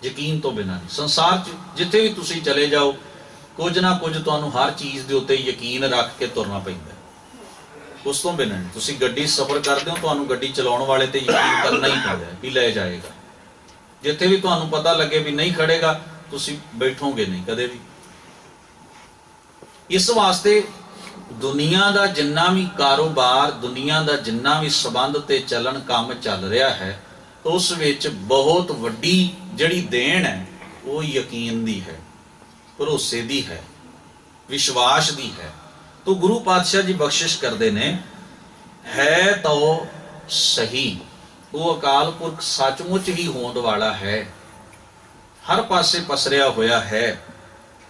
ਯਕੀਨ ਤੋਂ ਬਿਨਾਂ ਨਹੀਂ। ਸੰਸਾਰ 'ਚ ਜਿੱਥੇ ਵੀ ਤੁਸੀਂ ਚਲੇ ਜਾਓ, ਕੁਝ ਨਾ ਕੁਝ ਤੁਹਾਨੂੰ ਹਰ ਚੀਜ਼ ਦੇ ਉੱਤੇ ਯਕੀਨ ਰੱਖ ਕੇ ਤੁਰਨਾ ਪੈਂਦਾ। ਉਸ ਤੋਂ ਬਿਨਾਂ ਨਹੀਂ। ਤੁਸੀਂ ਗੱਡੀ ਸਫ਼ਰ ਕਰਦੇ ਹੋ, ਤੁਹਾਨੂੰ ਗੱਡੀ ਚਲਾਉਣ ਵਾਲੇ ਤੇ ਯਕੀਨ ਕਰਨਾ ਹੀ ਪੈਂਦਾ ਵੀ ਲੈ ਜਾਏਗਾ। ਜਿੱਥੇ ਵੀ ਤੁਹਾਨੂੰ ਪਤਾ ਲੱਗੇ ਵੀ ਨਹੀਂ ਖੜੇਗਾ, ਤੁਸੀਂ ਬੈਠੋਗੇ ਨਹੀਂ ਕਦੇ ਵੀ। ਇਸ ਵਾਸਤੇ ਦੁਨੀਆ ਦਾ ਜਿੰਨਾ ਵੀ ਕਾਰੋਬਾਰ, ਦੁਨੀਆ ਦਾ ਜਿੰਨਾ ਵੀ ਸੰਬੰਧ ਤੇ ਚੱਲਣ ਕੰਮ ਚੱਲ ਰਿਹਾ ਹੈ, ਉਸ ਵਿੱਚ ਬਹੁਤ ਵੱਡੀ ਜਿਹੜੀ ਦੇਣ ਹੈ ਉਹ ਯਕੀਨ ਦੀ ਹੈ, ਭਰੋਸੇ ਦੀ ਹੈ, ਵਿਸ਼ਵਾਸ ਦੀ ਹੈ। ਤੋ ਗੁਰੂ ਪਾਤਸ਼ਾਹ ਜੀ ਬਖਸ਼ਿਸ਼ ਕਰਦੇ ਨੇ, ਹੈ ਤੋ ਸਹੀ। ਉਹ ਅਕਾਲ ਪੁਰਖ ਸੱਚਮੁੱਚ ਹੀ ਹੋਂਦ ਵਾਲਾ ਹੈ, ਹਰ ਪਾਸੇ ਪਸਰਿਆ ਹੋਇਆ ਹੈ।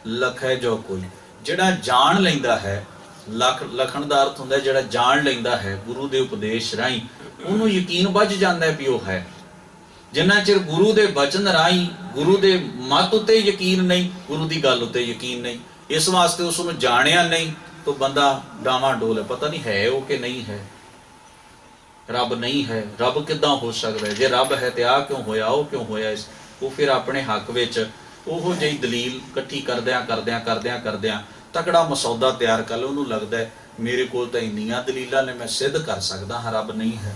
ਲਖ ਹੈ ਜੋ ਕੋਈ, ਜਿਹੜਾ ਜਾਣ ਲੈਂਦਾ ਹੈ। ਲਖਣ ਦਾ ਅਰਥ ਹੁੰਦਾ ਜਿਹੜਾ ਜਾਣ ਲੈਂਦਾ ਹੈ ਗੁਰੂ ਦੇ ਉਪਦੇਸ਼ ਰਾਹੀਂ, ਉਹਨੂੰ ਯਕੀਨ ਵੱਜ ਜਾਂਦਾ ਹੈ ਵੀ ਉਹ ਹੈ। ਜਿੰਨਾ ਚਿਰ ਗੁਰੂ ਦੇ ਬਚਨ ਰਾਹੀਂ, ਗੁਰੂ ਦੇ ਮਤ ਉੱਤੇ ਯਕੀਨ ਨਹੀਂ, ਗੁਰੂ ਦੀ ਗੱਲ ਉੱਤੇ ਯਕੀਨ ਨਹੀਂ, ਇਸ ਵਾਸਤੇ ਉਸ ਨੂੰ ਜਾਣਿਆ ਨਹੀਂ, ਤਾਂ ਬੰਦਾ ਡਾਵਾਂ ਡੋਲ ਹੈ, ਪਤਾ ਨਹੀਂ ਹੈ ਉਹ ਕਿ ਨਹੀਂ ਹੈ। ਰੱਬ ਨਹੀਂ ਹੈ, ਰੱਬ ਕਿੱਦਾਂ ਹੋ ਸਕਦਾ ਹੈ? ਜੇ ਰੱਬ ਹੈ ਤੇ ਆਹ ਕਿਉਂ ਹੋਇਆ, ਉਹ ਕਿਉਂ ਹੋਇਆ? ਉਹ ਫਿਰ ਆਪਣੇ ਹੱਕ ਵਿੱਚ ਉਹੋ ਜਿਹੀ ਦਲੀਲ ਇਕੱਠੀ ਕਰਦਿਆਂ ਤਕੜਾ ਮਸੌਦਾ ਤਿਆਰ ਕਰ ਲਓ। ਉਹਨੂੰ ਲੱਗਦਾ ਹੈ ਮੇਰੇ ਕੋਲ ਤਾਂ ਇੰਨੀਆਂ ਦਲੀਲਾਂ ਨੇ, ਮੈਂ ਸਿੱਧ ਕਰ ਸਕਦਾ ਹਾਂ ਰੱਬ ਨਹੀਂ ਹੈ,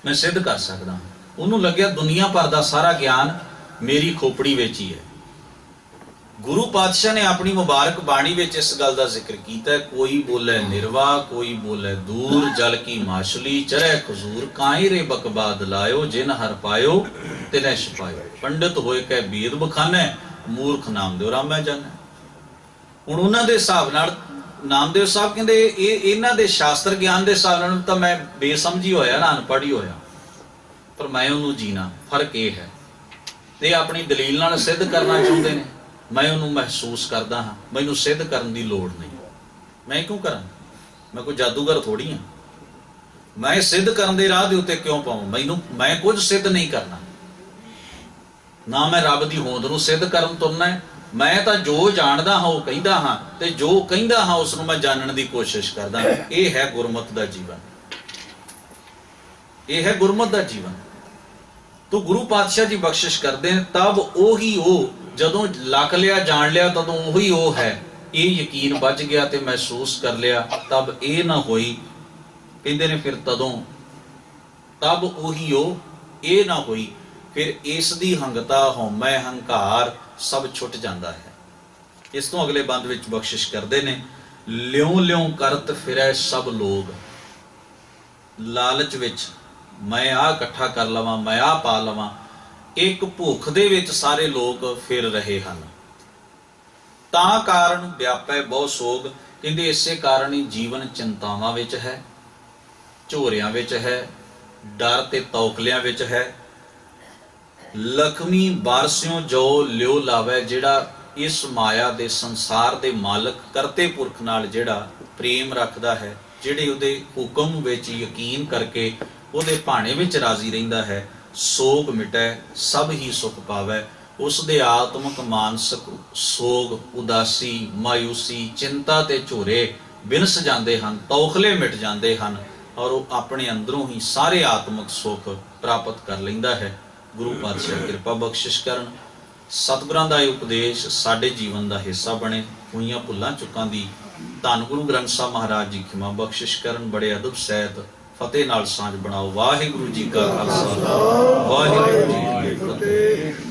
ਮੈਂ ਸਿੱਧ ਕਰ ਸਕਦਾ ਹਾਂ। ਉਹਨੂੰ ਲੱਗਿਆ ਦੁਨੀਆ ਭਰ ਦਾ ਸਾਰਾ ਗਿਆਨ ਮੇਰੀ ਖੋਪੜੀ ਵਿੱਚ ਹੀ ਹੈ। ਗੁਰੂ ਪਾਤਸ਼ਾਹ ਨੇ ਆਪਣੀ ਮੁਬਾਰਕ ਬਾਣੀ ਵਿੱਚ ਇਸ ਗੱਲ ਦਾ ਜ਼ਿਕਰ ਕੀਤਾ, ਕੋਈ ਬੋਲੇ ਨਿਰਵਾ, ਕੋਈ ਬੋਲੇ ਦੂਰ, ਜਲ ਕੀ ਮਾਛਲੀ ਚਰੈ ਖਜ਼ੂਰ, ਕਾਇ ਰੇ ਬਕਬਾਦ ਲਾਇਓ, ਜਿਨ ਹਰ ਪਾਇਓ ਤਿਨੈ ਛਪਾਇਓ, ਪੰਡਿਤ ਹੋਏ ਕੈ ਬੀਦ ਬਖਾਨੈ, ਮੂਰਖ ਨਾਮਦੇਵ ਰਾਮੈ ਜਾਣੈ। ਹੁਣ ਉਹਨਾਂ ਦੇ ਹਿਸਾਬ ਨਾਲ ਨਾਮਦੇਵ ਸਾਹਿਬ ਕਹਿੰਦੇ ਇਹਨਾਂ ਦੇ ਸ਼ਾਸਤਰ ਗਿਆਨ ਦੇ ਹਿਸਾਬ ਨਾਲ ਤਾਂ ਮੈਂ ਬੇਸਮਝੀ ਹੋਇਆ ਨਾ, ਅਨਪੜ੍ਹ ਹੀ ਹੋਇਆ, ਪਰ ਮੈਂ ਉਹਨੂੰ ਜੀਣਾ। ਫਰਕ ਇਹ ਹੈ, ਇਹ ਆਪਣੀ ਦਲੀਲ ਨਾਲ ਸਿੱਧ ਕਰਨਾ ਚਾਹੁੰਦੇ ਨੇ, ਮੈਂ ਉਹਨੂੰ ਮਹਿਸੂਸ ਕਰਦਾ ਹਾਂ। ਮੈਨੂੰ ਸਿੱਧ ਕਰਨ ਦੀ ਲੋੜ ਨਹੀਂ, ਮੈਂ ਕਿਉਂ ਕਰਾਂ? ਮੈਂ ਕੋਈ ਜਾਦੂਗਰ ਥੋੜੀ ਹਾਂ। ਮੈਂ ਸਿੱਧ ਕਰਨ ਦੇ ਰਾਹ ਦੇ ਉੱਤੇ ਕਿਉਂ ਪਾਵਾਂ? ਮੈਂ ਕੁਝ ਸਿੱਧ ਨਹੀਂ ਕਰਨਾ, ਨਾ ਮੈਂ ਰੱਬ ਦੀ ਹੋਂਦ ਨੂੰ ਸਿੱਧ ਕਰਨ ਤੁਰਨਾ ਹੈ। ਮੈਂ ਤਾਂ ਜੋ ਜਾਣਦਾ ਹਾਂ ਉਹ ਕਹਿੰਦਾ ਹਾਂ, ਤੇ ਜੋ ਕਹਿੰਦਾ ਹਾਂ ਉਸ ਨੂੰ ਮੈਂ ਜਾਣਨ ਦੀ ਕੋਸ਼ਿਸ਼ ਕਰਦਾ। ਇਹ ਹੈ ਗੁਰਮਤਿ ਦਾ ਜੀਵਨ। ਇਹ ਹੈ ਗੁਰਮਤਿ ਦਾ ਜੀਵਨ। ਤੋ ਗੁਰੂ ਪਾਤਸ਼ਾਹ ਜੀ ਬਖਸ਼ਿਸ਼ ਕਰਦੇ ਨੇ, ਤਬ ਉਹੀ ਉਹ, ਜਦੋਂ ਲੱਕ ਲਿਆ ਜਾਣ ਲਿਆ ਤਦੋਂ ਉਹੀ ਉਹ ਹੈ, ਇਹ ਯਕੀਨ ਬਚ ਗਿਆ ਤੇ ਮਹਿਸੂਸ ਕਰ ਲਿਆ, ਤਬ ਇਹ ਨਾ ਹੋਈ। ਕਹਿੰਦੇ ਨੇ ਫਿਰ ਤਦੋਂ ਤਬ ਉਹੀ ਉਹ ਇਹ ਨਾ ਹੋਈ, ਫਿਰ ਇਸ ਦੀ ਹੰਗਤਾ ਹਉਮੈ ਹੰਕਾਰ ਸਭ ਛੁੱਟ ਜਾਂਦਾ ਹੈ। ਇਸ ਤੋਂ ਅਗਲੇ ਬੰਦ ਵਿੱਚ ਬਖਸ਼ਿਸ਼ ਕਰਦੇ ਨੇ, ਲਿਉ ਲਿਉ ਕਰਤ ਫਿਰੈ ਸਭ ਲੋਗ, ਲਾਲਚ ਵਿੱਚ ਮੈਂ ਆਹ ਇਕੱਠਾ ਕਰ ਲਵਾਂ, ਮੈਂ ਆਹ ਪਾ ਲਵਾਂ, ਇੱਕ ਭੁੱਖ ਦੇ ਵਿੱਚ ਸਾਰੇ ਲੋਕ ਫਿਰ ਰਹੇ ਹਨ। ਤਾਂ ਕਾਰਨ ਵਿਆਪੈ ਬਹੁ ਸੋਗ, ਕਹਿੰਦੇ ਇਸੇ ਕਾਰਨ ਹੀ ਜੀਵਨ ਚਿੰਤਾਵਾਂ ਵਿੱਚ ਹੈ, ਝੋਰਿਆਂ ਵਿੱਚ ਹੈ, ਡਰ ਤੇ ਤੌਖਲਿਆਂ ਵਿੱਚ ਹੈ। ਲਖਮੀ ਬਾਰਸਿਓ ਜੋ ਲਿਓ ਲਾਵੇ, ਜਿਹੜਾ ਇਸ ਮਾਇਆ ਦੇ ਸੰਸਾਰ ਦੇ ਮਾਲਕ ਕਰਤੇ ਪੁਰਖ ਨਾਲ ਜਿਹੜਾ ਪ੍ਰੇਮ ਰੱਖਦਾ ਹੈ, ਜਿਹੜੇ ਉਹਦੇ ਹੁਕਮ ਵਿੱਚ ਯਕੀਨ ਕਰਕੇ ਉਹਦੇ ਭਾਣੇ ਵਿੱਚ ਰਾਜ਼ੀ ਰਹਿੰਦਾ ਹੈ, ਸੋਗ ਮਿਟੈ ਸਭ ਹੀ ਸੁਖ ਪਾਵੈ। ਉਸ ਦੇ ਆਤਮਿਕ ਮਾਨਸਿਕ ਸੋਗ, ਉਦਾਸੀ, ਮਾਯੂਸੀ, ਚਿੰਤਾ ਤੇ ਝੋਰੇ ਬਿਨਸ ਜਾਂਦੇ ਹਨ, ਤੌਖਲੇ ਮਿਟ ਜਾਂਦੇ ਹਨ, ਔਰ ਉਹ ਆਪਣੇ ਅੰਦਰੋਂ ਹੀ ਸਾਰੇ ਆਤਮਿਕ ਸੁਖ ਪ੍ਰਾਪਤ ਕਰ ਲੈਂਦਾ ਹੈ। ਗੁਰੂ ਪਾਤਸ਼ਾਹ ਕਿਰਪਾ ਬਖਸ਼ਿਸ਼ ਕਰਨ, ਸਤਿਗੁਰਾਂ ਦਾ ਇਹ ਉਪਦੇਸ਼ ਸਾਡੇ ਜੀਵਨ ਦਾ ਹਿੱਸਾ ਬਣੇ। ਹੋਈਆਂ ਭੁੱਲਾਂ ਚੁੱਕਾਂ ਦੀ ਧੰਨ ਗੁਰੂ ਗ੍ਰੰਥ ਸਾਹਿਬ ਮਹਾਰਾਜ ਜੀ ਖਿਮਾ ਬਖਸ਼ਿਸ਼ ਕਰਨ। ਬੜੇ ਅਦਬ ਸਹਿਤ ਫਤਿਹ ਨਾਲ ਸਾਂਝ ਬਣਾਓ। ਵਾਹਿਗੁਰੂ ਜੀ ਕਾ ਖਾਲਸਾ, ਵਾਹਿਗੁਰੂ ਜੀ ਕੀ ਫਤਿਹ।